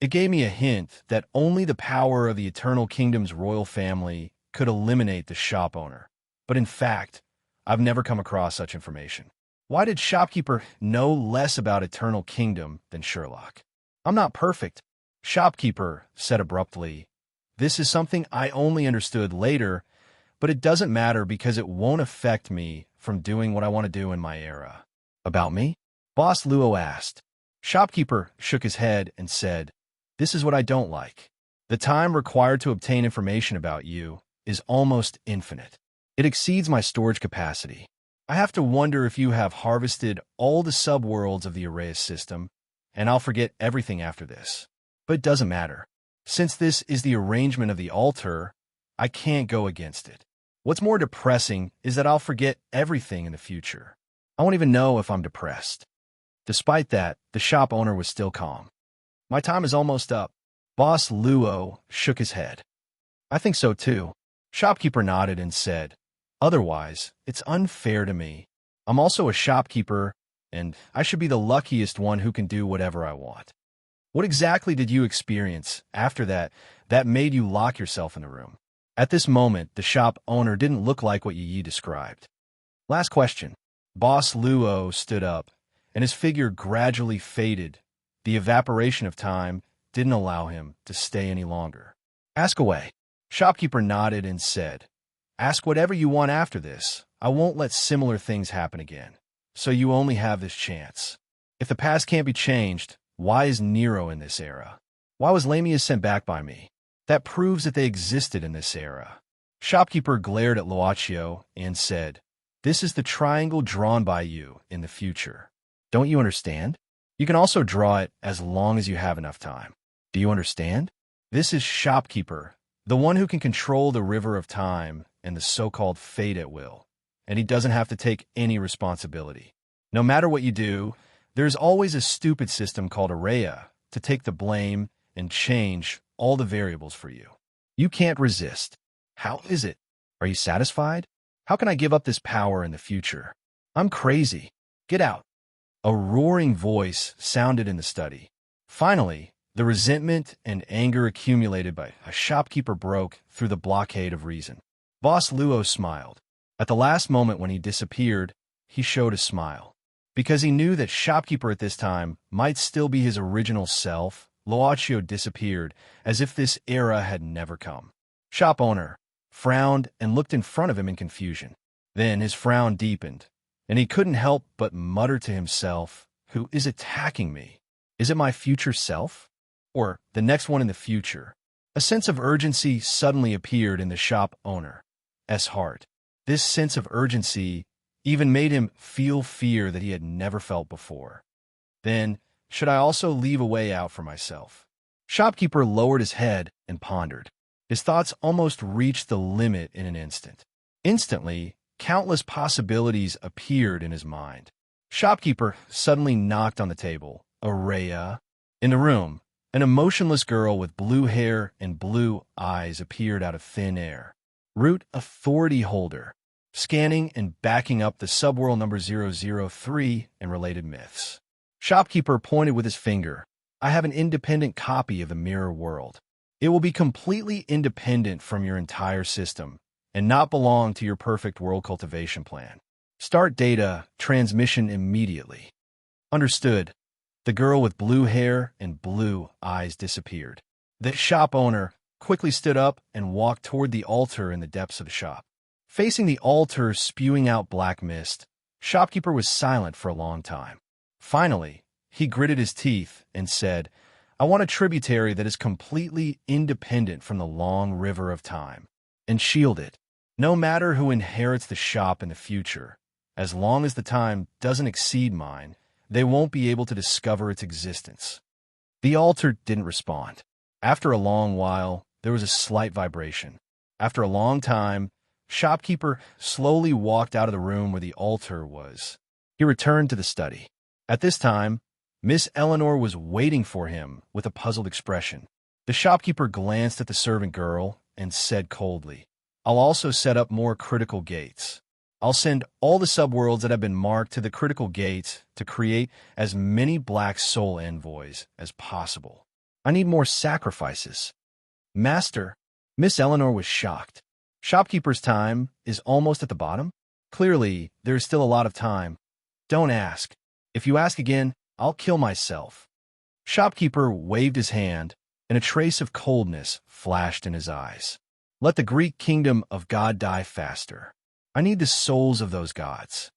It gave me a hint that only the power of the eternal kingdom's royal family could eliminate the shop owner. But in fact, I've never come across such information. Why did shopkeeper know less about eternal kingdom than Sherlock? I'm not perfect, shopkeeper said abruptly. This is something I only understood later, but it doesn't matter because it won't affect me from doing what I want to do in my era. About me? Boss Luo asked. Shopkeeper shook his head and said, this is what I don't like. The time required to obtain information about you is almost infinite. It exceeds my storage capacity. I have to wonder if you have harvested all the subworlds of the Arraeus system, and I'll forget everything after this. But it doesn't matter. Since this is the arrangement of the altar, I can't go against it. What's more depressing is that I'll forget everything in the future. I won't even know if I'm depressed. Despite that, the shop owner was still calm. My time is almost up. Boss Luo shook his head. I think so too. Shopkeeper nodded and said, otherwise, it's unfair to me. I'm also a shopkeeper, and I should be the luckiest one who can do whatever I want. What exactly did you experience after that made you lock yourself in the room? At this moment, the shop owner didn't look like what Yi described. Last question. Boss Luo stood up, and his figure gradually faded. The evaporation of time didn't allow him to stay any longer. Ask away. Shopkeeper nodded and said, ask whatever you want after this. I won't let similar things happen again. So you only have this chance. If the past can't be changed, why is Nero in this era? Why was Lamia sent back by me? That proves that they existed in this era. Shopkeeper glared at Luaccio and said, this is the triangle drawn by you in the future. Don't you understand? You can also draw it as long as you have enough time. Do you understand? This is Shopkeeper, the one who can control the river of time and the so-called fate at will. And he doesn't have to take any responsibility. No matter what you do, there's always a stupid system called Arraea to take the blame and change all the variables for you. You can't resist. How is it? Are you satisfied? How can I give up this power in the future? I'm crazy. Get out. A roaring voice sounded in the study. Finally, the resentment and anger accumulated by a shopkeeper broke through the blockade of reason. Boss Luo smiled. At the last moment when he disappeared, he showed a smile. Because he knew that shopkeeper at this time might still be his original self, Luaccio disappeared as if this era had never come. Shop owner frowned and looked in front of him in confusion. Then his frown deepened, and he couldn't help but mutter to himself, who is attacking me? Is it my future self? Or the next one in the future? A sense of urgency suddenly appeared in the shop owner's heart. This sense of urgency even made him feel fear that he had never felt before. Then, should I also leave a way out for myself? Shopkeeper lowered his head and pondered. His thoughts almost reached the limit in an instant. Instantly, countless possibilities appeared in his mind. Shopkeeper suddenly knocked on the table. Arraea. In the room, an emotionless girl with blue hair and blue eyes appeared out of thin air. Root authority holder. Scanning and backing up the subworld number 003 and related myths. Shopkeeper pointed with his finger. I have an independent copy of the mirror world. It will be completely independent from your entire system and not belong to your perfect world cultivation plan. Start data transmission immediately. Understood. The girl with blue hair and blue eyes disappeared. The shop owner quickly stood up and walked toward the altar in the depths of the shop. Facing the altar spewing out black mist, Shopkeeper was silent for a long time. Finally, he gritted his teeth and said, I want a tributary that is completely independent from the long river of time, and shield it. No matter who inherits the shop in the future, as long as the time doesn't exceed mine, they won't be able to discover its existence. The altar didn't respond. After a long while, there was a slight vibration. After a long time, Shopkeeper slowly walked out of the room where the altar was. He returned to the study. At this time, Miss Eleanor was waiting for him with a puzzled expression. The shopkeeper glanced at the servant girl and said coldly, I'll also set up more critical gates. I'll send all the subworlds that have been marked to the critical gates to create as many black soul envoys as possible. I need more sacrifices. Master, Miss Eleanor was shocked. Shopkeeper's time is almost at the bottom? Clearly, there is still a lot of time. Don't ask. If you ask again, I'll kill myself. Shopkeeper waved his hand, and a trace of coldness flashed in his eyes. Let the Greek kingdom of God die faster. I need the souls of those gods.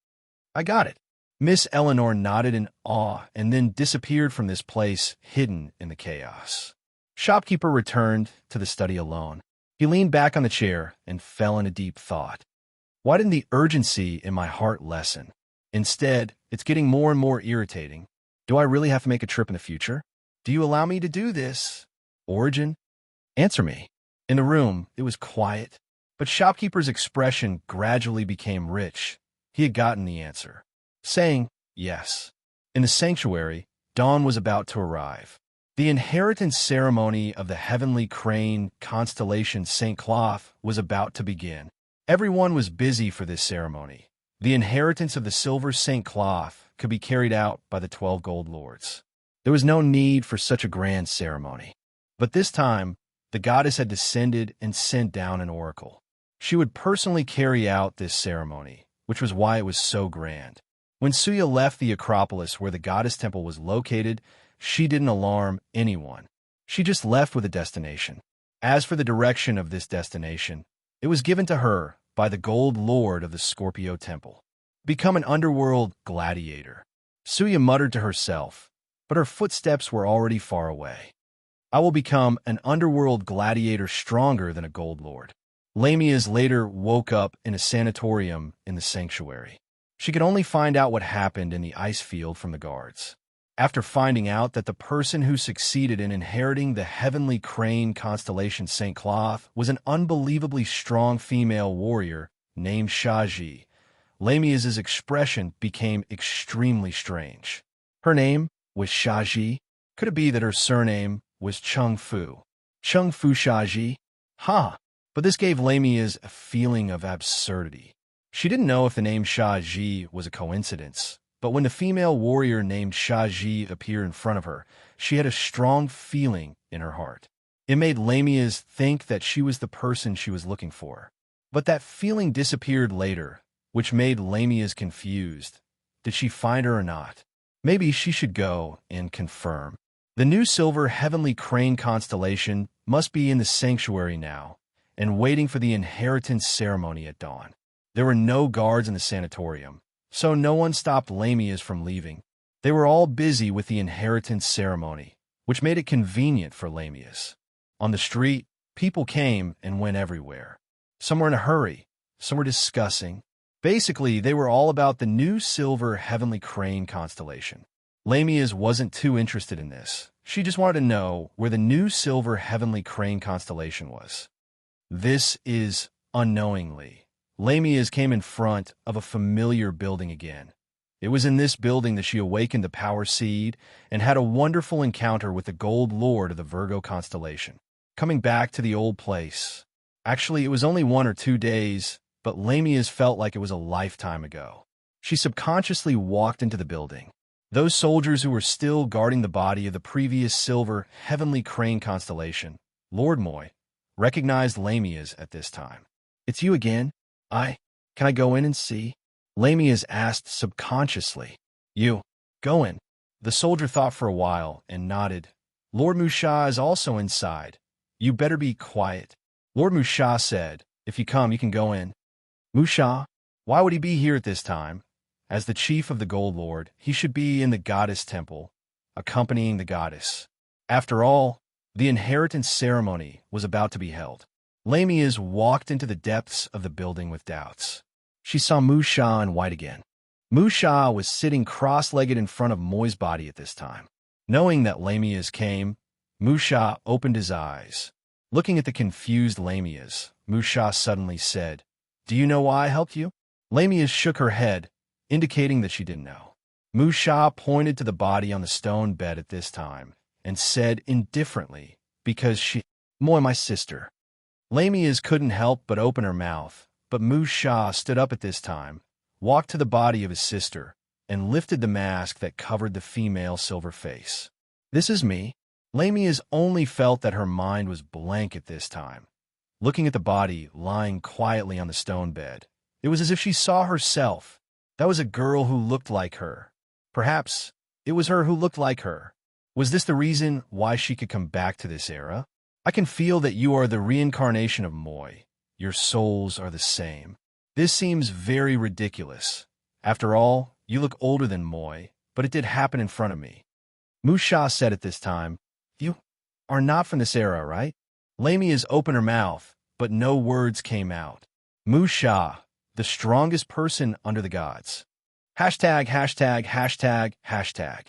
I got it. Miss Eleanor nodded in awe and then disappeared from this place hidden in the chaos. Shopkeeper returned to the study alone. He leaned back on the chair and fell into deep thought. Why didn't the urgency in my heart lessen? Instead, it's getting more and more irritating. Do I really have to make a trip in the future? Do you allow me to do this? Origin? Answer me. In the room, it was quiet, but Shopkeeper's expression gradually became rich. He had gotten the answer, saying yes. In the sanctuary, dawn was about to arrive. The inheritance ceremony of the heavenly crane constellation St. Cloth was about to begin. Everyone was busy for this ceremony. The inheritance of the silver St. Cloth could be carried out by the 12 gold lords. There was no need for such a grand ceremony. But this time, the goddess had descended and sent down an oracle. She would personally carry out this ceremony, which was why it was so grand. When Suya left the Acropolis where the goddess temple was located, she didn't alarm anyone. She just left with a destination. As for the direction of this destination, it was given to her by the Gold Lord of the Scorpio Temple. Become an underworld gladiator. Suya muttered to herself, but her footsteps were already far away. I will become an underworld gladiator stronger than a Gold Lord. Lamias later woke up in a sanatorium in the sanctuary. She could only find out what happened in the ice field from the guards. After finding out that the person who succeeded in inheriting the heavenly crane constellation St. Cloth was an unbelievably strong female warrior named Shaji, Lamias's expression became extremely strange. Her name was Shaji. Could it be that her surname was Chung Fu? Chung Fu Shaji? But this gave Lamias a feeling of absurdity. She didn't know if the name Shaji was a coincidence, but when the female warrior named Shaji appeared in front of her, she had a strong feeling in her heart. It made Lamias think that she was the person she was looking for. But that feeling disappeared later, which made Lamias confused. Did she find her or not? Maybe she should go and confirm. The new silver heavenly crane constellation must be in the sanctuary now, and waiting for the inheritance ceremony at dawn. There were no guards in the sanatorium, so no one stopped Lamias from leaving. They were all busy with the inheritance ceremony, which made it convenient for Lamias. On the street, people came and went everywhere. Some were in a hurry, some were discussing. Basically, they were all about the new silver heavenly crane constellation. Lamias wasn't too interested in this. She just wanted to know where the new silver heavenly crane constellation was. This is unknowingly. Lamias came in front of a familiar building again. It was in this building that she awakened the power seed and had a wonderful encounter with the Gold Lord of the Virgo constellation. Coming back to the old place. Actually, it was only 1 or 2 days, but Lamias felt like it was a lifetime ago. She subconsciously walked into the building. Those soldiers who were still guarding the body of the previous silver heavenly crane constellation, Lord Moy, recognized Lamias at this time. It's you again? Can I go in and see? Lamias asked subconsciously. You, go in. The soldier thought for a while and nodded. Lord Musha is also inside. You better be quiet. Lord Musha said, if you come, you can go in. Musha? Why would he be here at this time? As the chief of the Gold Lord, he should be in the goddess temple, accompanying the goddess. After all, the inheritance ceremony was about to be held. Lamias walked into the depths of the building with doubts. She saw Musha in white again. Musha was sitting cross-legged in front of Moy's body at this time. Knowing that Lamias came, Musha opened his eyes. Looking at the confused Lamias, Musha suddenly said, Do you know why I helped you? Lamias shook her head, indicating that she didn't know. Musha pointed to the body on the stone bed at this time and said indifferently, because Moy, my sister. Lamias couldn't help but open her mouth, but Mu Sha stood up at this time, walked to the body of his sister, and lifted the mask that covered the female silver face. "This is me." Lamia's only felt that her mind was blank at this time. Looking at the body lying quietly on the stone bed, it was as if she saw herself. That was a girl who looked like her. Perhaps it was her who looked like her. Was this the reason why she could come back to this era? "I can feel that you are the reincarnation of Moy. Your souls are the same." This seems very ridiculous. After all, you look older than Moy, but it did happen in front of me. Mu Sha said at this time, "You are not from this era, right?" Lamia's opened her mouth, but no words came out. Mu Sha, the strongest person under the gods. Hashtag, hashtag, hashtag, hashtag.